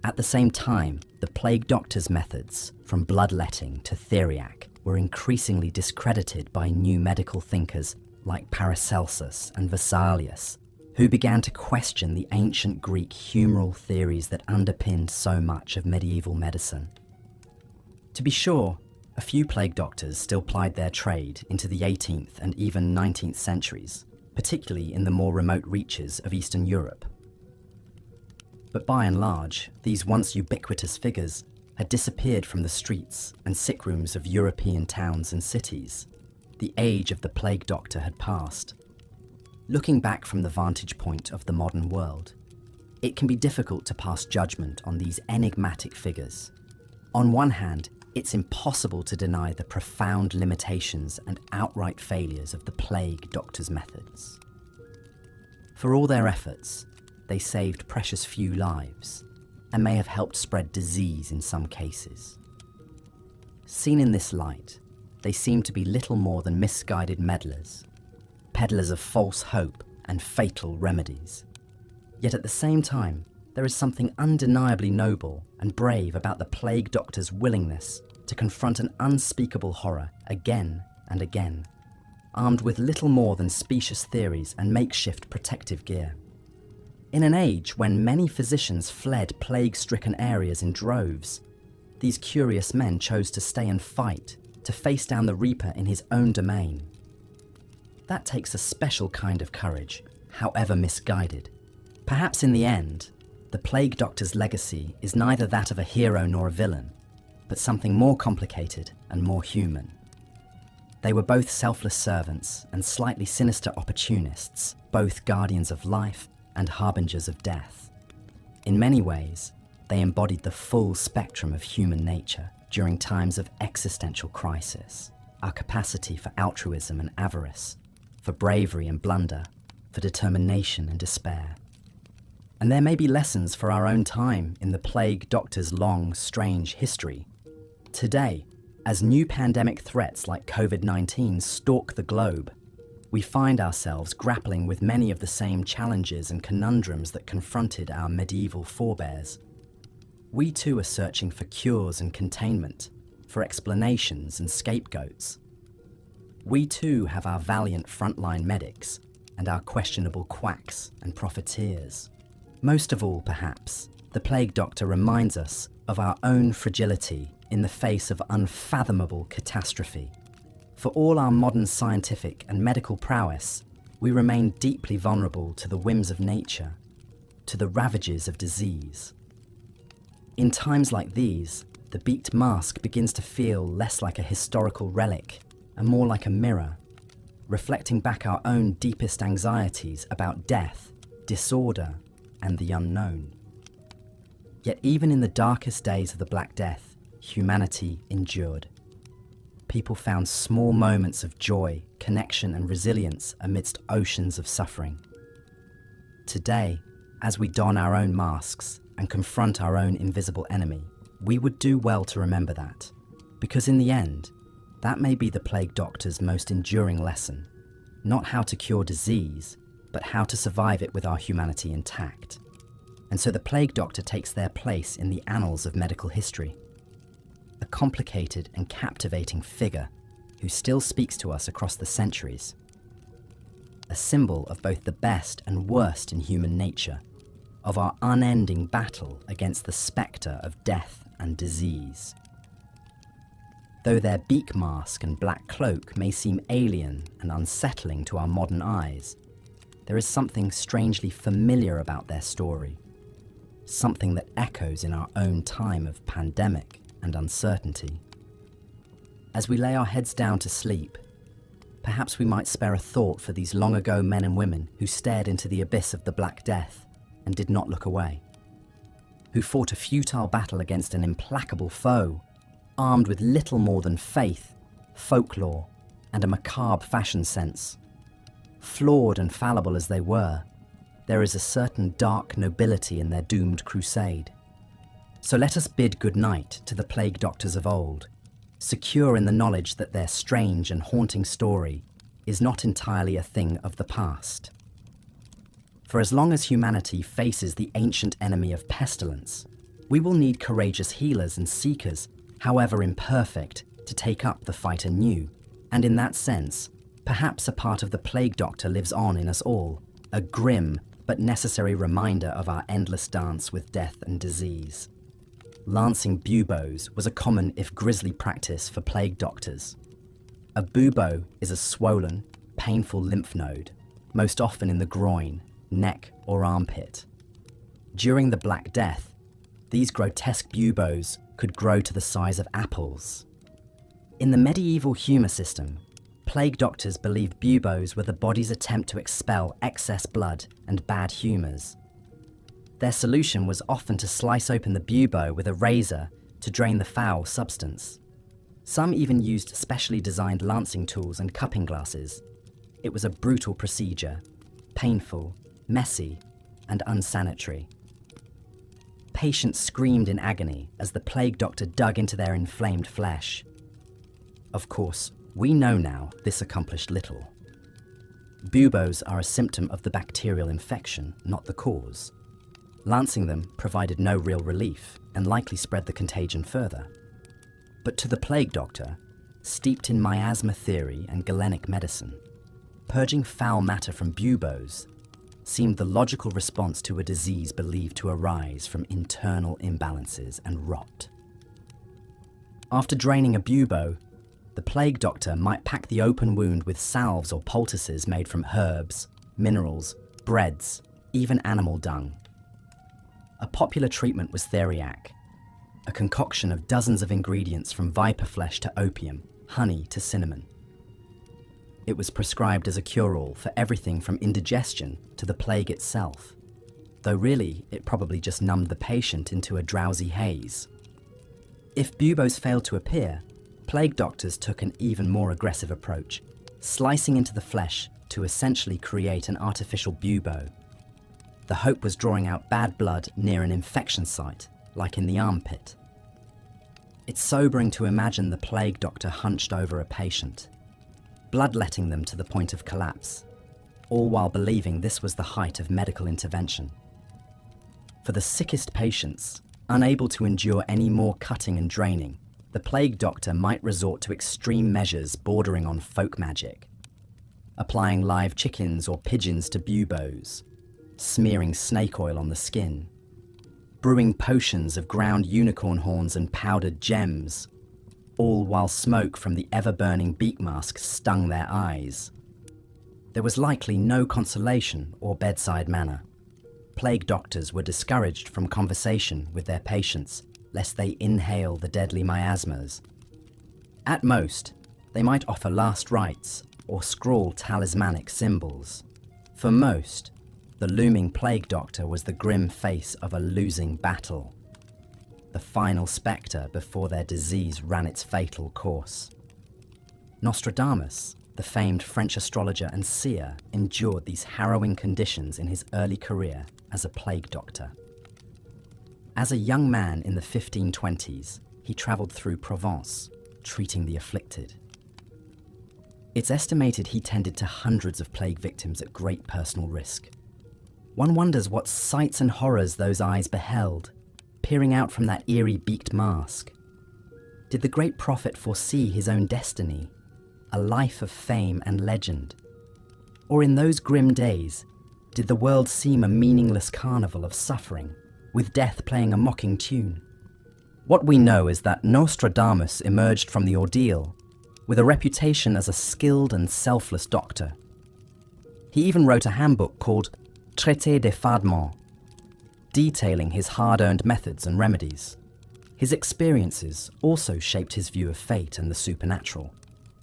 At the same time, the plague doctor's methods, from bloodletting to theriac, were increasingly discredited by new medical thinkers like Paracelsus and Vesalius, who began to question the ancient Greek humoral theories that underpinned so much of medieval medicine. To be sure, a few plague doctors still plied their trade into the 18th and even 19th centuries, particularly in the more remote reaches of Eastern Europe. But by and large, these once ubiquitous figures had disappeared from the streets and sick rooms of European towns and cities. The age of the plague doctor had passed. Looking back from the vantage point of the modern world, it can be difficult to pass judgment on these enigmatic figures. On one hand, it's impossible to deny the profound limitations and outright failures of the plague doctor's methods. For all their efforts, they saved precious few lives and may have helped spread disease in some cases. Seen in this light, they seem to be little more than misguided meddlers, peddlers of false hope and fatal remedies. Yet at the same time, there is something undeniably noble and brave about the plague doctor's willingness to confront an unspeakable horror again and again, armed with little more than specious theories and makeshift protective gear. In an age when many physicians fled plague-stricken areas in droves, these curious men chose to stay and fight, to face down the Reaper in his own domain. That takes a special kind of courage, however misguided. Perhaps in the end, the plague doctor's legacy is neither that of a hero nor a villain, but something more complicated and more human. They were both selfless servants and slightly sinister opportunists, both guardians of life and harbingers of death. In many ways, they embodied the full spectrum of human nature during times of existential crisis, our capacity for altruism and avarice, for bravery and blunder, for determination and despair. And there may be lessons for our own time in the plague doctor's long, strange history. Today, as new pandemic threats like COVID-19 stalk the globe, we find ourselves grappling with many of the same challenges and conundrums that confronted our medieval forebears. We too are searching for cures and containment, for explanations and scapegoats. We too have our valiant frontline medics and our questionable quacks and profiteers. Most of all, perhaps, the plague doctor reminds us of our own fragility in the face of unfathomable catastrophe. For all our modern scientific and medical prowess, we remain deeply vulnerable to the whims of nature, to the ravages of disease. In times like these, the beaked mask begins to feel less like a historical relic and more like a mirror, reflecting back our own deepest anxieties about death, disorder, and the unknown. Yet even in the darkest days of the Black Death, humanity endured. People found small moments of joy, connection, and resilience amidst oceans of suffering. Today, as we don our own masks and confront our own invisible enemy, we would do well to remember that, because in the end, that may be the plague doctor's most enduring lesson, not how to cure disease, but how to survive it with our humanity intact. And so the plague doctor takes their place in the annals of medical history. A complicated and captivating figure, who still speaks to us across the centuries. A symbol of both the best and worst in human nature, of our unending battle against the spectre of death and disease. Though their beak mask and black cloak may seem alien and unsettling to our modern eyes, there is something strangely familiar about their story, something that echoes in our own time of pandemic and uncertainty. As we lay our heads down to sleep, perhaps we might spare a thought for these long-ago men and women who stared into the abyss of the Black Death and did not look away, who fought a futile battle against an implacable foe, armed with little more than faith, folklore, and a macabre fashion sense. Flawed and fallible as they were, there is a certain dark nobility in their doomed crusade. So let us bid good night to the plague doctors of old, secure in the knowledge that their strange and haunting story is not entirely a thing of the past. For as long as humanity faces the ancient enemy of pestilence, we will need courageous healers and seekers, however imperfect, to take up the fight anew. And in that sense, perhaps a part of the plague doctor lives on in us all, a grim but necessary reminder of our endless dance with death and disease. Lancing buboes was a common if grisly practice for plague doctors. A bubo is a swollen, painful lymph node, most often in the groin, neck, or armpit. During the Black Death, these grotesque buboes could grow to the size of apples. In the medieval humour system, plague doctors believed buboes were the body's attempt to expel excess blood and bad humours. Their solution was often to slice open the bubo with a razor to drain the foul substance. Some even used specially designed lancing tools and cupping glasses. It was a brutal procedure, painful, messy, and unsanitary. Patients screamed in agony as the plague doctor dug into their inflamed flesh. Of course, we know now this accomplished little. Buboes are a symptom of the bacterial infection, not the cause. Lancing them provided no real relief and likely spread the contagion further. But to the plague doctor, steeped in miasma theory and Galenic medicine, purging foul matter from buboes seemed the logical response to a disease believed to arise from internal imbalances and rot. After draining a bubo, the plague doctor might pack the open wound with salves or poultices made from herbs, minerals, breads, even animal dung. A popular treatment was theriac, a concoction of dozens of ingredients from viper flesh to opium, honey to cinnamon. It was prescribed as a cure-all for everything from indigestion to the plague itself, though really it probably just numbed the patient into a drowsy haze. If buboes failed to appear, plague doctors took an even more aggressive approach, slicing into the flesh to essentially create an artificial bubo. The hope was drawing out bad blood near an infection site, like in the armpit. It's sobering to imagine the plague doctor hunched over a patient, bloodletting them to the point of collapse, all while believing this was the height of medical intervention. For the sickest patients, unable to endure any more cutting and draining, the plague doctor might resort to extreme measures bordering on folk magic, applying live chickens or pigeons to buboes, smearing snake oil on the skin, brewing potions of ground unicorn horns and powdered gems, all while smoke from the ever-burning beak mask stung their eyes. There was likely no consolation or bedside manner. Plague doctors were discouraged from conversation with their patients, lest they inhale the deadly miasmas. At most, they might offer last rites or scrawl talismanic symbols. For most, the looming plague doctor was the grim face of a losing battle, the final spectre before their disease ran its fatal course. Nostradamus, the famed French astrologer and seer, endured these harrowing conditions in his early career as a plague doctor. As a young man in the 1520s, he travelled through Provence, treating the afflicted. It's estimated he tended to hundreds of plague victims at great personal risk. One wonders what sights and horrors those eyes beheld, peering out from that eerie beaked mask. Did the great prophet foresee his own destiny, a life of fame and legend? Or in those grim days, did the world seem a meaningless carnival of suffering, with death playing a mocking tune? What we know is that Nostradamus emerged from the ordeal with a reputation as a skilled and selfless doctor. He even wrote a handbook called Traité des Fardements, detailing his hard-earned methods and remedies. His experiences also shaped his view of fate and the supernatural,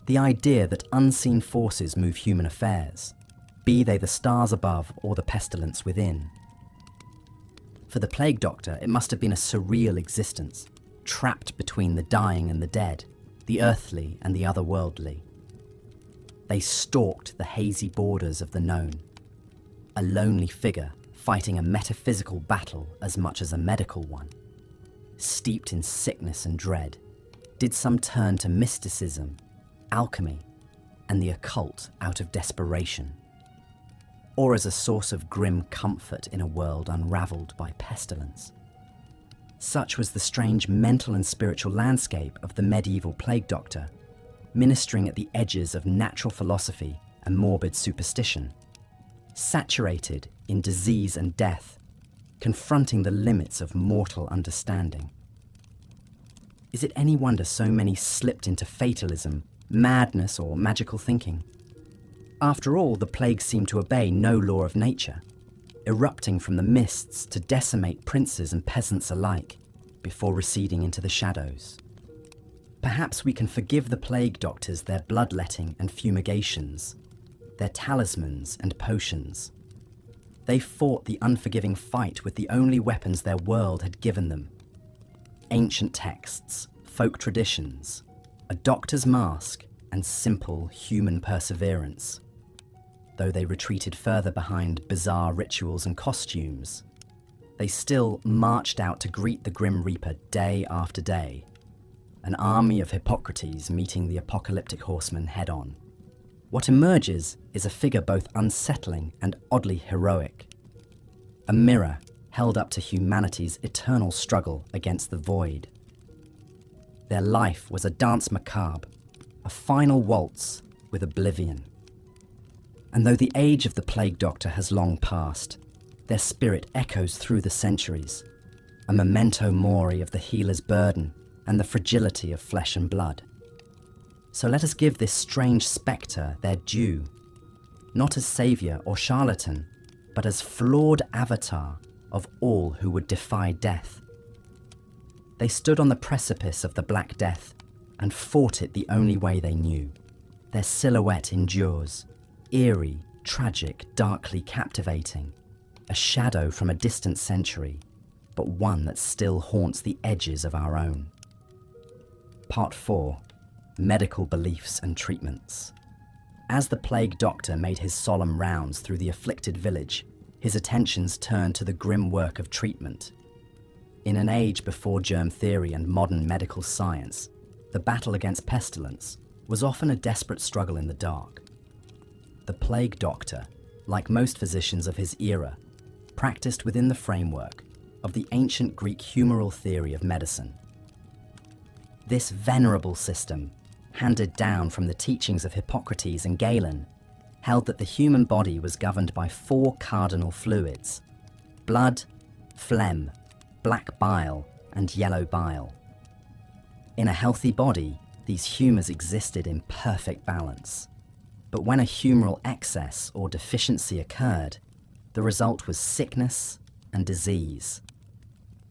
the idea that unseen forces move human affairs, be they the stars above or the pestilence within. For the plague doctor, it must have been a surreal existence, trapped between the dying and the dead, the earthly and the otherworldly. They stalked the hazy borders of the known, a lonely figure fighting a metaphysical battle as much as a medical one. Steeped in sickness and dread, did some turn to mysticism, alchemy, and the occult out of desperation? Or as a source of grim comfort in a world unraveled by pestilence? Such was the strange mental and spiritual landscape of the medieval plague doctor, ministering at the edges of natural philosophy and morbid superstition, saturated in disease and death, confronting the limits of mortal understanding. Is it any wonder so many slipped into fatalism, madness, or magical thinking? After all, the plague seemed to obey no law of nature, erupting from the mists to decimate princes and peasants alike, before receding into the shadows. Perhaps we can forgive the plague doctors their bloodletting and fumigations, their talismans and potions. They fought the unforgiving fight with the only weapons their world had given them: ancient texts, folk traditions, a doctor's mask, and simple human perseverance. Though they retreated further behind bizarre rituals and costumes, they still marched out to greet the Grim Reaper day after day, an army of Hippocrates meeting the apocalyptic horseman head-on. What emerges is a figure both unsettling and oddly heroic, a mirror held up to humanity's eternal struggle against the void. Their life was a danse macabre, a final waltz with oblivion. And though the age of the plague doctor has long passed, their spirit echoes through the centuries, a memento mori of the healer's burden and the fragility of flesh and blood. So let us give this strange spectre their due, not as saviour or charlatan, but as flawed avatar of all who would defy death. They stood on the precipice of the Black Death and fought it the only way they knew. Their silhouette endures, eerie, tragic, darkly captivating, a shadow from a distant century, but one that still haunts the edges of our own. Part 4. Medical Beliefs and Treatments. As the plague doctor made his solemn rounds through the afflicted village, his attentions turned to the grim work of treatment. In an age before germ theory and modern medical science, the battle against pestilence was often a desperate struggle in the dark. The plague doctor, like most physicians of his era, practiced within the framework of the ancient Greek humoral theory of medicine. This venerable system, handed down from the teachings of Hippocrates and Galen, held that the human body was governed by 4 cardinal fluids: blood, phlegm, black bile, and yellow bile. In a healthy body, these humours existed in perfect balance. But when a humoral excess or deficiency occurred, the result was sickness and disease.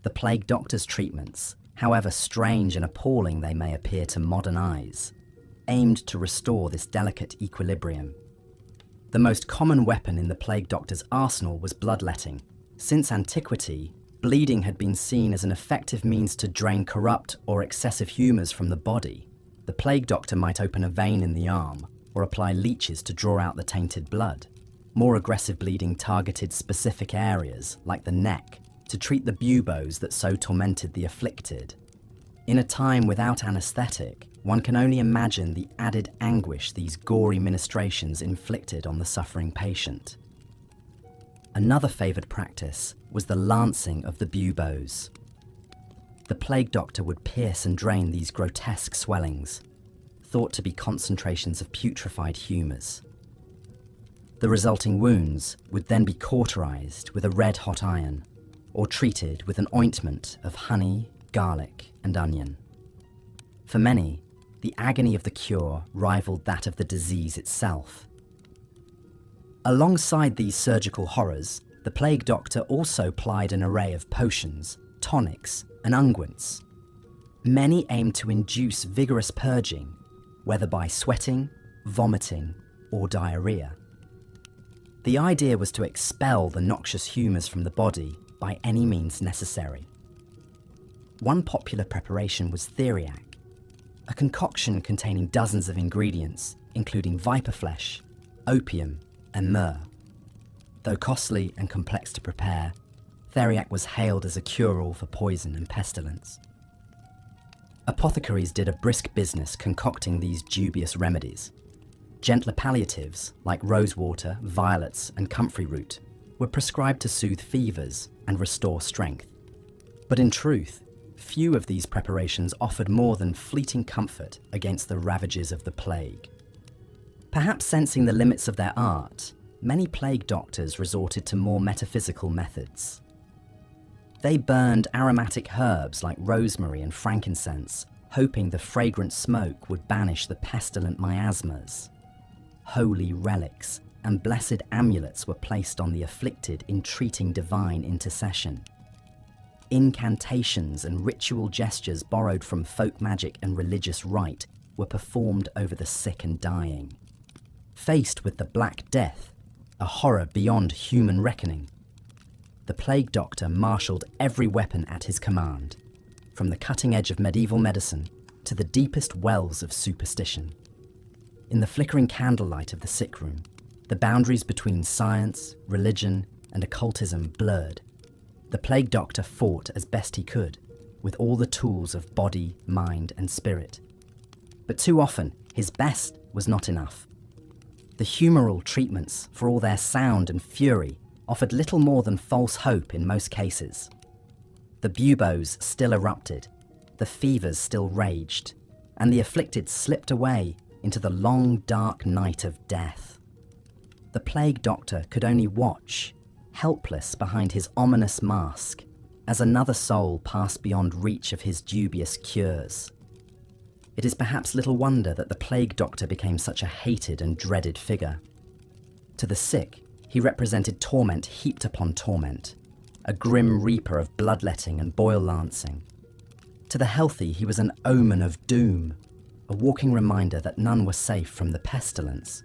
The plague doctor's treatments, however strange and appalling they may appear to modern eyes, aimed to restore this delicate equilibrium. The most common weapon in the plague doctor's arsenal was bloodletting. Since antiquity, bleeding had been seen as an effective means to drain corrupt or excessive humours from the body. The plague doctor might open a vein in the arm or apply leeches to draw out the tainted blood. More aggressive bleeding targeted specific areas, like the neck, to treat the buboes that so tormented the afflicted. In a time without anaesthetic, one can only imagine the added anguish these gory ministrations inflicted on the suffering patient. Another favoured practice was the lancing of the buboes. The plague doctor would pierce and drain these grotesque swellings. thought to be concentrations of putrefied humours. The resulting wounds would then be cauterized with a red-hot iron or treated with an ointment of honey, garlic, and onion. For many, the agony of the cure rivaled that of the disease itself. Alongside these surgical horrors, the plague doctor also plied an array of potions, tonics, and unguents. Many aimed to induce vigorous purging, whether by sweating, vomiting, or diarrhea. The idea was to expel the noxious humours from the body by any means necessary. One popular preparation was theriac, a concoction containing dozens of ingredients, including viper flesh, opium, and myrrh. Though costly and complex to prepare, theriac was hailed as a cure-all for poison and pestilence. Apothecaries did a brisk business concocting these dubious remedies. Gentler palliatives, like rosewater, violets, and comfrey root, were prescribed to soothe fevers and restore strength. But in truth, few of these preparations offered more than fleeting comfort against the ravages of the plague. Perhaps sensing the limits of their art, many plague doctors resorted to more metaphysical methods. They burned aromatic herbs like rosemary and frankincense, hoping the fragrant smoke would banish the pestilent miasmas. Holy relics and blessed amulets were placed on the afflicted, entreating divine intercession. Incantations and ritual gestures borrowed from folk magic and religious rite were performed over the sick and dying. Faced with the Black Death, a horror beyond human reckoning, the plague doctor marshalled every weapon at his command, from the cutting edge of medieval medicine to the deepest wells of superstition. In the flickering candlelight of the sick room, the boundaries between science, religion, and occultism blurred. The plague doctor fought as best he could, with all the tools of body, mind, and spirit. But too often, his best was not enough. The humoral treatments, for all their sound and fury, offered little more than false hope in most cases. The buboes still erupted, the fevers still raged, and the afflicted slipped away into the long, dark night of death. The plague doctor could only watch, helpless behind his ominous mask, as another soul passed beyond reach of his dubious cures. It is perhaps little wonder that the plague doctor became such a hated and dreaded figure. To the sick, he represented torment heaped upon torment, a grim reaper of bloodletting and boil lancing. To the healthy, he was an omen of doom, a walking reminder that none were safe from the pestilence.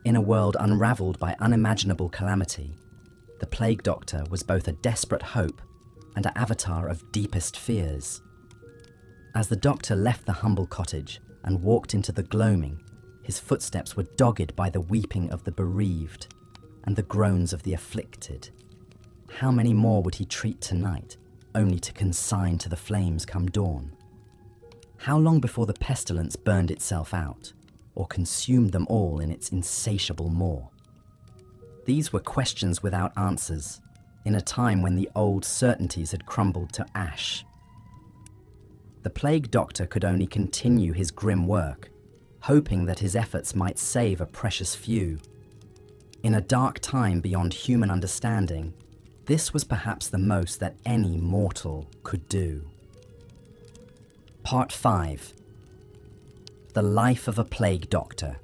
In a world unravelled by unimaginable calamity, the plague doctor was both a desperate hope and an avatar of deepest fears. As the doctor left the humble cottage and walked into the gloaming, his footsteps were dogged by the weeping of the bereaved and the groans of the afflicted. How many more would he treat tonight, only to consign to the flames come dawn? How long before the pestilence burned itself out, or consumed them all in its insatiable maw? These were questions without answers, in a time when the old certainties had crumbled to ash. The plague doctor could only continue his grim work, hoping that his efforts might save a precious few. In a dark time beyond human understanding, this was perhaps the most that any mortal could do. Part 5. The life of a plague doctor.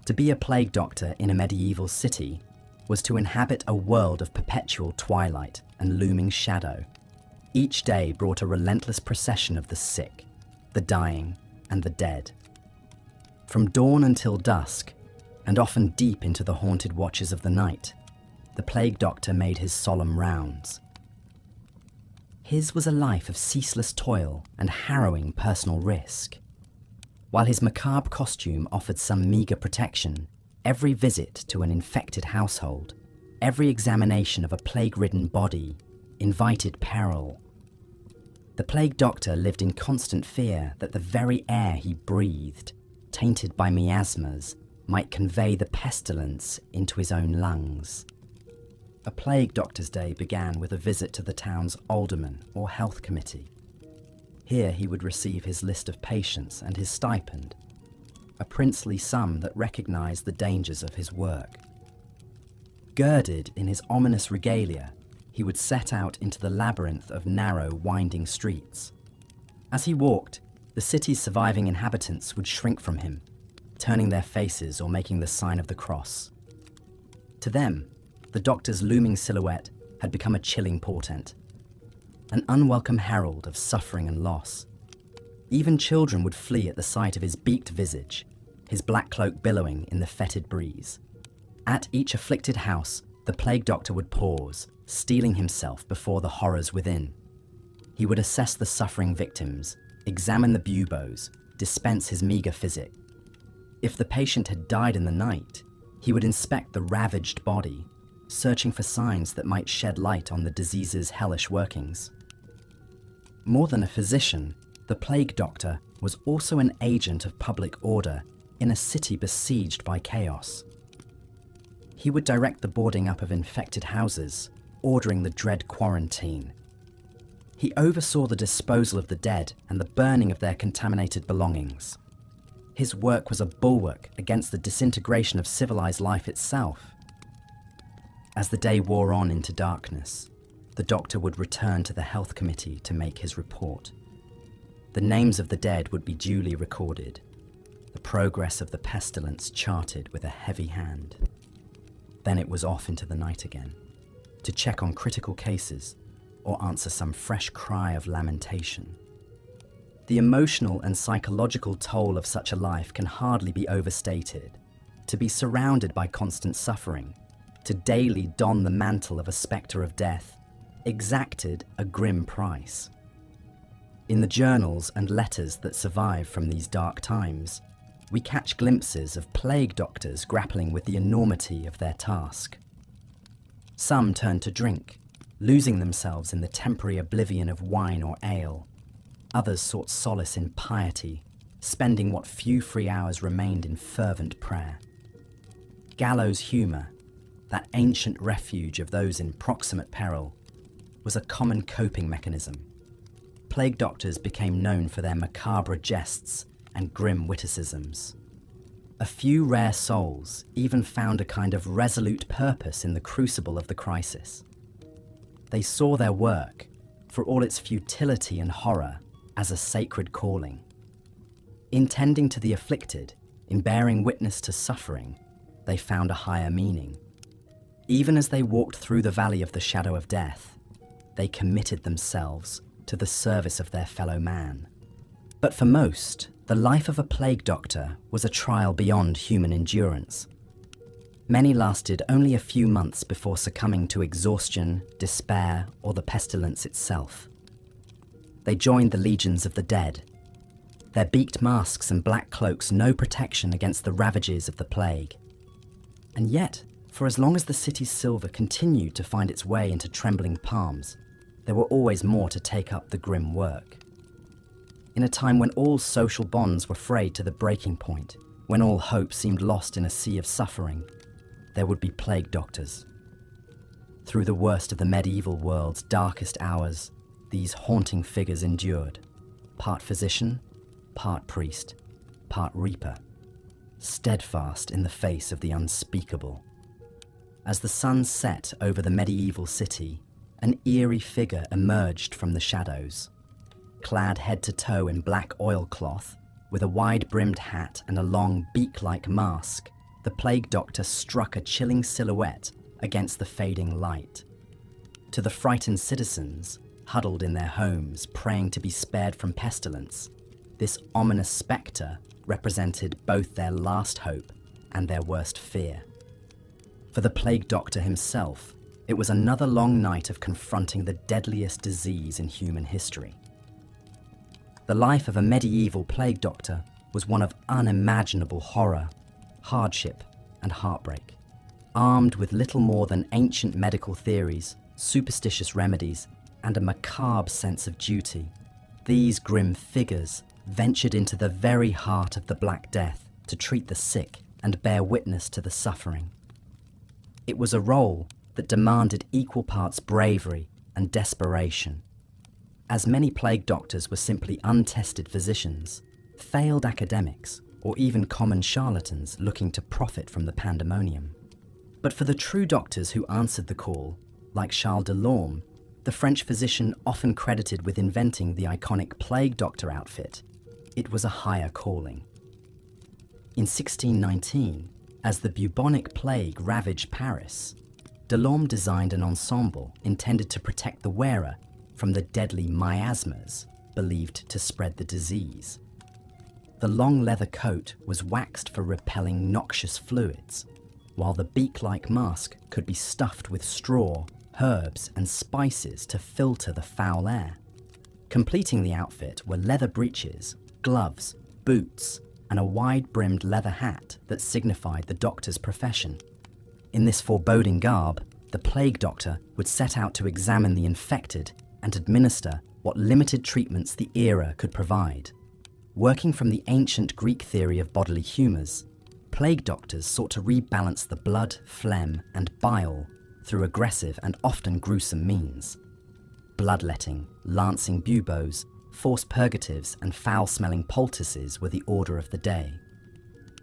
To be a plague doctor in a medieval city was to inhabit a world of perpetual twilight and looming shadow. Each day brought a relentless procession of the sick, the dying, and the dead. From dawn until dusk, and often deep into the haunted watches of the night, the plague doctor made his solemn rounds. His was a life of ceaseless toil and harrowing personal risk. While his macabre costume offered some meagre protection, every visit to an infected household, every examination of a plague-ridden body, invited peril. The plague doctor lived in constant fear that the very air he breathed, tainted by miasmas, might convey the pestilence into his own lungs. A plague doctor's day began with a visit to the town's alderman or health committee. Here he would receive his list of patients and his stipend, a princely sum that recognized the dangers of his work. Girded in his ominous regalia, he would set out into the labyrinth of narrow, winding streets. As he walked, the city's surviving inhabitants would shrink from him, turning their faces or making the sign of the cross. To them, the doctor's looming silhouette had become a chilling portent, an unwelcome herald of suffering and loss. Even children would flee at the sight of his beaked visage, his black cloak billowing in the fetid breeze. At each afflicted house, the plague doctor would pause, steeling himself before the horrors within. He would assess the suffering victims, examine the buboes, dispense his meager physic. If the patient had died in the night, he would inspect the ravaged body, searching for signs that might shed light on the disease's hellish workings. More than a physician, the plague doctor was also an agent of public order in a city besieged by chaos. He would direct the boarding up of infected houses, ordering the dread quarantine. He oversaw the disposal of the dead and the burning of their contaminated belongings. His work was a bulwark against the disintegration of civilized life itself. As the day wore on into darkness, the doctor would return to the health committee to make his report. The names of the dead would be duly recorded, the progress of the pestilence charted with a heavy hand. Then it was off into the night again, to check on critical cases or answer some fresh cry of lamentation. The emotional and psychological toll of such a life can hardly be overstated. To be surrounded by constant suffering, to daily don the mantle of a spectre of death, exacted a grim price. In the journals and letters that survive from these dark times, we catch glimpses of plague doctors grappling with the enormity of their task. Some turn to drink, losing themselves in the temporary oblivion of wine or ale. Others sought solace in piety, spending what few free hours remained in fervent prayer. Gallows humour, that ancient refuge of those in proximate peril, was a common coping mechanism. Plague doctors became known for their macabre jests and grim witticisms. A few rare souls even found a kind of resolute purpose in the crucible of the crisis. They saw their work, for all its futility and horror, as a sacred calling. In tending to the afflicted, in bearing witness to suffering, they found a higher meaning. Even as they walked through the valley of the shadow of death, they committed themselves to the service of their fellow man. But for most, the life of a plague doctor was a trial beyond human endurance. Many lasted only a few months before succumbing to exhaustion, despair, or the pestilence itself. They joined the legions of the dead, their beaked masks and black cloaks no protection against the ravages of the plague. And yet, for as long as the city's silver continued to find its way into trembling palms, there were always more to take up the grim work. In a time when all social bonds were frayed to the breaking point, when all hope seemed lost in a sea of suffering, there would be plague doctors. Through the worst of the medieval world's darkest hours, these haunting figures endured, part physician, part priest, part reaper, steadfast in the face of the unspeakable. As the sun set over the medieval city, an eerie figure emerged from the shadows. Clad head to toe in black oilcloth, with a wide-brimmed hat and a long beak-like mask, the plague doctor struck a chilling silhouette against the fading light. To the frightened citizens, huddled in their homes, praying to be spared from pestilence, this ominous spectre represented both their last hope and their worst fear. For the plague doctor himself, it was another long night of confronting the deadliest disease in human history. The life of a medieval plague doctor was one of unimaginable horror, hardship, and heartbreak. Armed with little more than ancient medical theories, superstitious remedies, and a macabre sense of duty, these grim figures ventured into the very heart of the Black Death to treat the sick and bear witness to the suffering. It was a role that demanded equal parts bravery and desperation. as many plague doctors were simply untested physicians, failed academics, or even common charlatans looking to profit from the pandemonium. But for the true doctors who answered the call, like Charles Delorme, the French physician often credited with inventing the iconic plague doctor outfit, it was a higher calling. In 1619, as the bubonic plague ravaged Paris, Delorme designed an ensemble intended to protect the wearer from the deadly miasmas believed to spread the disease. The long leather coat was waxed for repelling noxious fluids, while the beak-like mask could be stuffed with straw, herbs, and spices to filter the foul air. Completing the outfit were leather breeches, gloves, boots, and a wide-brimmed leather hat that signified the doctor's profession. In this foreboding garb, the plague doctor would set out to examine the infected and administer what limited treatments the era could provide. Working from the ancient Greek theory of bodily humours, plague doctors sought to rebalance the blood, phlegm, and bile through aggressive and often gruesome means. Bloodletting, lancing buboes, forced purgatives, and foul-smelling poultices were the order of the day.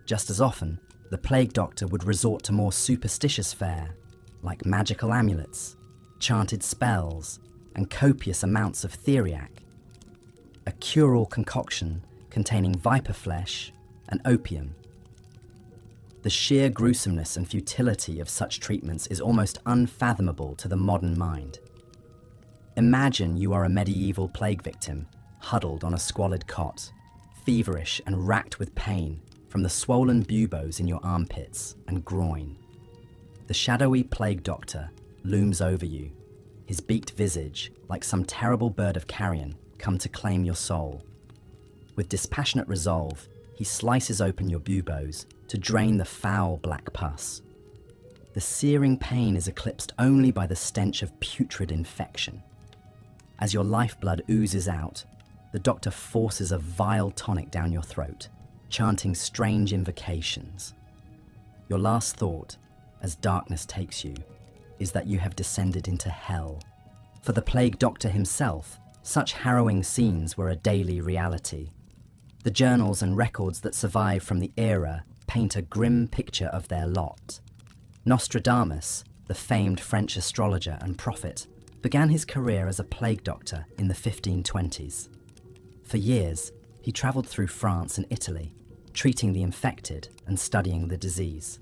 Just as often, the plague doctor would resort to more superstitious fare, like magical amulets, chanted spells, and copious amounts of theriac, a cure-all concoction containing viper flesh and opium. The sheer gruesomeness and futility of such treatments is almost unfathomable to the modern mind. Imagine you are a medieval plague victim, huddled on a squalid cot, feverish and racked with pain from the swollen buboes in your armpits and groin. The shadowy plague doctor looms over you, his beaked visage, like some terrible bird of carrion, come to claim your soul. With dispassionate resolve, he slices open your buboes to drain the foul black pus. The searing pain is eclipsed only by the stench of putrid infection. As your lifeblood oozes out, the doctor forces a vile tonic down your throat, chanting strange invocations. Your last thought, as darkness takes you, is that you have descended into hell. For the plague doctor himself, such harrowing scenes were a daily reality. The journals and records that survive from the era paint a grim picture of their lot. Nostradamus, the famed French astrologer and prophet, began his career as a plague doctor in the 1520s. For years, he travelled through France and Italy, treating the infected and studying the disease.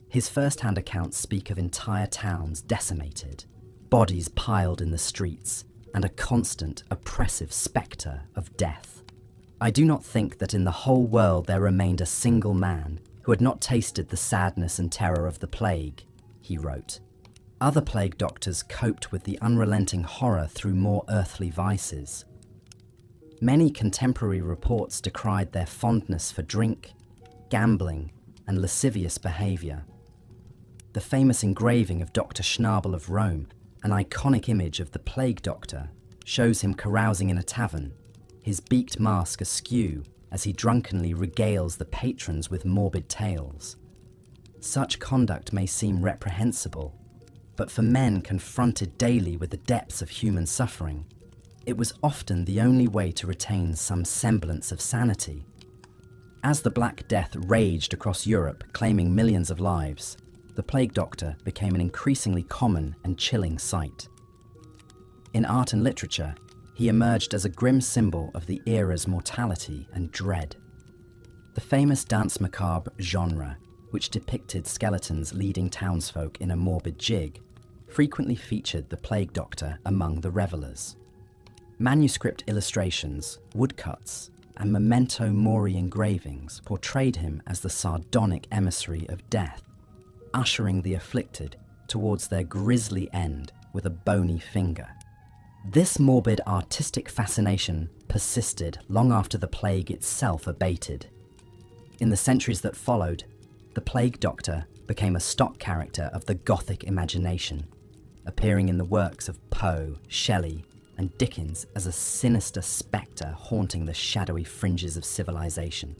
His first-hand accounts speak of entire towns decimated, bodies piled in the streets, and a constant, oppressive spectre of death. I do not think that in the whole world there remained a single man who had not tasted the sadness and terror of the plague, he wrote. Other plague doctors coped with the unrelenting horror through more earthly vices. Many contemporary reports decried their fondness for drink, gambling, and lascivious behaviour. The famous engraving of Dr. Schnabel of Rome, an iconic image of the plague doctor, shows him carousing in a tavern, his beaked mask askew as he drunkenly regales the patrons with morbid tales. Such conduct may seem reprehensible, but for men confronted daily with the depths of human suffering, it was often the only way to retain some semblance of sanity. As the Black Death raged across Europe, claiming millions of lives, the plague doctor became an increasingly common and chilling sight. In art and literature, he emerged as a grim symbol of the era's mortality and dread. The famous danse macabre genre, which depicted skeletons leading townsfolk in a morbid jig, frequently featured the plague doctor among the revelers. Manuscript illustrations, woodcuts, and memento mori engravings portrayed him as the sardonic emissary of death, ushering the afflicted towards their grisly end with a bony finger. This morbid artistic fascination persisted long after the plague itself abated. In the centuries that followed, the plague doctor became a stock character of the Gothic imagination, appearing in the works of Poe, Shelley, and Dickens as a sinister spectre haunting the shadowy fringes of civilization.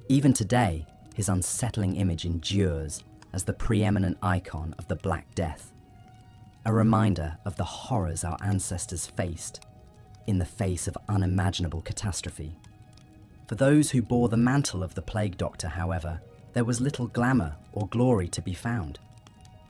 Even today, his unsettling image endures as the preeminent icon of the Black Death, a reminder of the horrors our ancestors faced, in the face of unimaginable catastrophe. For those who bore the mantle of the plague doctor, however, there was little glamour or glory to be found.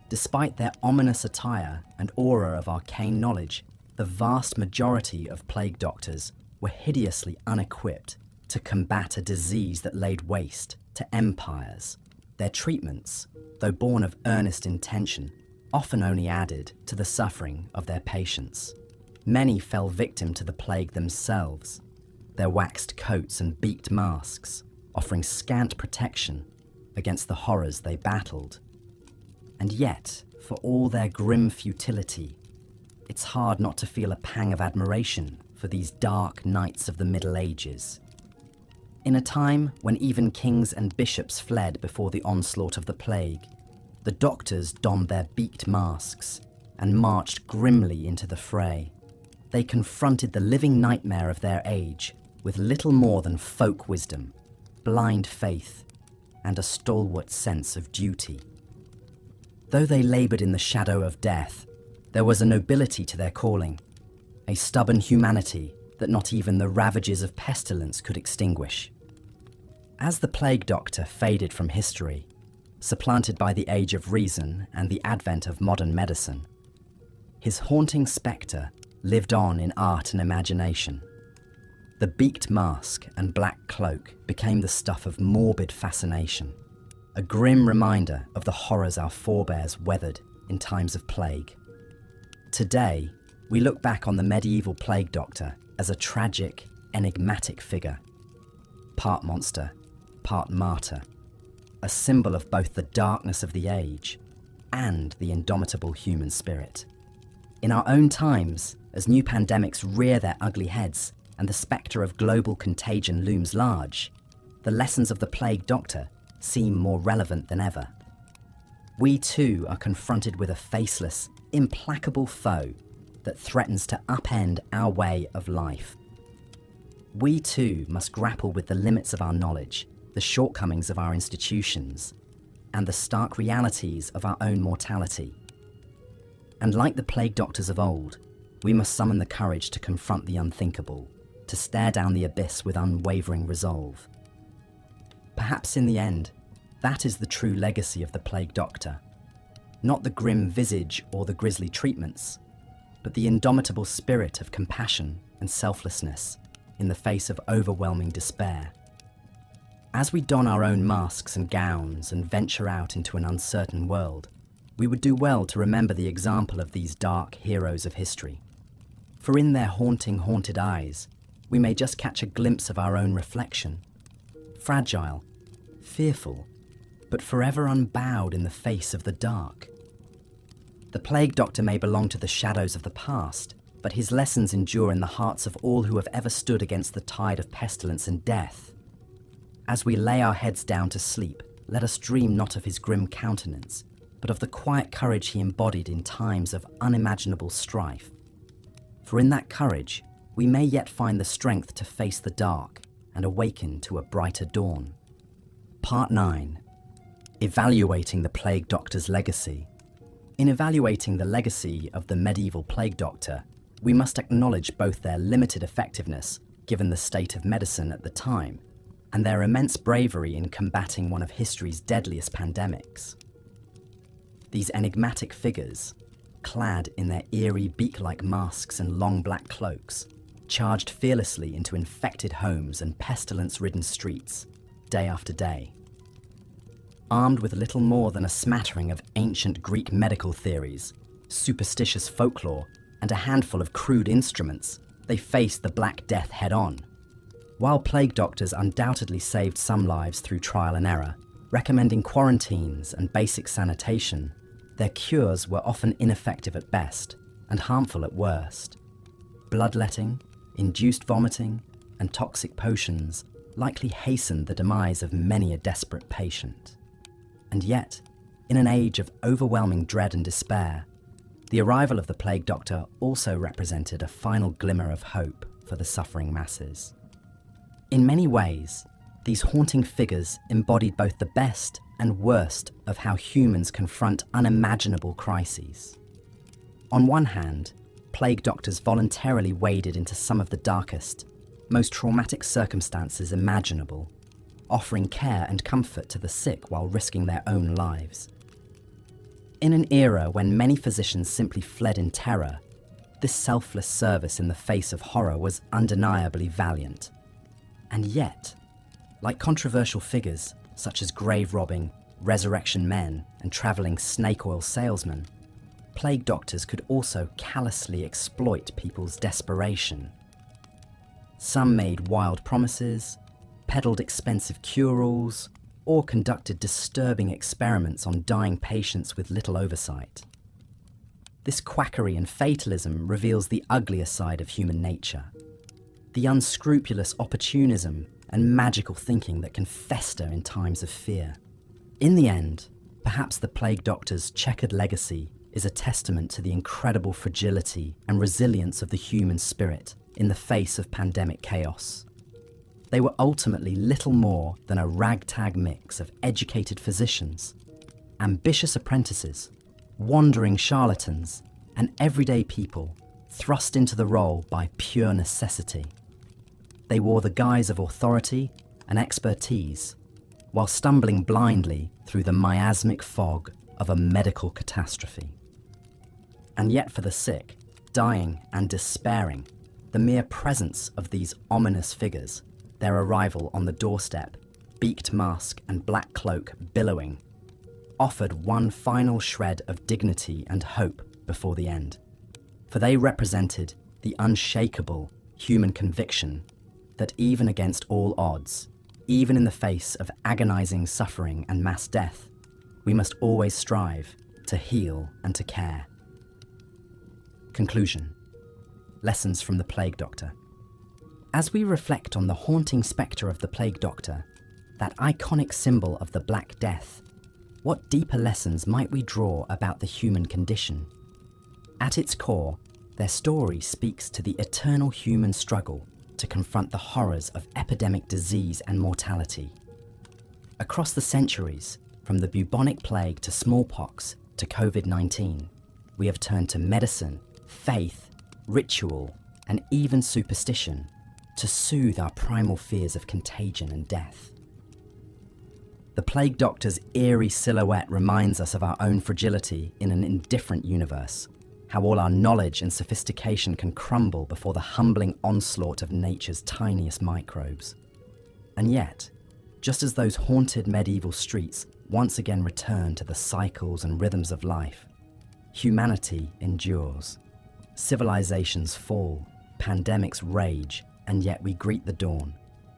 Despite their ominous attire and aura of arcane knowledge, the vast majority of plague doctors were hideously unequipped to combat a disease that laid waste to empires. Their treatments, though born of earnest intention, often only added to the suffering of their patients. Many fell victim to the plague themselves, their waxed coats and beaked masks offering scant protection against the horrors they battled. And yet, for all their grim futility, it's hard not to feel a pang of admiration for these dark knights of the Middle Ages. In a time when even kings and bishops fled before the onslaught of the plague, the doctors donned their beaked masks and marched grimly into the fray. They confronted the living nightmare of their age with little more than folk wisdom, blind faith, and a stalwart sense of duty. Though they laboured in the shadow of death, there was a nobility to their calling, a stubborn humanity that not even the ravages of pestilence could extinguish. As the plague doctor faded from history, supplanted by the age of reason and the advent of modern medicine, his haunting spectre lived on in art and imagination. The beaked mask and black cloak became the stuff of morbid fascination, a grim reminder of the horrors our forebears weathered in times of plague. Today, we look back on the medieval plague doctor as a tragic, enigmatic figure, part monster, part martyr, a symbol of both the darkness of the age and the indomitable human spirit. In our own times, as new pandemics rear their ugly heads and the spectre of global contagion looms large, the lessons of the plague doctor seem more relevant than ever. We too are confronted with a faceless, implacable foe that threatens to upend our way of life. We too must grapple with the limits of our knowledge, the shortcomings of our institutions, and the stark realities of our own mortality. And like the plague doctors of old, we must summon the courage to confront the unthinkable, to stare down the abyss with unwavering resolve. Perhaps in the end, that is the true legacy of the plague doctor. Not the grim visage or the grisly treatments, but the indomitable spirit of compassion and selflessness in the face of overwhelming despair. As we don our own masks and gowns and venture out into an uncertain world, we would do well to remember the example of these dark heroes of history. For in their haunted eyes, we may just catch a glimpse of our own reflection. Fragile, fearful, but forever unbowed in the face of the dark. The plague doctor may belong to the shadows of the past, but his lessons endure in the hearts of all who have ever stood against the tide of pestilence and death. As we lay our heads down to sleep, let us dream not of his grim countenance, but of the quiet courage he embodied in times of unimaginable strife. For in that courage, we may yet find the strength to face the dark and awaken to a brighter dawn. Part 9. Evaluating the plague doctor's legacy. In evaluating the legacy of the medieval plague doctor, we must acknowledge both their limited effectiveness, given the state of medicine at the time, and their immense bravery in combating one of history's deadliest pandemics. These enigmatic figures, clad in their eerie beak-like masks and long black cloaks, charged fearlessly into infected homes and pestilence-ridden streets, day after day. Armed with little more than a smattering of ancient Greek medical theories, superstitious folklore, and a handful of crude instruments, they faced the Black Death head-on. While plague doctors undoubtedly saved some lives through trial and error, recommending quarantines and basic sanitation, their cures were often ineffective at best and harmful at worst. Bloodletting, induced vomiting, and toxic potions likely hastened the demise of many a desperate patient. And yet, in an age of overwhelming dread and despair, the arrival of the plague doctor also represented a final glimmer of hope for the suffering masses. In many ways, these haunting figures embodied both the best and worst of how humans confront unimaginable crises. On one hand, plague doctors voluntarily waded into some of the darkest, most traumatic circumstances imaginable, offering care and comfort to the sick while risking their own lives. In an era when many physicians simply fled in terror, this selfless service in the face of horror was undeniably valiant. And yet, like controversial figures such as grave robbing, resurrection men, and travelling snake oil salesmen, plague doctors could also callously exploit people's desperation. Some made wild promises, peddled expensive cure-alls, or conducted disturbing experiments on dying patients with little oversight. This quackery and fatalism reveals the uglier side of human nature, the unscrupulous opportunism and magical thinking that can fester in times of fear. In the end, perhaps the plague doctor's checkered legacy is a testament to the incredible fragility and resilience of the human spirit in the face of pandemic chaos. They were ultimately little more than a ragtag mix of educated physicians, ambitious apprentices, wandering charlatans, and everyday people thrust into the role by pure necessity. They wore the guise of authority and expertise, while stumbling blindly through the miasmic fog of a medical catastrophe. And yet for the sick, dying and despairing, the mere presence of these ominous figures, their arrival on the doorstep, beaked mask and black cloak billowing, offered one final shred of dignity and hope before the end. For they represented the unshakable human conviction that even against all odds, even in the face of agonizing suffering and mass death, we must always strive to heal and to care. Conclusion. Lessons from the Plague Doctor. As we reflect on the haunting spectre of the Plague Doctor, that iconic symbol of the Black Death, what deeper lessons might we draw about the human condition? At its core, their story speaks to the eternal human struggle to confront the horrors of epidemic disease and mortality. Across the centuries, from the bubonic plague to smallpox to COVID-19, we have turned to medicine, faith, ritual, and even superstition to soothe our primal fears of contagion and death. The Plague Doctor's eerie silhouette reminds us of our own fragility in an indifferent universe, how all our knowledge and sophistication can crumble before the humbling onslaught of nature's tiniest microbes. And yet, just as those haunted medieval streets once again return to the cycles and rhythms of life, humanity endures. Civilizations fall, pandemics rage, and yet we greet the dawn,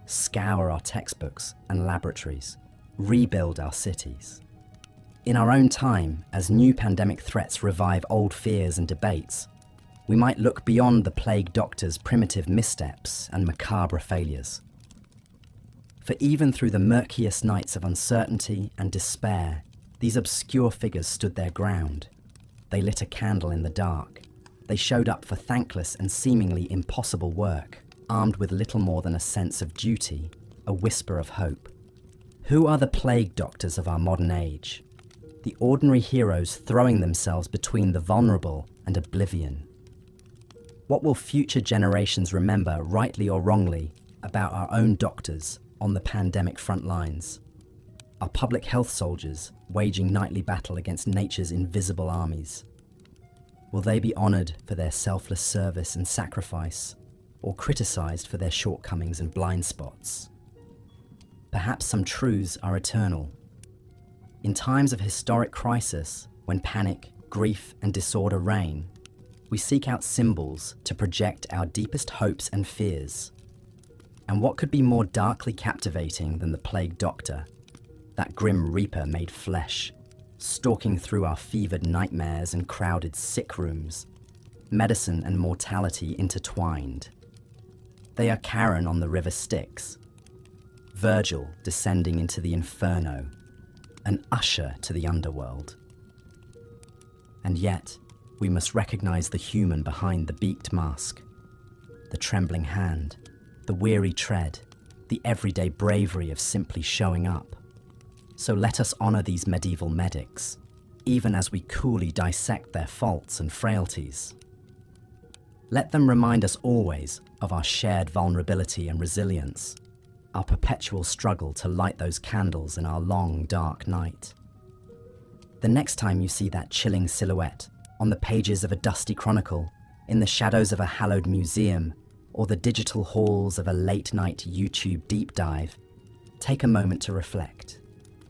scour our textbooks and laboratories, rebuild our cities. In our own time, as new pandemic threats revive old fears and debates, we might look beyond the Plague Doctor's primitive missteps and macabre failures. For even through the murkiest nights of uncertainty and despair, these obscure figures stood their ground. They lit a candle in the dark. They showed up for thankless and seemingly impossible work, armed with little more than a sense of duty, a whisper of hope. Who are the Plague Doctors of our modern age? The ordinary heroes throwing themselves between the vulnerable and oblivion. What will future generations remember, rightly or wrongly, about our own doctors on the pandemic front lines? Our public health soldiers waging nightly battle against nature's invisible armies. Will they be honoured for their selfless service and sacrifice, or criticised for their shortcomings and blind spots? Perhaps some truths are eternal. In times of historic crisis, when panic, grief, and disorder reign, we seek out symbols to project our deepest hopes and fears. And what could be more darkly captivating than the Plague Doctor, that grim reaper made flesh, stalking through our fevered nightmares and crowded sick rooms, medicine and mortality intertwined. They are Charon on the river Styx, Virgil descending into the inferno, an usher to the underworld. And yet, we must recognize the human behind the beaked mask, the trembling hand, the weary tread, the everyday bravery of simply showing up. So let us honor these medieval medics, even as we coolly dissect their faults and frailties. Let them remind us always of our shared vulnerability and resilience, our perpetual struggle to light those candles in our long, dark night. The next time you see that chilling silhouette on the pages of a dusty chronicle, in the shadows of a hallowed museum, or the digital halls of a late-night YouTube deep dive, take a moment to reflect,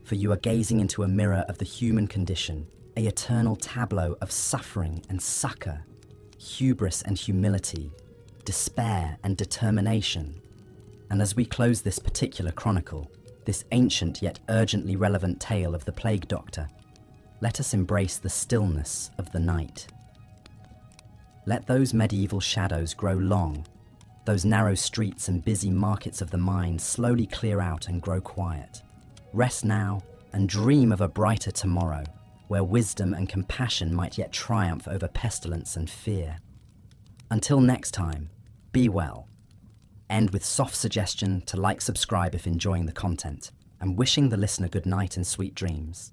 for you are gazing into a mirror of the human condition, an eternal tableau of suffering and succor, hubris and humility, despair and determination. And as we close this particular chronicle, this ancient yet urgently relevant tale of the plague doctor, let us embrace the stillness of the night. Let those medieval shadows grow long, those narrow streets and busy markets of the mind slowly clear out and grow quiet. Rest now and dream of a brighter tomorrow, where wisdom and compassion might yet triumph over pestilence and fear. Until next time, be well. End with soft suggestion to like, subscribe if enjoying the content, and wishing the listener good night and sweet dreams.